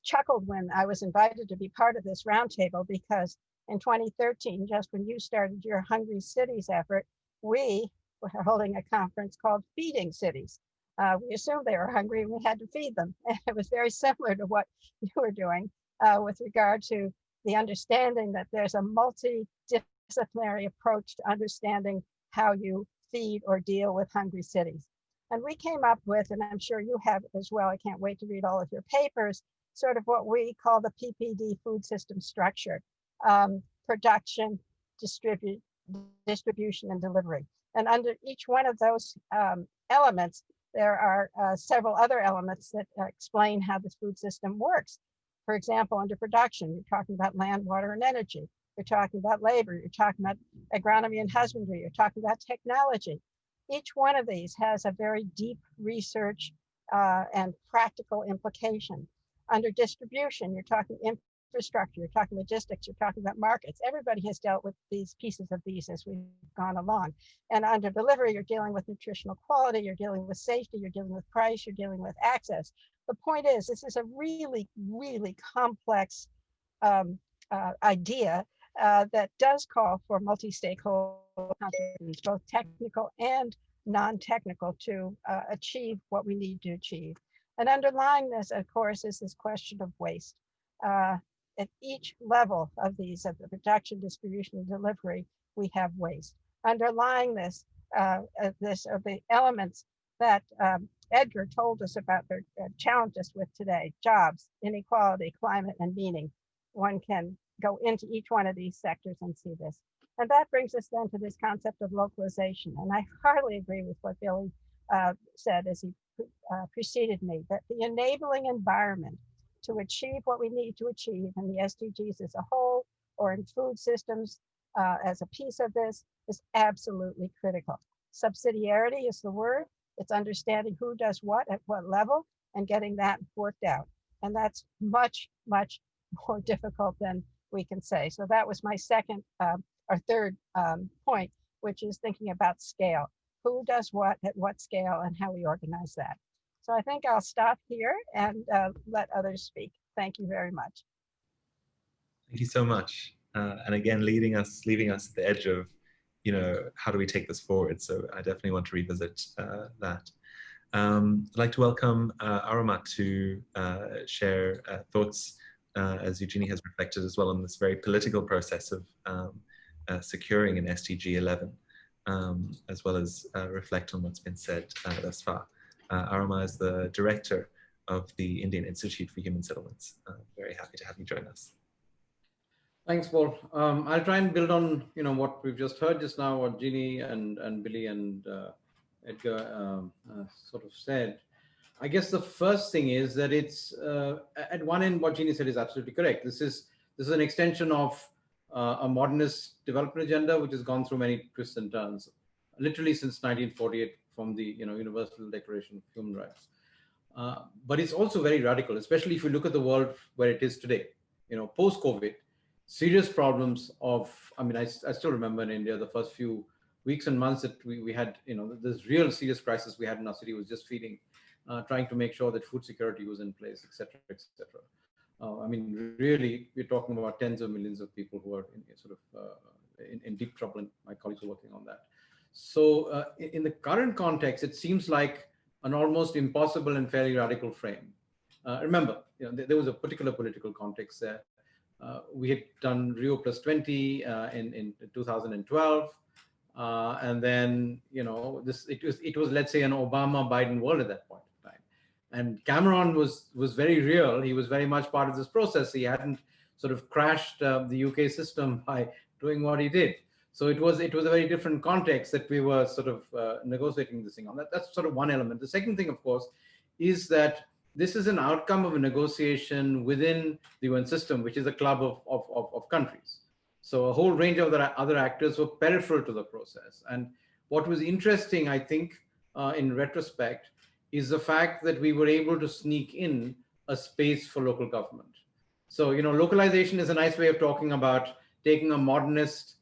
S12: chuckled when I was invited to be part of this roundtable, because in 2013, just when you started your Hungry Cities effort, we were holding a conference called Feeding Cities. We assumed they were hungry and we had to feed them. And it was very similar to what you were doing with regard to the understanding that there's a multidisciplinary approach to understanding how you feed or deal with hungry cities. And we came up with, and I'm sure you have as well, I can't wait to read all of your papers, sort of what we call the PPD food system structure: production, distribution, and delivery. And under each one of those elements, there are several other elements that explain how this food system works. For example, under production, you're talking about land, water, and energy. You're talking about labor. You're talking about agronomy and husbandry. You're talking about technology. Each one of these has a very deep research and practical implication. Under distribution, you're talking infrastructure, you're talking logistics, you're talking about markets. Everybody has dealt with these pieces of these as we've gone along. And under delivery, you're dealing with nutritional quality, you're dealing with safety, you're dealing with price, you're dealing with access. The point is, this is a really, really complex idea that does call for multi-stakeholder contributions, both technical and non-technical, to achieve what we need to achieve. And underlying this, of course, is this question of waste. At each level of these, of the production, distribution, and delivery, we have waste. Underlying this, are the elements that Edgar told us about their challenges with today: jobs, inequality, climate, and meaning. One can go into each one of these sectors and see this. And that brings us then to this concept of localization. And I heartily agree with what Billy said as he preceded me, that the enabling environment to achieve what we need to achieve in the SDGs as a whole, or in food systems as a piece of this, is absolutely critical. Subsidiarity is the word. It's understanding who does what at what level and getting that worked out. And that's much, much more difficult than we can say. So that was my second or third point, which is thinking about scale. who does what at what scale and how we organize that. So I think I'll stop here and let others speak. Thank you very much.
S1: Thank you so much. And again, leaving us at the edge of, how do we take this forward? So I definitely want to revisit that. I'd like to welcome Arama to share thoughts, as Eugenie has reflected as well, on this very political process of securing an SDG 11, as well as reflect on what's been said thus far. Arama is the director of the Indian Institute for Human Settlements. Very happy to have you join us.
S13: Thanks, Paul. I'll try and build on what we've just heard just now, what Jeannie and Billy and Edgar sort of said. I guess the first thing is that it's at one end, what Jeannie said is absolutely correct. This is an extension of a modernist development agenda, which has gone through many twists and turns, literally since 1948 from the Universal Declaration of Human Rights. But it's also very radical, especially if you look at the world where it is today. Post-COVID, serious problems of, I still remember in India, the first few weeks and months that we had, this real serious crisis we had in our city was just feeding, trying to make sure that food security was in place, et cetera, et cetera. Really, we're talking about tens of millions of people who are in deep trouble, and my colleagues are working on that. So in the current context, it seems like an almost impossible and fairly radical frame. Remember, there was a particular political context there. We had done Rio +20 in 2012, and then it was let's say an Obama-Biden world at that point in time. And Cameron was very real. He was very much part of this process. He hadn't sort of crashed the UK system by doing what he did. So it was a very different context that we were sort of negotiating this thing on. That's sort of one element. The second thing, of course, is that this is an outcome of a negotiation within the UN system, which is a club of countries. So a whole range of other actors were peripheral to the process. And what was interesting, I think, in retrospect, is the fact that we were able to sneak in a space for local government. So, localization is a nice way of talking about taking a modernist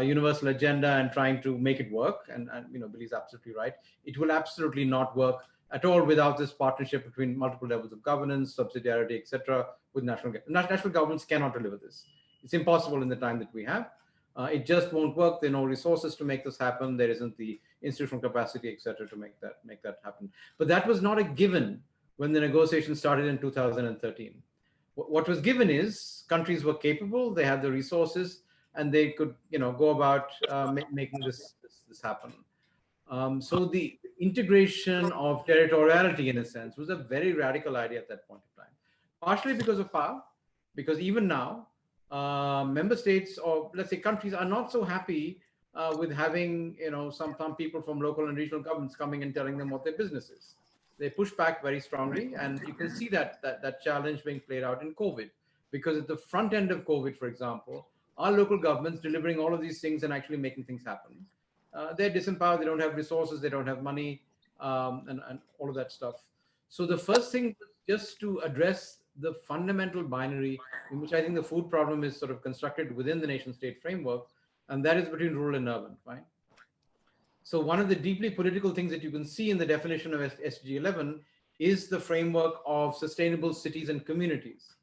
S13: universal agenda and trying to make it work. And Billy's absolutely right. It will absolutely not work at all without this partnership between multiple levels of governance, subsidiarity, etc. with national governments cannot deliver this. It's impossible in the time that we have. It just won't work. There are no resources to make this happen. There isn't the institutional capacity, etc., to make that happen. But that was not a given when the negotiations started in 2013. What was given is countries were capable, they had the resources, and they could, go about making this happen. So the integration of territoriality, in a sense, was a very radical idea at that point in time. Partially because of power, because even now, member states or let's say countries are not so happy with having some people from local and regional governments coming and telling them what their business is. They push back very strongly, and you can see that challenge being played out in COVID, because at the front end of COVID, for example, our local governments delivering all of these things and actually making things happen. They're disempowered, they don't have resources, they don't have money, and all of that stuff. So the first thing was just to address the fundamental binary in which I think the food problem is sort of constructed within the nation state framework, and that is between rural and urban, right? So one of the deeply political things that you can see in the definition of SDG 11 is the framework of sustainable cities and communities.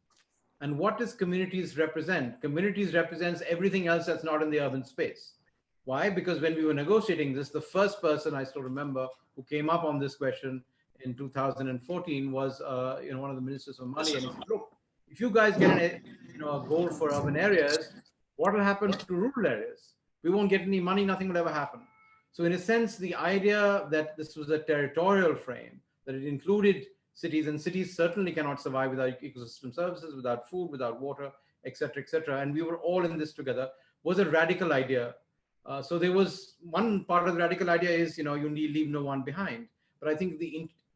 S13: And what does communities represent? Communities represents everything else that's not in the urban space. Why? Because when we were negotiating this, the first person I still remember who came up on this question in 2014 was one of the ministers of money, and he said, look, if you guys get a goal for urban areas, what will happen to rural areas? We won't get any money, nothing will ever happen. So in a sense, the idea that this was a territorial frame, that it included cities, and cities certainly cannot survive without ecosystem services, without food, without water, et cetera, and we were all in this together, was a radical idea. So there was one part of the radical idea is, you leave no one behind. But I think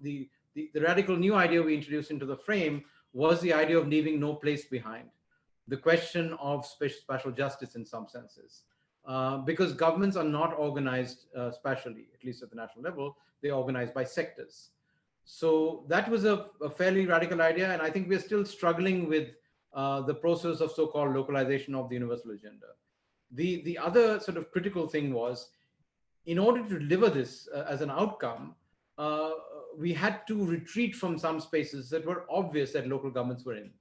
S13: the radical new idea we introduced into the frame was the idea of leaving no place behind. The question of spatial justice in some senses. Because governments are not organized spatially, at least at the national level, they're organized by sectors. So that was a fairly radical idea, and I think we're still struggling with the process of so-called localization of the universal agenda. The other sort of critical thing was, in order to deliver this as an outcome, we had to retreat from some spaces that were obvious that local governments were in.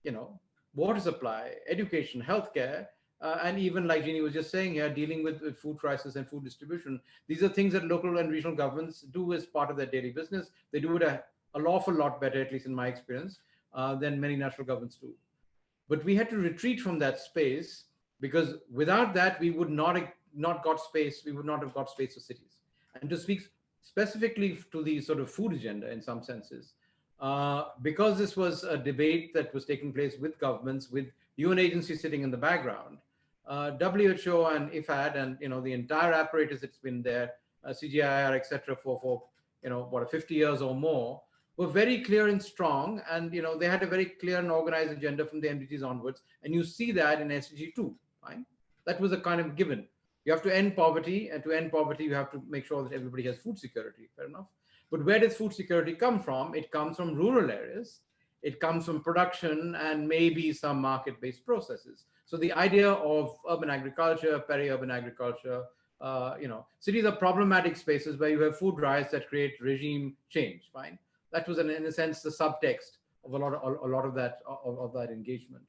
S13: You know, water supply, education, healthcare, and even like Jeannie was just saying here, dealing with food crisis and food distribution. These are things that local and regional governments do as part of their daily business. They do it an awful lot better, at least in my experience, than many national governments do. But we had to retreat from that space, because without that, we would not have got space. We would not have got space for cities. And to speak specifically to the sort of food agenda in some senses, because this was a debate that was taking place with governments, with UN agencies sitting in the background, WHO and IFAD and the entire apparatus that's been there, CGIAR, etc., for 50 years or more, were very clear and strong, and they had a very clear and organized agenda from the MDGs onwards, and you see that in SDG 2. Fine, that was a kind of given. You have to end poverty, and to end poverty, you have to make sure that everybody has food security. Fair enough. But where does food security come from? It comes from rural areas. It comes from production and maybe some market-based processes. So the idea of urban agriculture, peri-urban agriculture, cities are problematic spaces where you have food riots that create regime change. Fine, that was in a sense the subtext of a lot of that engagement.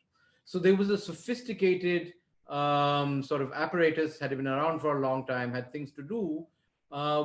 S13: So there was a sophisticated sort of apparatus, had been around for a long time, had things to do,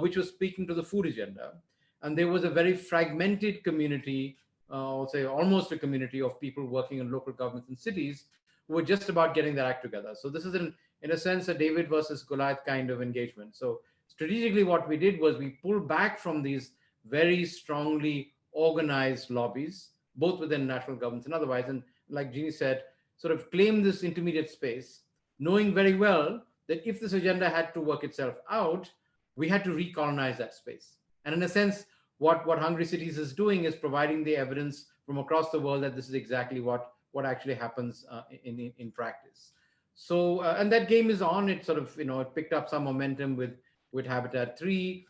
S13: which was speaking to the food agenda. And there was a very fragmented community, I'll say almost a community of people working in local governments and cities who were just about getting their act together. So this is in a sense a David versus Goliath kind of engagement. So strategically what we did was we pulled back from these very strongly organized lobbies, both within national governments and otherwise, and like Jeannie said, sort of claim this intermediate space, knowing very well that if this agenda had to work itself out, we had to recolonize that space. And in a sense, what Hungry Cities is doing is providing the evidence from across the world that this is exactly what actually happens in practice. So, and that game is on. It sort of, it picked up some momentum with Habitat 3,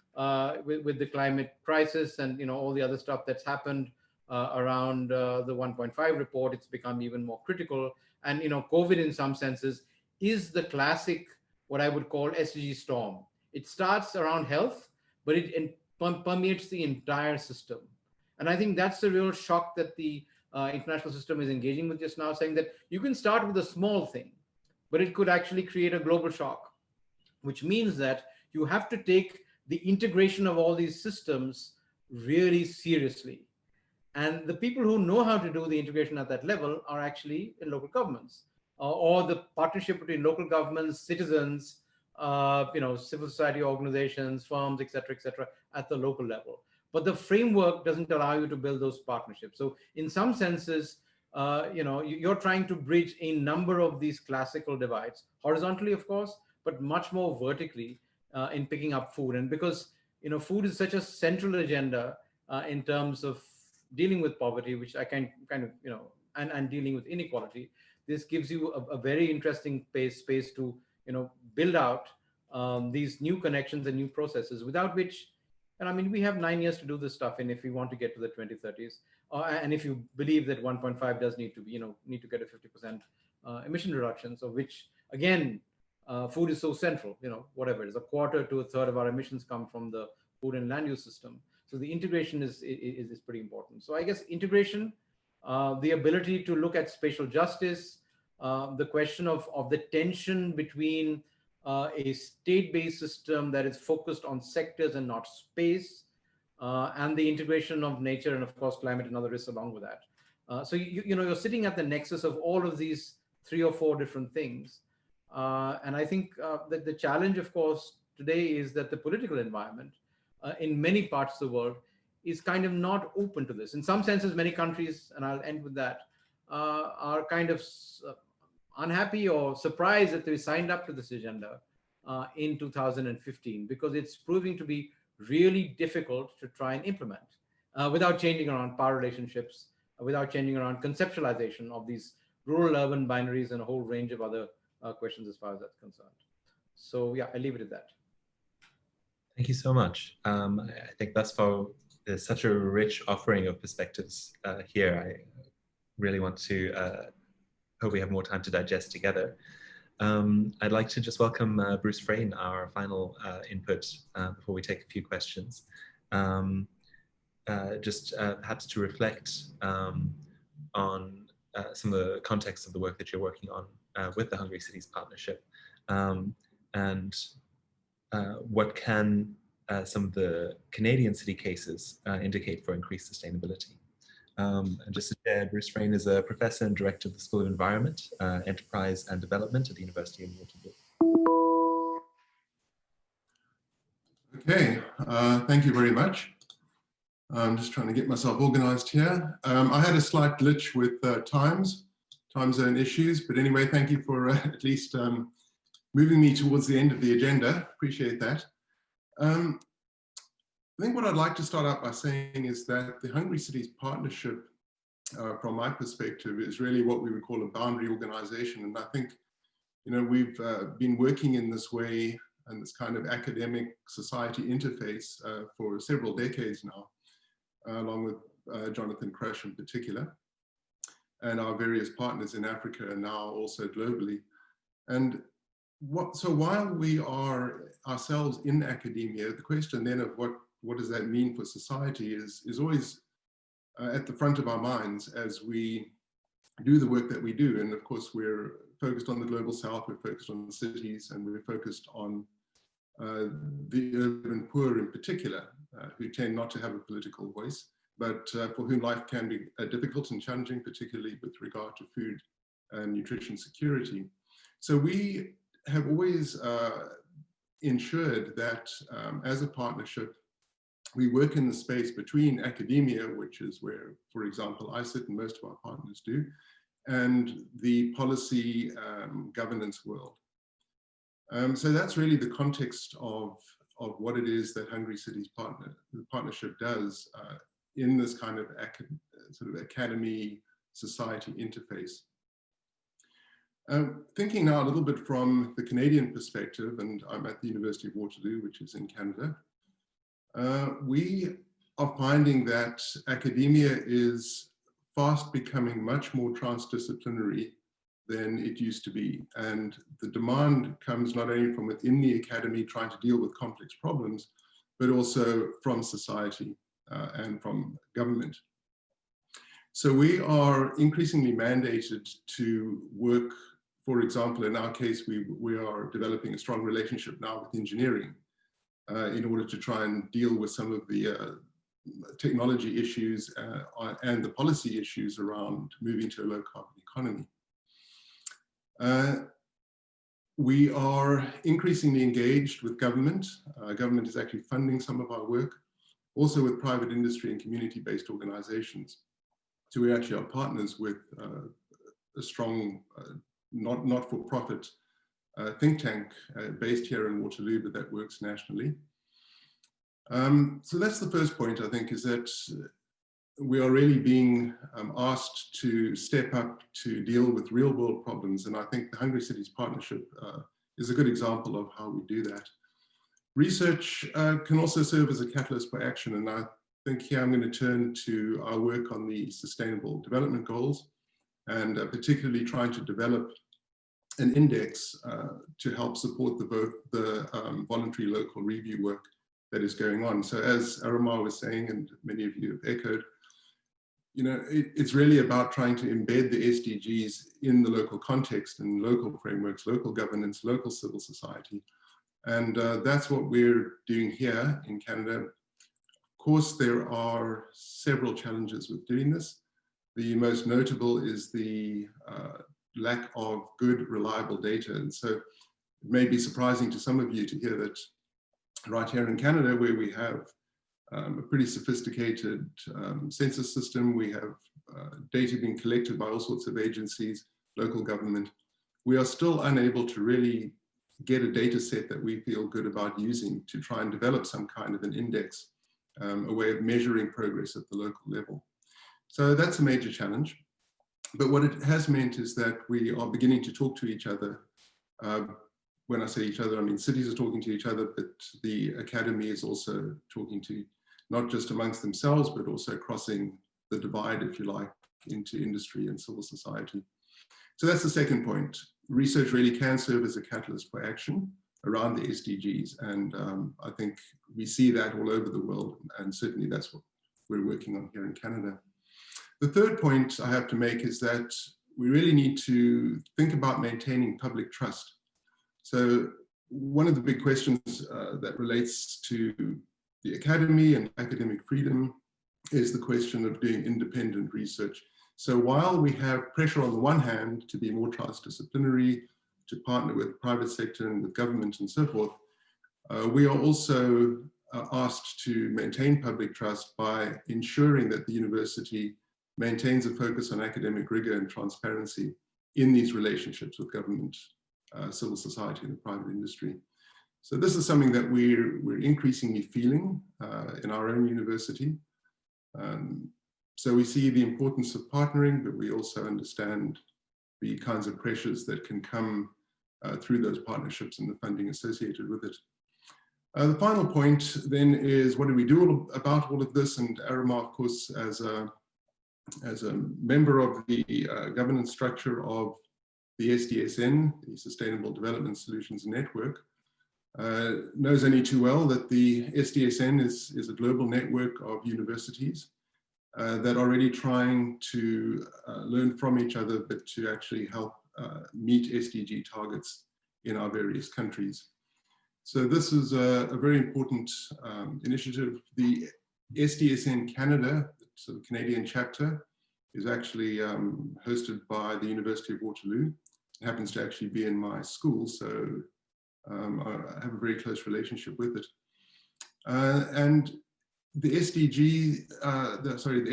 S13: with the climate crisis and, all the other stuff that's happened around the 1.5 report. It's become even more critical. And, COVID in some senses is the classic, what I would call SDG storm. It starts around health, but it permeates the entire system. And I think that's the real shock that the international system is engaging with just now, saying that you can start with a small thing, but it could actually create a global shock, which means that you have to take the integration of all these systems really seriously. And the people who know how to do the integration at that level are actually in local governments, or the partnership between local governments, citizens, civil society organizations, firms, et cetera, at the local level. But the framework doesn't allow you to build those partnerships. So in some senses, you're trying to bridge a number of these classical divides, horizontally, of course, but much more vertically in picking up food. And because, food is such a central agenda in terms of dealing with poverty, which I kind of, and dealing with inequality, this gives you a very interesting space to, build out these new connections and new processes, without which, and I mean, we have 9 years to do this stuff. And if we want to get to the 2030s, and if you believe that 1.5 does need to be, need to get a 50% emission reduction, so which again, food is so central, whatever it is, a quarter to a third of our emissions come from the food and land use system. So the integration is pretty important. So I guess integration, the ability to look at spatial justice, the question of the tension between a state-based system that is focused on sectors and not space, and the integration of nature and of course climate and other risks along with that. So you're sitting at the nexus of all of these 3 or 4 different things. And I think that the challenge, of course, today is that the political environment in many parts of the world is kind of not open to this. In some senses, many countries, and I'll end with that, are kind of unhappy or surprised that they signed up to this agenda in 2015, because it's proving to be really difficult to try and implement without changing around power relationships, without changing around conceptualization of these rural-urban binaries and a whole range of other questions as far as that's concerned. So yeah, I leave it at that.
S1: Thank you so much. I think thus far there's such a rich offering of perspectives here. I really want to hope we have more time to digest together. I'd like to just welcome Bruce Frayne, our final input before we take a few questions. Perhaps to reflect on some of the context of the work that you're working on with the Hungry Cities Partnership, and what can some of the Canadian city cases indicate for increased sustainability. And just to share, Bruce Frayne is a professor and director of the School of Environment, Enterprise and Development at the University of Waterloo.
S14: Okay, thank you very much. I'm just trying to get myself organized here. I had a slight glitch with time zone issues, but anyway, thank you for at least moving me towards the end of the agenda. Appreciate that. I think what I'd like to start out by saying is that the Hungry Cities Partnership, from my perspective, is really what we would call a boundary organization. And I think, you know, we've been working in this way and this kind of academic society interface for several decades now, along with Jonathan Crush in particular, and our various partners in Africa and now also globally. And so while we are ourselves in academia, the question then of what does that mean for society is always at the front of our minds as we do the work that we do. And of course, we're focused on the global south, we're focused on the cities, and we're focused on the urban poor in particular, who tend not to have a political voice, but for whom life can be difficult and challenging, particularly with regard to food and nutrition security. So we have always ensured that as a partnership, we work in the space between academia, which is where, for example, I sit and most of our partners do, and the policy governance world. So that's really the context of what it is that Hungry Cities Partnership does in this kind of sort of academy society interface. Thinking now a little bit from the Canadian perspective, and I'm at the University of Waterloo, which is in Canada, we are finding that academia is fast becoming much more transdisciplinary than it used to be. And the demand comes not only from within the academy trying to deal with complex problems, but also from society and from government. So we are increasingly mandated to work, for example, in our case, we are developing a strong relationship now with engineering in order to try and deal with some of the technology issues and the policy issues around moving to a low carbon economy. We are increasingly engaged with government. Government is actually funding some of our work, also with private industry and community-based organizations. So we actually are partners with a strong not-for-profit think tank based here in Waterloo, but that works nationally. So that's the first point, I think, is that we are really being asked to step up to deal with real world problems. And I think the Hungry Cities Partnership is a good example of how we do that. Research can also serve as a catalyst for action. And I think here I'm going to turn to our work on the Sustainable Development Goals, and particularly trying to develop an index to help support the voluntary local review work that is going on. So as Aramar was saying, and many of you have echoed, you know, it's really about trying to embed the SDGs in the local context and local frameworks, local governance, local civil society. And that's what we're doing here in Canada. Of course, there are several challenges with doing this. The most notable is the lack of good, reliable data. And so it may be surprising to some of you to hear that right here in Canada, where we have a pretty sophisticated census system, we have data being collected by all sorts of agencies, local government, we are still unable to really get a data set that we feel good about using to try and develop some kind of an index, a way of measuring progress at the local level. So that's a major challenge. But what it has meant is that we are beginning to talk to each other. When I say each other, I mean cities are talking to each other, but the academy is also talking to not just amongst themselves, but also crossing the divide, if you like, into industry and civil society. So that's the second point. research really can serve as a catalyst for action around the SDGs. And I think we see that all over the world. And certainly that's what we're working on here in Canada. The third point I have to make is that we really need to think about maintaining public trust. So one of the big questions that relates to the academy and academic freedom is the question of doing independent research. So while we have pressure on the one hand to be more transdisciplinary, to partner with private sector and with government and so forth, we are also asked to maintain public trust by ensuring that the university maintains a focus on academic rigor and transparency in these relationships with government, civil society and the private industry. So this is something that we're increasingly feeling in our own university. So we see the importance of partnering, but we also understand the kinds of pressures that can come through those partnerships and the funding associated with it. The final point then is, what do we do about all of this? And Arima, of course, as a member of the governance structure of the SDSN, the Sustainable Development Solutions Network, knows only too well that the SDSN is a global network of universities that are really trying to learn from each other, but to actually help meet SDG targets in our various countries. So this is a very important initiative. The SDSN Canada, so the Canadian chapter, is actually hosted by the University of Waterloo. It happens to actually be in my school, so I have a very close relationship with it. And the the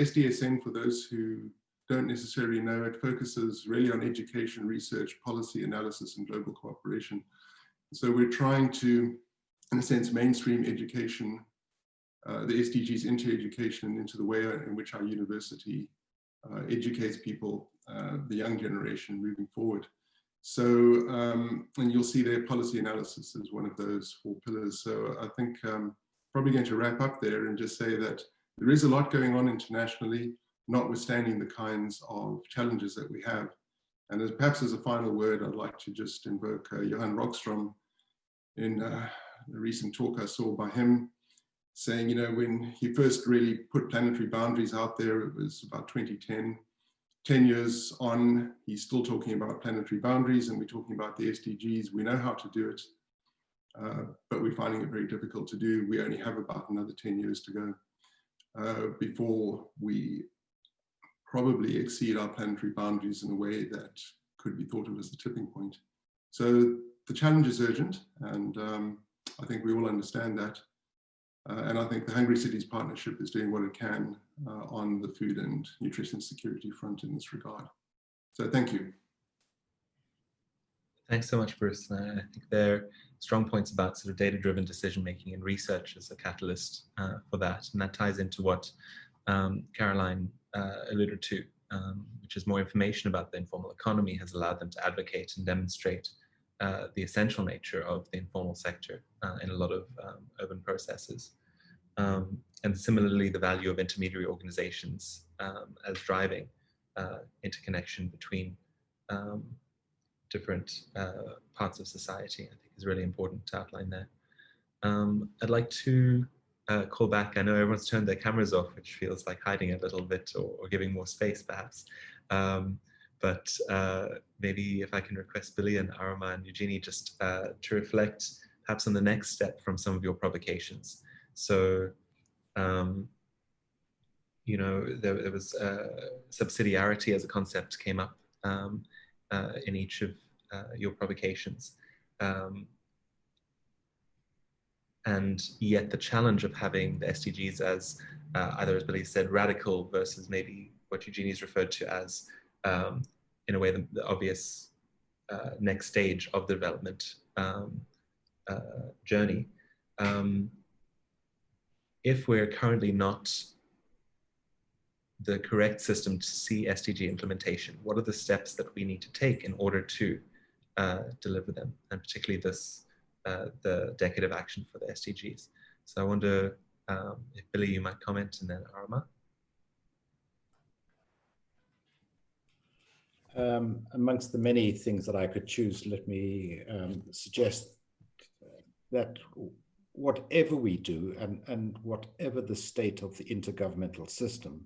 S14: SDSN, for those who don't necessarily know it, focuses really on education, research, policy analysis, and global cooperation. So we're trying to, in a sense, mainstream education, the SDGs into education and into the way in which our university educates people, the young generation moving forward. So, and you'll see there policy analysis is one of those 4 pillars. So I think probably going to wrap up there and just say that there is a lot going on internationally, notwithstanding the kinds of challenges that we have. And perhaps as a final word, I'd like to just invoke Johan Rockström in a recent talk I saw by him, saying, you know, when he first really put planetary boundaries out there, it was about 2010. 10 years on, he's still talking about planetary boundaries, and we're talking about the SDGs. We know how to do it, but we're finding it very difficult to do. We only have about another 10 years to go before we probably exceed our planetary boundaries in a way that could be thought of as the tipping point. So the challenge is urgent, and I think we all understand that. And I think the Hungry Cities Partnership is doing what it can on the food and nutrition security front in this regard. So thank you.
S1: Thanks so much, Bruce. I think there are strong points about sort of data-driven decision-making and research as a catalyst for that. And that ties into what Caroline alluded to, which is more information about the informal economy has allowed them to advocate and demonstrate the essential nature of the informal sector in a lot of urban processes. And similarly, the value of intermediary organizations as driving interconnection between different parts of society, I think is really important to outline there. I'd like to call back, I know everyone's turned their cameras off, which feels like hiding a little bit or giving more space perhaps. But maybe if I can request Billy and Arima and Eugenie just to reflect perhaps on the next step from some of your provocations. So, you know, there was subsidiarity as a concept came up in each of your provocations. And yet the challenge of having the SDGs as either, as Billy said, radical versus maybe what Eugenie's referred to as, in a way, the obvious next stage of the development journey. If we're currently not the correct system to see SDG implementation, what are the steps that we need to take in order to deliver them, and particularly this, the decade of action for the SDGs? So I wonder if Billy, you might comment, and then Arima.
S11: Amongst the many things that I could choose, let me suggest that whatever we do and whatever the state of the intergovernmental system,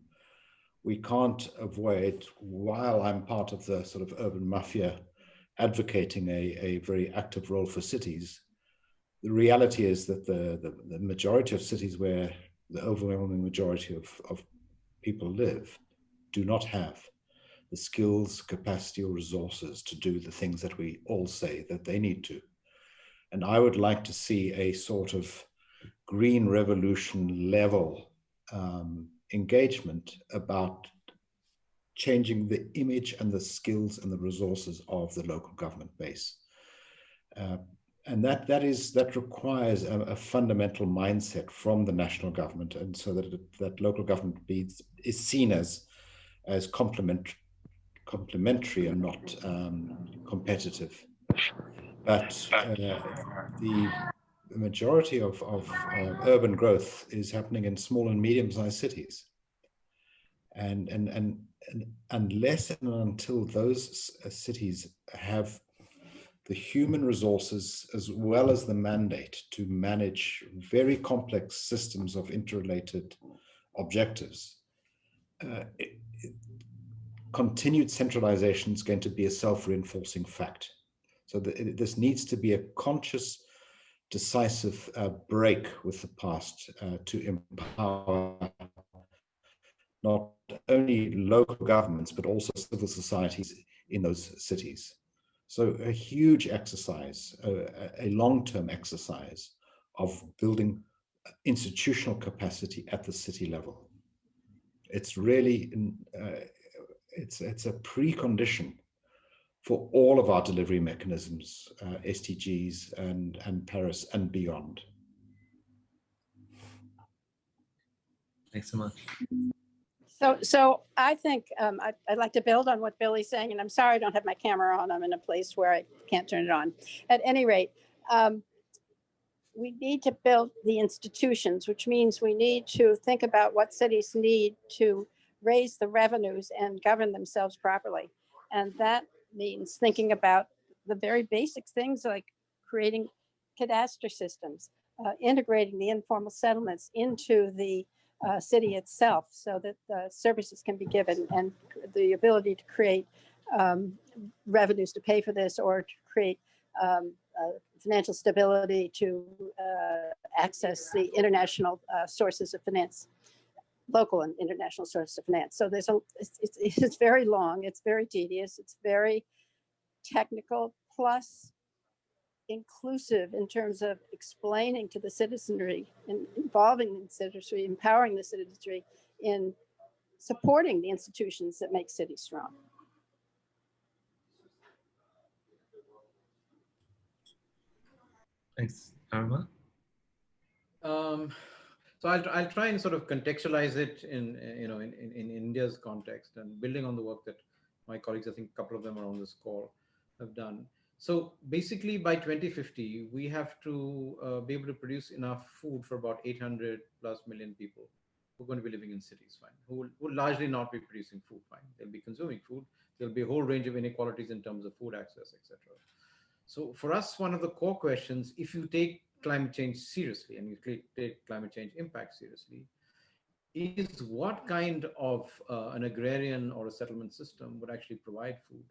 S11: we can't avoid, while I'm part of the sort of urban mafia advocating a very active role for cities, the reality is that the majority of cities where the overwhelming majority of people live do not have the skills, capacity, or resources to do the things that we all say that they need to. And I would like to see a sort of green revolution level engagement about changing the image and the skills and the resources of the local government base. And that requires a fundamental mindset from the national government, and so that local government is seen as complementary and not competitive. But the majority of urban growth is happening in small and medium-sized cities, and unless and until those cities have the human resources as well as the mandate to manage very complex systems of interrelated objectives, continued centralization is going to be a self-reinforcing fact. So this needs to be a conscious, decisive break with the past to empower not only local governments, but also civil societies in those cities. So a huge exercise, a long-term exercise of building institutional capacity at the city level. It's really, it's a precondition for all of our delivery mechanisms, SDGs and Paris and beyond.
S1: Thanks so much.
S12: So I think I'd like to build on what Billy's saying, and I'm sorry I don't have my camera on. I'm in a place where I can't turn it on. At any rate, we need to build the institutions, which means we need to think about what cities need to raise the revenues and govern themselves properly. And that means thinking about the very basic things like creating cadastre systems, integrating the informal settlements into the city itself so that services can be given, and the ability to create revenues to pay for this, or to create financial stability to access the international sources of finance, local and international sources of finance. So it's very long, it's very tedious, it's very technical, plus inclusive in terms of explaining to the citizenry and involving the citizenry, empowering the citizenry in supporting the institutions that make cities strong.
S1: Thanks, Arma.
S13: So I'll try and sort of contextualize it in India's context, and building on the work that my colleagues, I think a couple of them are on this call, have done. So basically by 2050, we have to be able to produce enough food for about 800+ million people who are going to be living in cities, fine, who will largely not be producing food, fine. They'll be consuming food. There'll be a whole range of inequalities in terms of food access, etc. So for us, one of the core questions, if you take climate change seriously and you take climate change impact seriously, is what kind of an agrarian or a settlement system would actually provide food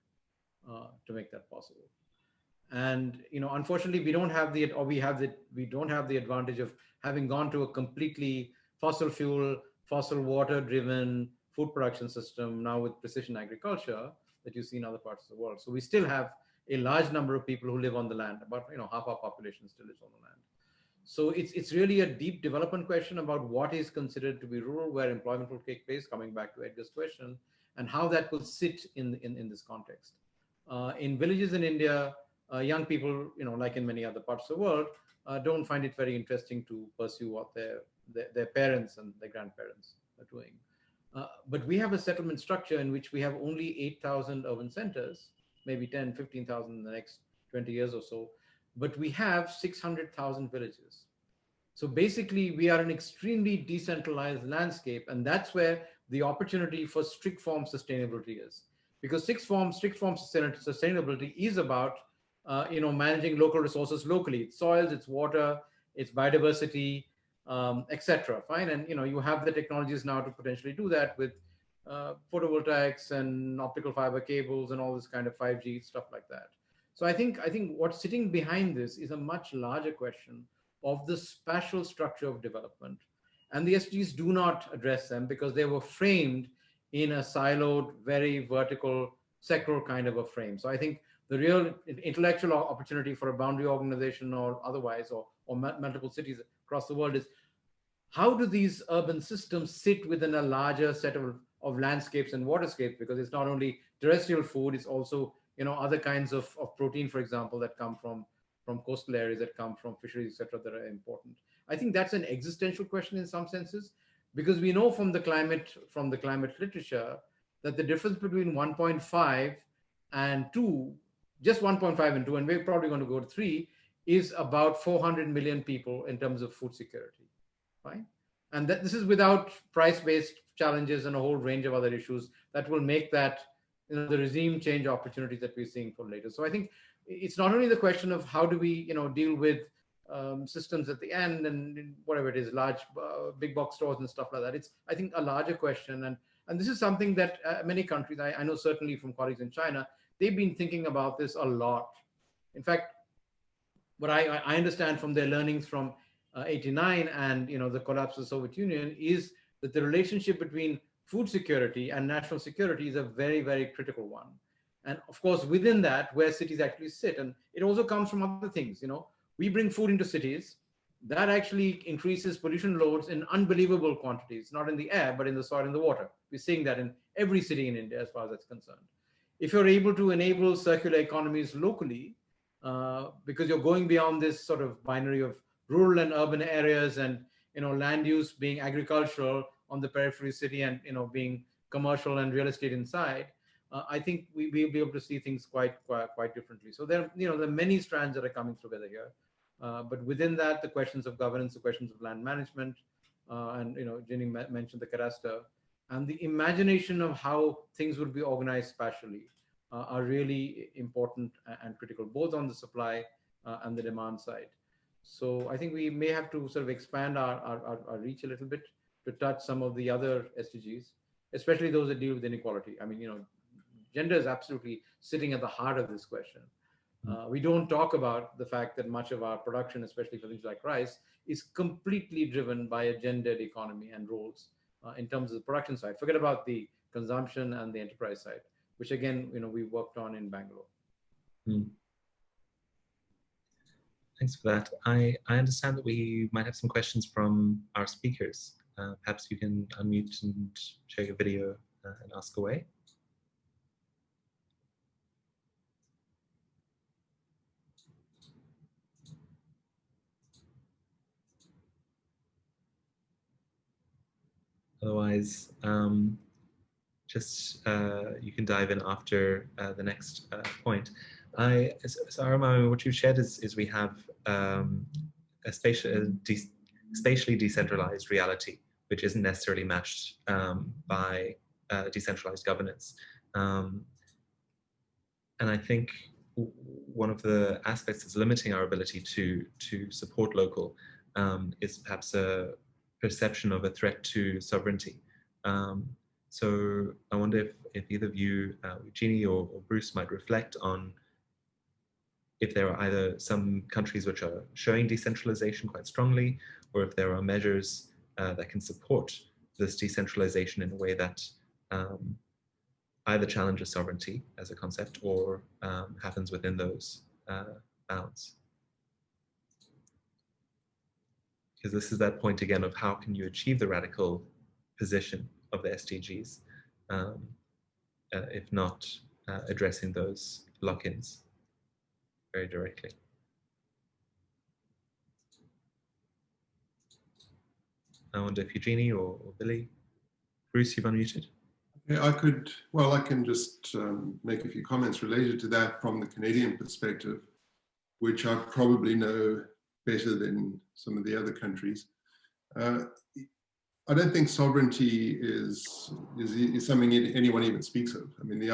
S13: to make that possible? And unfortunately, we don't have the advantage of having gone to a completely fossil fuel, fossil water driven food production system now with precision agriculture that you see in other parts of the world. So we still have a large number of people who live on the land. About half our population still lives on the land. So it's really a deep development question about what is considered to be rural, where employment will take place, coming back to Edgar's question, and how that will sit in this context. In villages in India, young people, like in many other parts of the world, don't find it very interesting to pursue what their parents and their grandparents are doing. But we have a settlement structure in which we have only 8,000 urban centers, maybe 10, 15,000 in the next 20 years or so, but we have 600,000 villages. So basically, we are an extremely decentralized landscape, and that's where the opportunity for strict form sustainability is. because strict form sustainability is about managing local resources locally. It's soils, it's water, it's biodiversity, etc. Fine, and you have the technologies now to potentially do that with photovoltaics and optical fiber cables and all this kind of 5G stuff like that. So I think what's sitting behind this is a much larger question of the spatial structure of development, and the SDGs do not address them because they were framed in a siloed, very vertical, sectoral kind of a frame. So I think the real intellectual opportunity for a boundary organization or otherwise, or multiple cities across the world, is how do these urban systems sit within a larger set of landscapes and waterscapes? Because it's not only terrestrial food, it's also other kinds of protein, for example, that come from coastal areas, that come from fisheries, etc., that are important. I think that's an existential question in some senses, because we know from the climate literature that the difference between 1.5 and 2, just 1.5 and 2, and we're probably going to go to 3, is about 400 million people in terms of food security, right? And this is without price-based challenges and a whole range of other issues that will make that the regime change opportunities that we're seeing for later. So I think it's not only the question of how do we deal with systems at the end and whatever it is, large big box stores and stuff like that. It's, I think, a larger question, and this is something that many countries, I know certainly from colleagues in China, they've been thinking about this a lot. In fact, what I understand from their learnings from 89 and the collapse of the Soviet Union is that the relationship between food security and national security is a very, very critical one. And of course, within that, where cities actually sit, and it also comes from other things. We bring food into cities, that actually increases pollution loads in unbelievable quantities, not in the air, but in the soil and the water. We're seeing that in every city in India, as far as that's concerned. If you're able to enable circular economies locally, because you're going beyond this sort of binary of rural and urban areas, and land use being agricultural on the periphery city, and being commercial and real estate inside, I think we'll be able to see things quite differently. So there are many strands that are coming together here, but within that, the questions of governance, the questions of land management, and Jenny mentioned the cadastre, and the imagination of how things would be organized spatially are really important and critical, both on the supply and the demand side. So I think we may have to sort of expand our reach a little bit to touch some of the other SDGs, especially those that deal with inequality. I mean, gender is absolutely sitting at the heart of this question. We don't talk about the fact that much of our production, especially for things like rice, is completely driven by a gendered economy and roles in terms of the production side. Forget about the consumption and the enterprise side, which again, we worked on in Bangalore.
S1: Thanks for that. I understand that we might have some questions from our speakers. Perhaps you can unmute and share your video and ask away. Otherwise, you can dive in after the next point. So Arama, what you've shared is we have a spatially decentralized reality, which isn't necessarily matched by decentralized governance. And I think one of the aspects that's limiting our ability to support local is perhaps a perception of a threat to sovereignty. So I wonder if either of you, Jeannie or Bruce, might reflect on if there are either some countries which are showing decentralization quite strongly, or if there are measures that can support this decentralization in a way that either challenges sovereignty as a concept or happens within those bounds. Because this is that point again of how can you achieve the radical position of the SDGs if not addressing those lock-ins very directly. I wonder if Eugenie or Billy. Bruce, you've unmuted.
S14: Yeah, I can just make a few comments related to that from the Canadian perspective, which I probably know better than some of the other countries. I don't think sovereignty is something anyone even speaks of. I mean,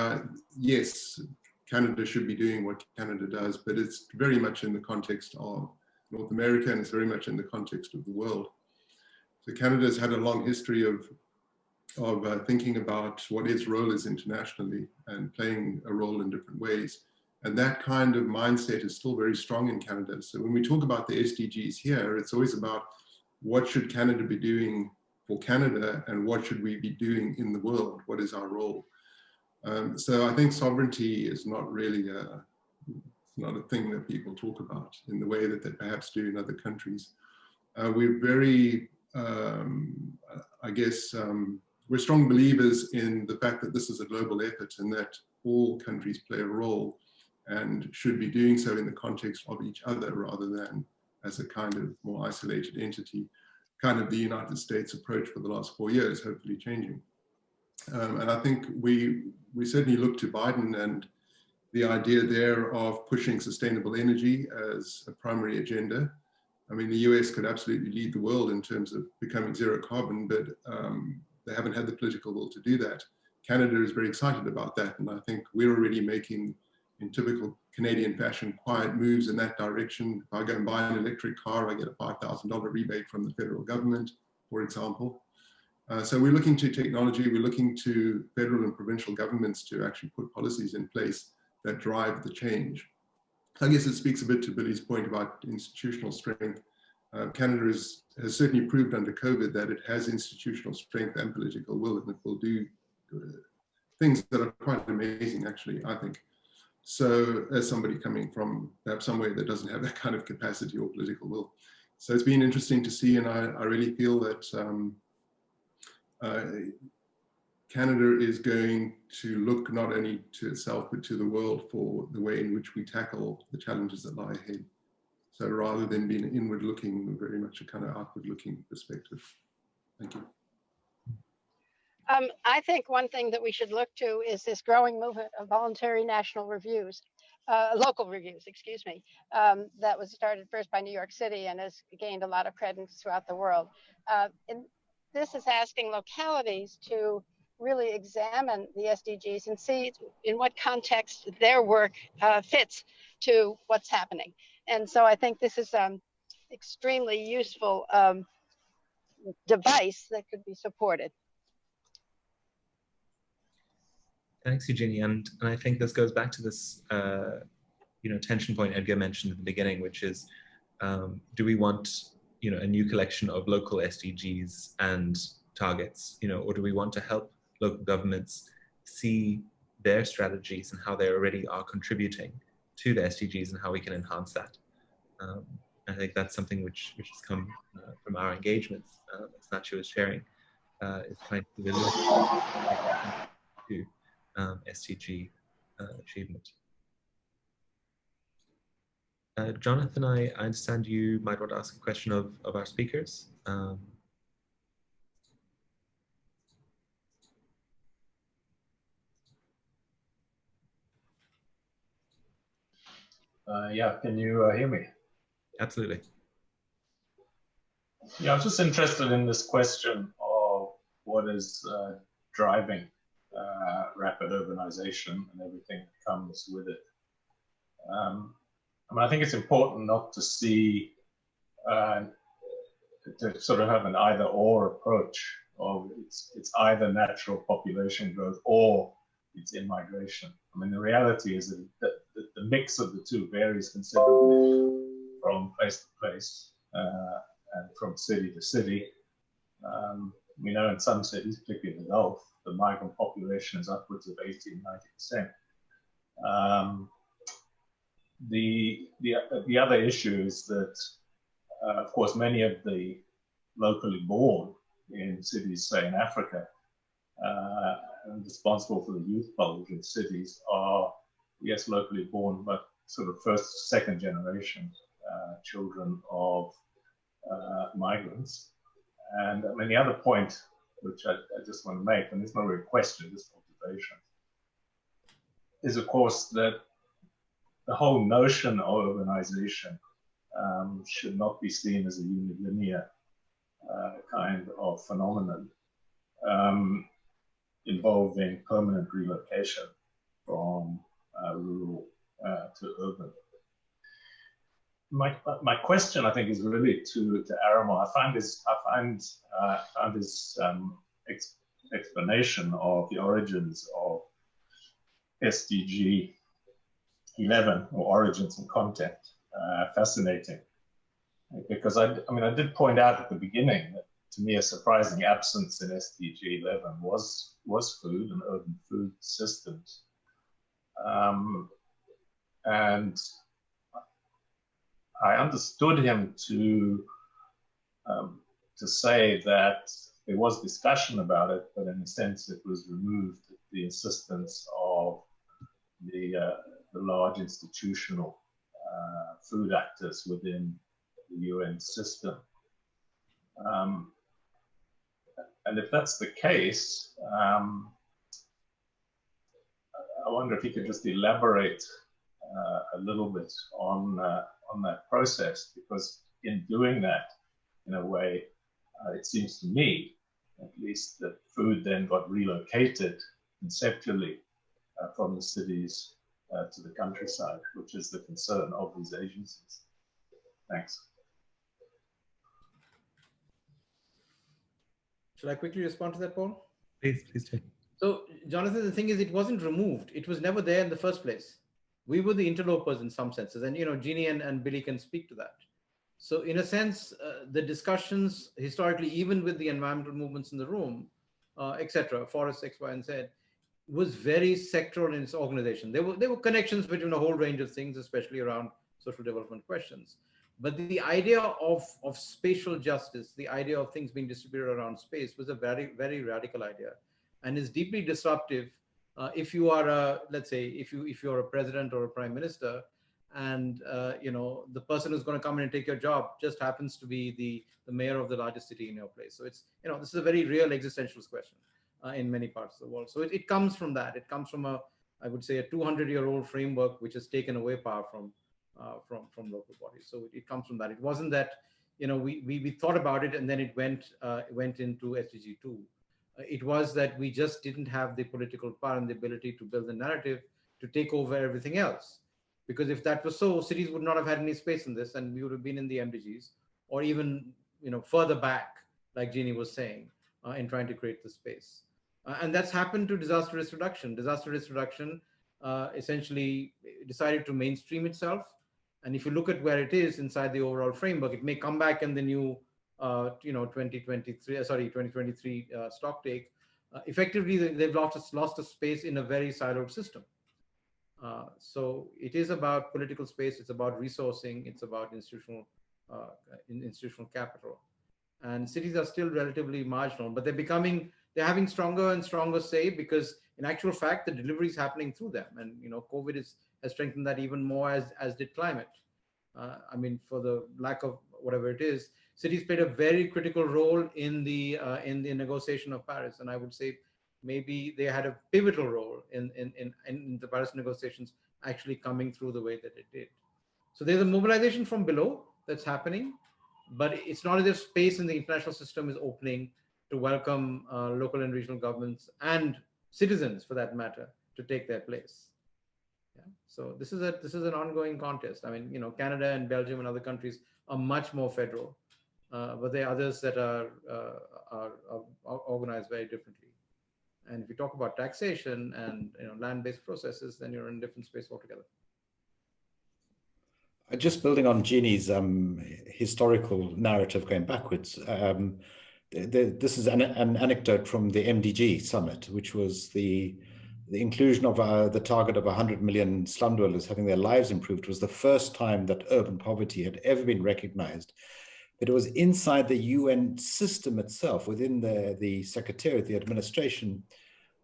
S14: yes, Canada should be doing what Canada does, but it's very much in the context of North America, and it's very much in the context of the world. So Canada's had a long history of thinking about what its role is internationally and playing a role in different ways. And that kind of mindset is still very strong in Canada. So when we talk about the SDGs here, it's always about what should Canada be doing for Canada and what should we be doing in the world? What is our role? So I think sovereignty is not really not a thing that people talk about in the way that they perhaps do in other countries. We're very, I guess, we're strong believers in the fact that this is a global effort and that all countries play a role and should be doing so in the context of each other rather than as a kind of more isolated entity, kind of the United States approach for the last 4 years, hopefully changing. And I think we certainly look to Biden and the idea there of pushing sustainable energy as a primary agenda. I mean, the US could absolutely lead the world in terms of becoming zero carbon, but they haven't had the political will to do that. Canada is very excited about that. And I think we're already making, in typical Canadian fashion, quiet moves in that direction. If I go and buy an electric car, I get a $5,000 rebate from the federal government, for example. So we're looking to technology, we're looking to federal and provincial governments to actually put policies in place that drive the change. I guess it speaks a bit to Billy's point about institutional strength. Canada has certainly proved under COVID that it has institutional strength and political will, and it will do things that are quite amazing, actually, I think. So as somebody coming from perhaps somewhere that doesn't have that kind of capacity or political will. So it's been interesting to see, and I really feel that Canada is going to look not only to itself, but to the world for the way in which we tackle the challenges that lie ahead. So rather than being inward looking, very much a kind of outward looking perspective. Thank you.
S12: I think one thing that we should look to is this growing movement of voluntary national reviews, local reviews, excuse me, that was started first by New York City and has gained a lot of credence throughout the world. And this is asking localities to really examine the SDGs and see in what context their work fits to what's happening. And so I think this is an extremely useful device that could be supported.
S1: Thanks, Eugenie. And I think this goes back to this tension point Edgar mentioned at the beginning, which is, do we want a new collection of local SDGs and targets, or do we want to help local governments see their strategies and how they already are contributing to the SDGs and how we can enhance that? I think that's something which has come from our engagements, as Nacho was sharing, is trying to look to SDG achievement. Jonathan, I understand you might want to ask a question of our speakers.
S4: Yeah, can you hear me?
S1: Absolutely.
S4: Yeah, I was just interested in this question of what is driving rapid urbanization and everything that comes with it. I mean, I think it's important not to see, to sort of have an either-or approach of it's either natural population growth or it's immigration. I mean, the reality is that the mix of the two varies considerably from place to place and from city to city. We know in some cities, particularly in the Gulf, the migrant population is upwards of 80, 90%. The other issue is that, of course, many of the locally born in cities, say in Africa, and responsible for the youth bulge in cities are, yes, locally born, but sort of first, second generation children of migrants. And I mean, the other point, which I just want to make, and it's not really a question, just observation, is of course that the whole notion of urbanization should not be seen as a unilinear kind of of phenomenon involving permanent relocation from rural to urban. My question, I think, is really to Aramo. I find this explanation of the origins of SDG 11, or origins and content, fascinating, because I did point out at the beginning that to me a surprising absence in SDG 11 was food and urban food systems, and I understood him to say that there was discussion about it, but in a sense it was removed at the insistence of the large institutional food actors within the UN system. And if that's the case, I wonder if you could just elaborate a little bit on that process, because in doing that, in a way, it seems to me, at least, that food then got relocated conceptually from the cities to the countryside, which is the concern of these agencies. Thanks.
S13: Should I quickly respond to that, Paul?
S1: Please do.
S13: So, Jonathan, the thing is, it wasn't removed. It was never there in the first place. We were the interlopers in some senses, and Jeannie and Billy can speak to that. So, in a sense, the discussions historically, even with the environmental movements in the room, etc., Forest X, Y, and Z, was very sectoral in its organization. There were connections between a whole range of things, especially around social development questions. But the idea of spatial justice, the idea of things being distributed around space, was a very, very radical idea, and is deeply disruptive. If you are let's say, if you're a president or a prime minister, and the person who's going to come in and take your job just happens to be the mayor of the largest city in your place. So it's this is a very real existential question in many parts of the world. So it comes from that. It comes from I would say, a 200-year-old framework which has taken away power from local bodies. So it comes from that. It wasn't that we thought about it and then it went into SDG 2. It was that we just didn't have the political power and the ability to build a narrative to take over everything else. Because if that was so, cities would not have had any space in this, and we would have been in the Mdgs, or even further back, like Jeannie was saying, in trying to create the space. And that's happened to disaster risk reduction. Disaster risk reduction essentially decided to mainstream itself. And if you look at where it is inside the overall framework, it may come back in the new 2023 stock take. Effectively, they've lost a space in a very siloed system. So it is about political space, it's about resourcing, it's about institutional capital. And cities are still relatively marginal, but they're having stronger and stronger say, because in actual fact, the delivery is happening through them. And COVID has strengthened that even more, as did climate. For the lack of whatever it is, cities played a very critical role in the negotiation of Paris. And I would say maybe they had a pivotal role in the Paris negotiations actually coming through the way that it did. So there's a mobilization from below that's happening, but it's not as if space in the international system is opening to welcome local and regional governments and citizens, for that matter, to take their place. Yeah. So this is an ongoing contest. Canada and Belgium and other countries are much more federal, but there are others that are organized very differently. And if you talk about taxation and land-based processes, then you're in a different space altogether.
S11: Just building on Jeannie's historical narrative going backwards, this is an anecdote from the MDG summit, which was the inclusion of the target of 100 million slum dwellers having their lives improved. Was the first time that urban poverty had ever been recognized. But it was inside the UN system itself, within the secretariat, the administration,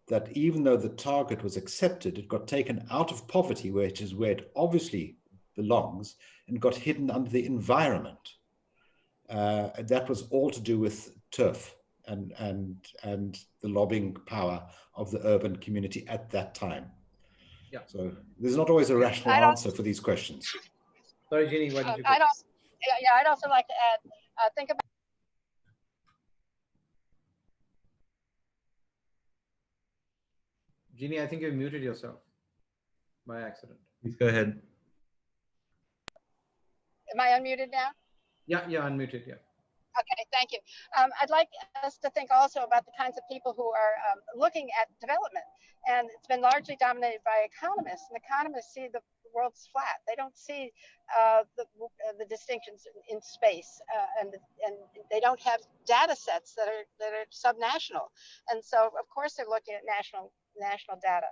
S11: that even though the target was accepted, it got taken out of poverty, which is where it obviously belongs, and got hidden under the environment. And that was all to do with turf and the lobbying power of the urban community at that time.
S13: Yeah.
S11: So there's not always a rational answer for these questions.
S13: Sorry, Jeannie, what did you?
S12: I'd also like to add, think about
S13: Jeannie, I think you muted yourself by accident.
S1: Please go ahead.
S12: Am I unmuted now?
S13: Yeah, unmuted, yeah.
S12: Okay, thank you. I'd like us to think also about the kinds of people who are looking at development. And it's been largely dominated by economists, and economists see the world's flat. They don't see the distinctions in space, and they don't have data sets that are subnational. And so, of course, they're looking at national data.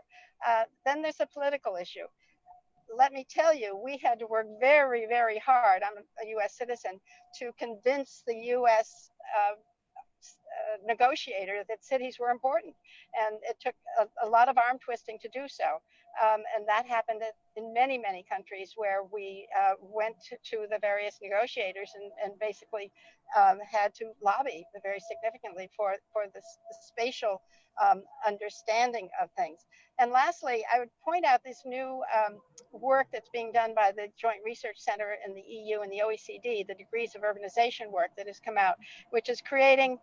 S12: Then there's a political issue. Let me tell you, we had to work very, very hard. I'm a US citizen to convince the US negotiator that cities were important. And it took a lot of arm twisting to do so. And that happened in many, many countries where we went to the various negotiators and basically had to lobby very significantly for the spatial understanding of things. And lastly, I would point out this new work that's being done by the Joint Research Center in the EU and the OECD, the degrees of urbanization work that has come out, which is creating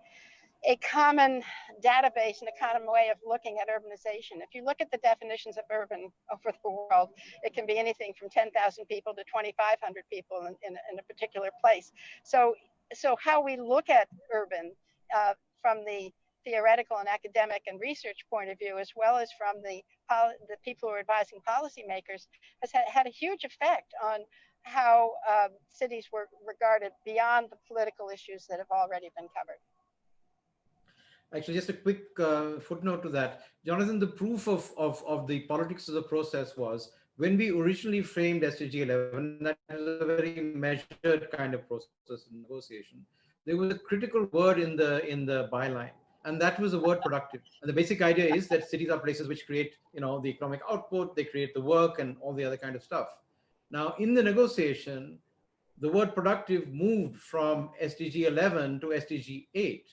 S12: a common database and a common way of looking at urbanization. If you look at the definitions of urban over the world, it can be anything from 10,000 people to 2,500 people in a particular place. So how we look at urban from the theoretical and academic and research point of view, as well as from the people who are advising policymakers, has had a huge effect on how cities were regarded beyond the political issues that have already been covered.
S13: Actually, just a quick footnote to that. Jonathan, the proof of the politics of the process was when we originally framed SDG 11, that was a very measured kind of process in negotiation. There was a critical word in the byline, and that was the word productive. And the basic idea is that cities are places which create, the economic output, they create the work and all the other kind of stuff. Now, in the negotiation, the word productive moved from SDG 11 to SDG 8.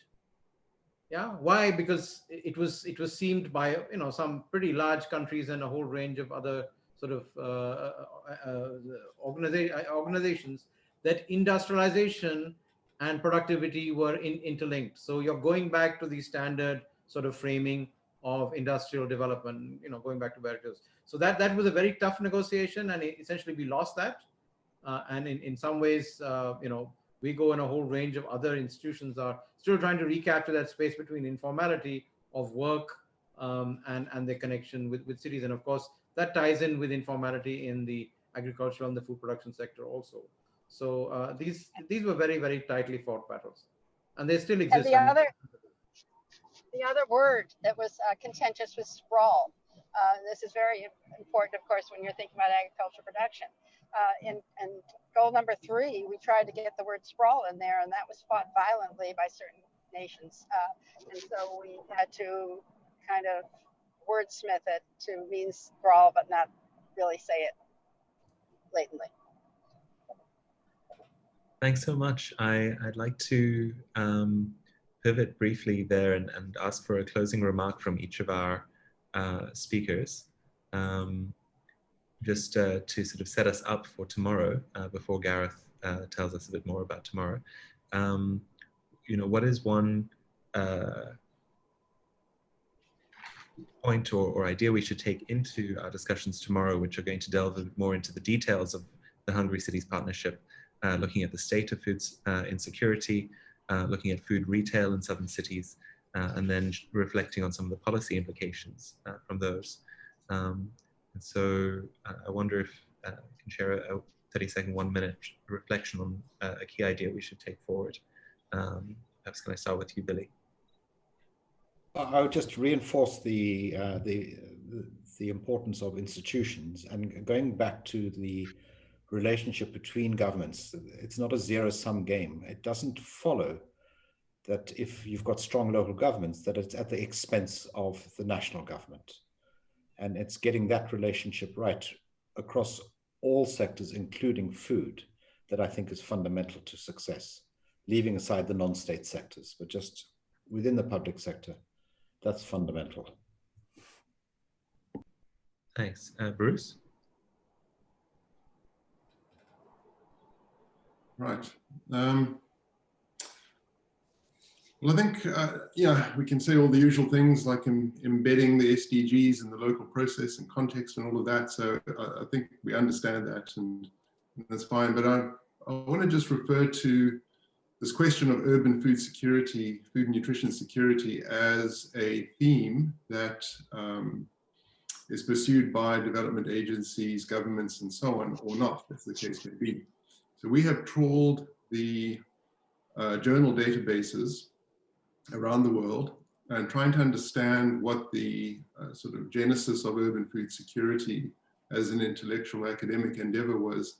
S13: Yeah, why? Because it was seemed by some pretty large countries and a whole range of other sort of organizations that industrialization and productivity were interlinked. So you're going back to the standard sort of framing of industrial development, going back to where it is. So that was a very tough negotiation, and essentially we lost that. And in some ways, we go in a whole range of other institutions are still trying to recapture that space between informality of work and the connection with cities. And of course, that ties in with informality in the agricultural and the food production sector also. So these were very, very tightly fought battles, and they still exist.
S12: And the other word that was contentious was sprawl. This is very important, of course, when you're thinking about agricultural production. And goal number 3, we tried to get the word sprawl in there, and that was fought violently by certain nations. And so we had to kind of wordsmith it to mean sprawl, but not really say it blatantly.
S1: Thanks so much. I'd like to pivot briefly there and ask for a closing remark from each of our speakers. Just to sort of set us up for tomorrow, before Gareth tells us a bit more about tomorrow. What is one point or idea we should take into our discussions tomorrow, which are going to delve a bit more into the details of the Hungry Cities Partnership, looking at the state of food insecurity, looking at food retail in southern cities, and then reflecting on some of the policy implications from those. And so I wonder if you can share a 30-second, 1-minute reflection on a key idea we should take forward. Perhaps can I start with you, Billy?
S11: I would just reinforce the importance of institutions, and going back to the relationship between governments. It's not a zero-sum game. It doesn't follow that if you've got strong local governments, that it's at the expense of the national government. And it's getting that relationship right across all sectors, including food, that I think is fundamental to success, leaving aside the non-state sectors, but just within the public sector, that's fundamental.
S1: Thanks. Bruce?
S14: Right. Well, I think, yeah, we can say all the usual things like embedding the SDGs in the local process and context and all of that. So I think we understand that, and that's fine. But I want to just refer to this question of urban food security, food and nutrition security, as a theme that is pursued by development agencies, governments, and so on, or not, as the case may be. So we have trawled the journal databases around the world and trying to understand what the sort of genesis of urban food security as an intellectual academic endeavor was,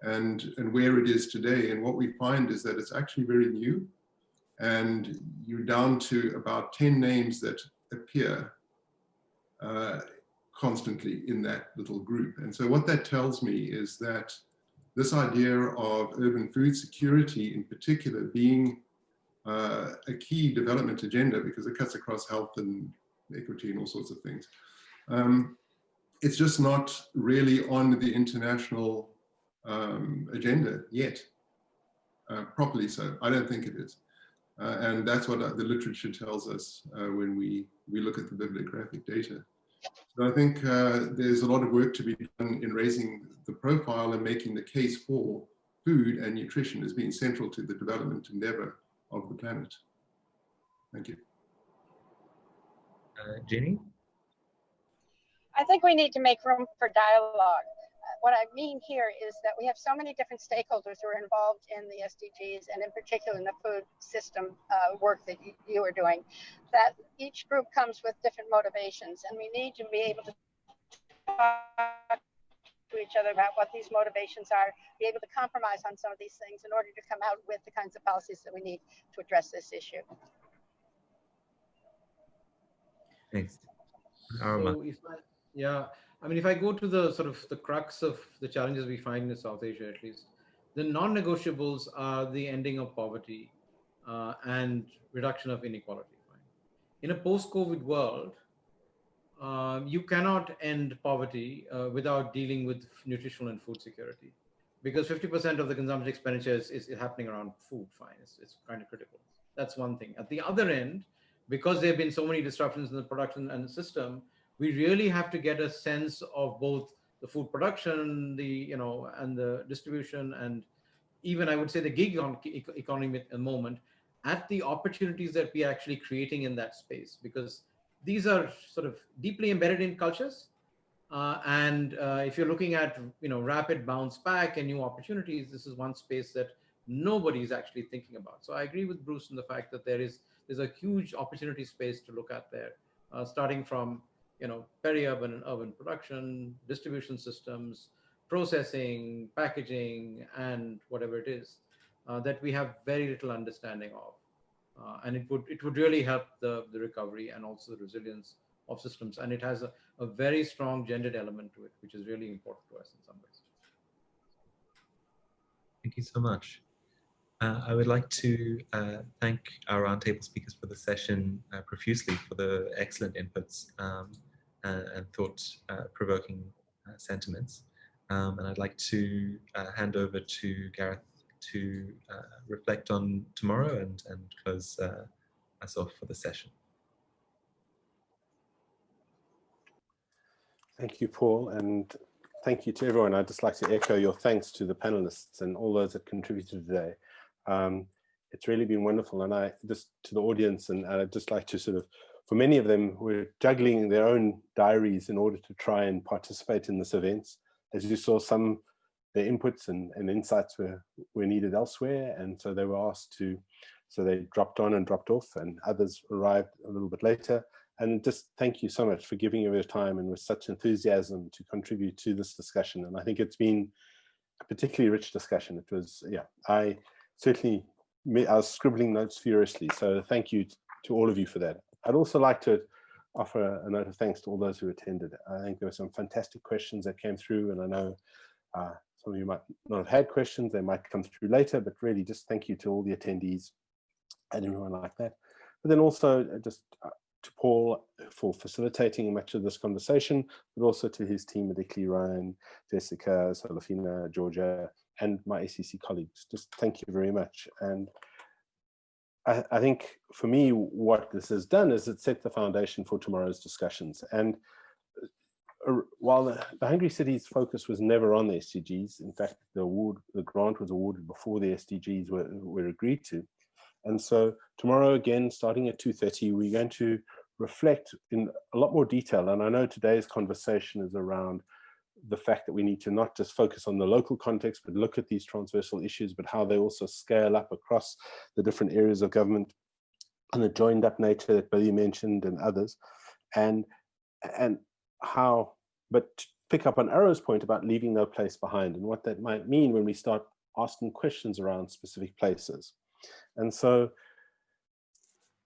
S14: and where it is today. And what we find is that it's actually very new, and you're down to about 10 names that appear constantly in that little group. And so what that tells me is that this idea of urban food security in particular being a key development agenda, because it cuts across health and equity and all sorts of things. It's just not really on the international agenda yet, properly so. I don't think it is. And that's what the literature tells us when we look at the bibliographic data. So I think there's a lot of work to be done in raising the profile and making the case for food and nutrition as being central to the development endeavor of the planet. Thank you.
S1: Jeannie?
S12: I think we need to make room for dialogue. What I mean here is that we have so many different stakeholders who are involved in the SDGs, and in particular in the food system work that you are doing, that each group comes with different motivations, and we need to be able to talk to each other about what these motivations are, be able to compromise on some of these things in order to come out with the kinds of policies that we need to address this issue.
S1: Thanks.
S13: So if I go to the sort of the crux of the challenges we find in South Asia, at least, the non-negotiables are the ending of poverty and reduction of inequality. In a post-COVID world, you cannot end poverty without dealing with nutritional and food security, because 50% of the consumption expenditure is happening around food. It's kind of critical. That's one thing. At the other end, because there have been so many disruptions in the production and the system, we really have to get a sense of both the food production, and the distribution, and even I would say the gig economy at the moment, at the opportunities that we are actually creating in that space, because these are sort of deeply embedded in cultures. If you're looking at rapid bounce back and new opportunities, this is one space that nobody is actually thinking about. So I agree with Bruce in the fact that there's a huge opportunity space to look at there, starting from peri-urban and urban production, distribution systems, processing, packaging, and whatever it is that we have very little understanding of. And it would really help the recovery and also the resilience of systems. And it has a very strong gendered element to it, which is really important to us in some ways.
S1: Thank you so much. I would like to thank our roundtable speakers for the session profusely for the excellent inputs and thought-provoking sentiments. And I'd like to hand over to Gareth to reflect on tomorrow and close us off for the session.
S6: Thank you, Paul, and thank you to everyone. I'd just like to echo your thanks to the panelists and all those that contributed today. It's really been wonderful, and I just to the audience, and I'd just like to sort of, for many of them, were juggling their own diaries in order to try and participate in this event. As you saw, some their inputs and insights were needed elsewhere, and so they were asked to, so they dropped on and dropped off, and others arrived a little bit later. And just thank you so much for giving your time and with such enthusiasm to contribute to this discussion. And I think it's been a particularly rich discussion. It was, yeah, I was scribbling notes furiously. So thank you to all of you for that. I'd also like to offer a note of thanks to all those who attended. I think there were some fantastic questions that came through, and I know some of you might not have had questions, they might come through later, but really just thank you to all the attendees and everyone like that. But then also just to Paul for facilitating much of this conversation, but also to his team, particularly Ryan, Jessica, Salafina, Georgia, and my ACC colleagues. Just thank you very much. And I think for me, what this has done is it set the foundation for tomorrow's discussions. And while the Hungry Cities focus was never on the SDGs, in fact, the grant was awarded before the SDGs were agreed to. And so tomorrow, again, starting at 2:30, we're going to reflect in a lot more detail. And I know today's conversation is around the fact that we need to not just focus on the local context, but look at these transversal issues, but how they also scale up across the different areas of government and the joined up nature that Billy mentioned and others. And how, but pick up on Arrow's point about leaving no place behind and what that might mean when we start asking questions around specific places. And so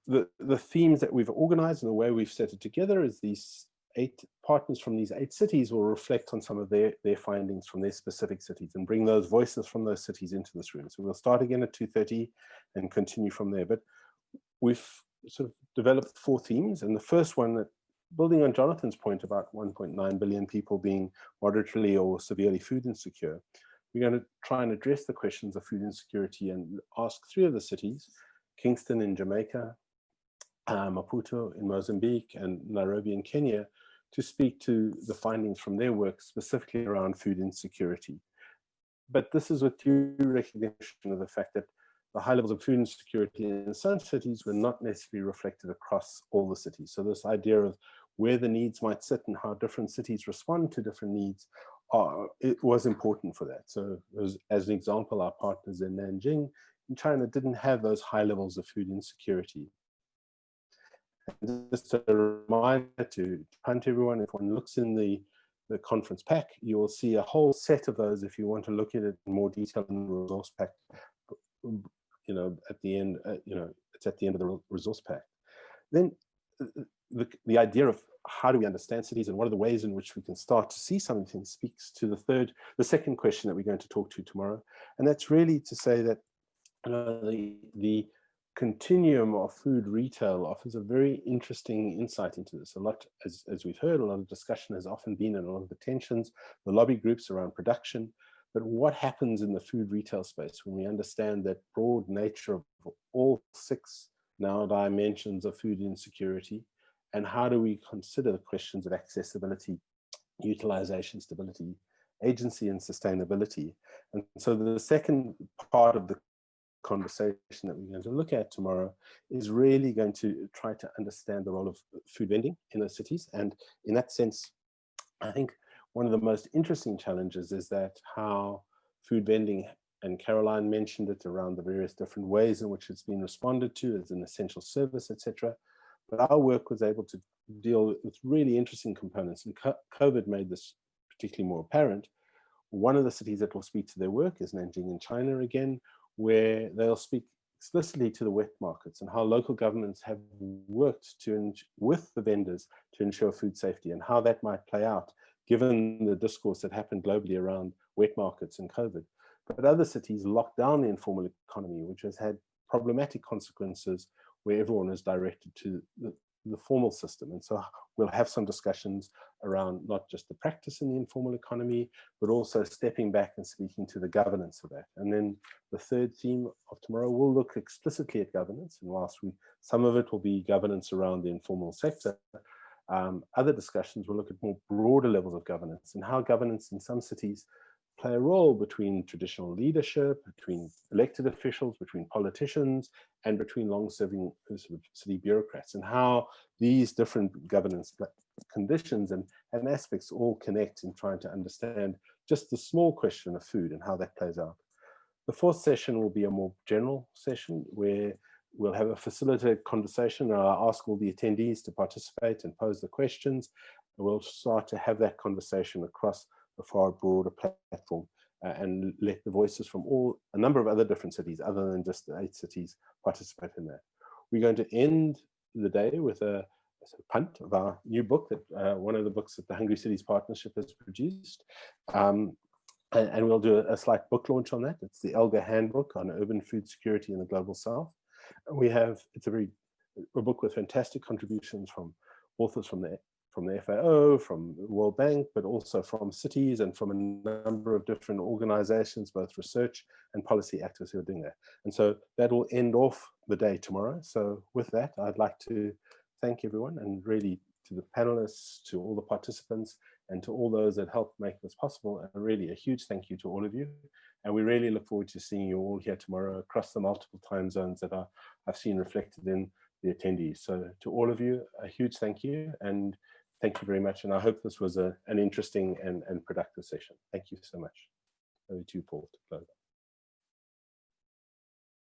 S6: the themes that we've organized and the way we've set it together is these 8 partners from these 8 cities will reflect on some of their findings from their specific cities and bring those voices from those cities into this room. So we'll start again at 2:30 and continue from there. But we've sort of developed 4 themes, and the first one, that building on Jonathan's point about 1.9 billion people being moderately or severely food insecure, we're going to try and address the questions of food insecurity and ask 3 of the cities, Kingston in Jamaica, Maputo in Mozambique, and Nairobi in Kenya, to speak to the findings from their work specifically around food insecurity. But this is with due recognition of the fact that the high levels of food insecurity in some cities were not necessarily reflected across all the cities. So this idea of where the needs might sit and how different cities respond to different needs, it was important for that. So as an example, our partners in Nanjing in China didn't have those high levels of food insecurity. And just a reminder to punt everyone, if one looks in the conference pack, you will see a whole set of those if you want to look at it in more detail in the resource pack. You know, at the end, it's at the end of the resource pack. Then the idea of how do we understand cities and what are the ways in which we can start to see something speaks to the second question that we're going to talk to tomorrow. And that's really to say that the continuum of food retail offers a very interesting insight into this. A lot, as we've heard, a lot of discussion has often been and a lot of the tensions, the lobby groups around production. But what happens in the food retail space when we understand that broad nature of all 6 now dimensions of food insecurity, and how do we consider the questions of accessibility, utilization, stability, agency, and sustainability? And so the second part of the conversation that we're going to look at tomorrow is really going to try to understand the role of food vending in those cities. And in that sense, I think one of the most interesting challenges is that how food vending, and Caroline mentioned it around the various different ways in which it's been responded to as an essential service, etc. But our work was able to deal with really interesting components, and COVID made this particularly more apparent. One of the cities that will speak to their work is Nanjing in China again, where they'll speak explicitly to the wet markets and how local governments have worked with the vendors to ensure food safety, and how that might play out given the discourse that happened globally around wet markets and COVID. But other cities locked down the informal economy, which has had problematic consequences where everyone is directed to the formal system. And so we'll have some discussions around not just the practice in the informal economy, but also stepping back and speaking to the governance of that. And then the third theme of tomorrow will look explicitly at governance. And whilst some of it will be governance around the informal sector, other discussions will look at more broader levels of governance and how governance in some cities play a role between traditional leadership, between elected officials, between politicians, and between long-serving sort of city bureaucrats, and how these different governance conditions and aspects all connect in trying to understand just the small question of food and how that plays out. The fourth session will be a more general session where we'll have a facilitated conversation, and I'll ask all the attendees to participate and pose the questions. And we'll start to have that conversation across a far broader platform and let the voices from a number of other different cities, other than just the 8 cities, participate in that. We're going to end the day with a punt of our new book, that one of the books that the Hungry Cities Partnership has produced. And we'll do a slight book launch on that. It's the Elgar Handbook on Urban Food Security in the Global South. It's a book with fantastic contributions from authors from the from the FAO, from the World Bank, but also from cities and from a number of different organizations, both research and policy actors who are doing that. And so that will end off the day tomorrow. So with that, I'd like to thank everyone, and really to the panelists, to all the participants, and to all those that helped make this possible. And really a huge thank you to all of you. And we really look forward to seeing you all here tomorrow across the multiple time zones that I've seen reflected in the attendees. So to all of you, a huge thank you, and thank you very much. And I hope this was an interesting and productive session. Thank you so much. Over to you, Paul, to close.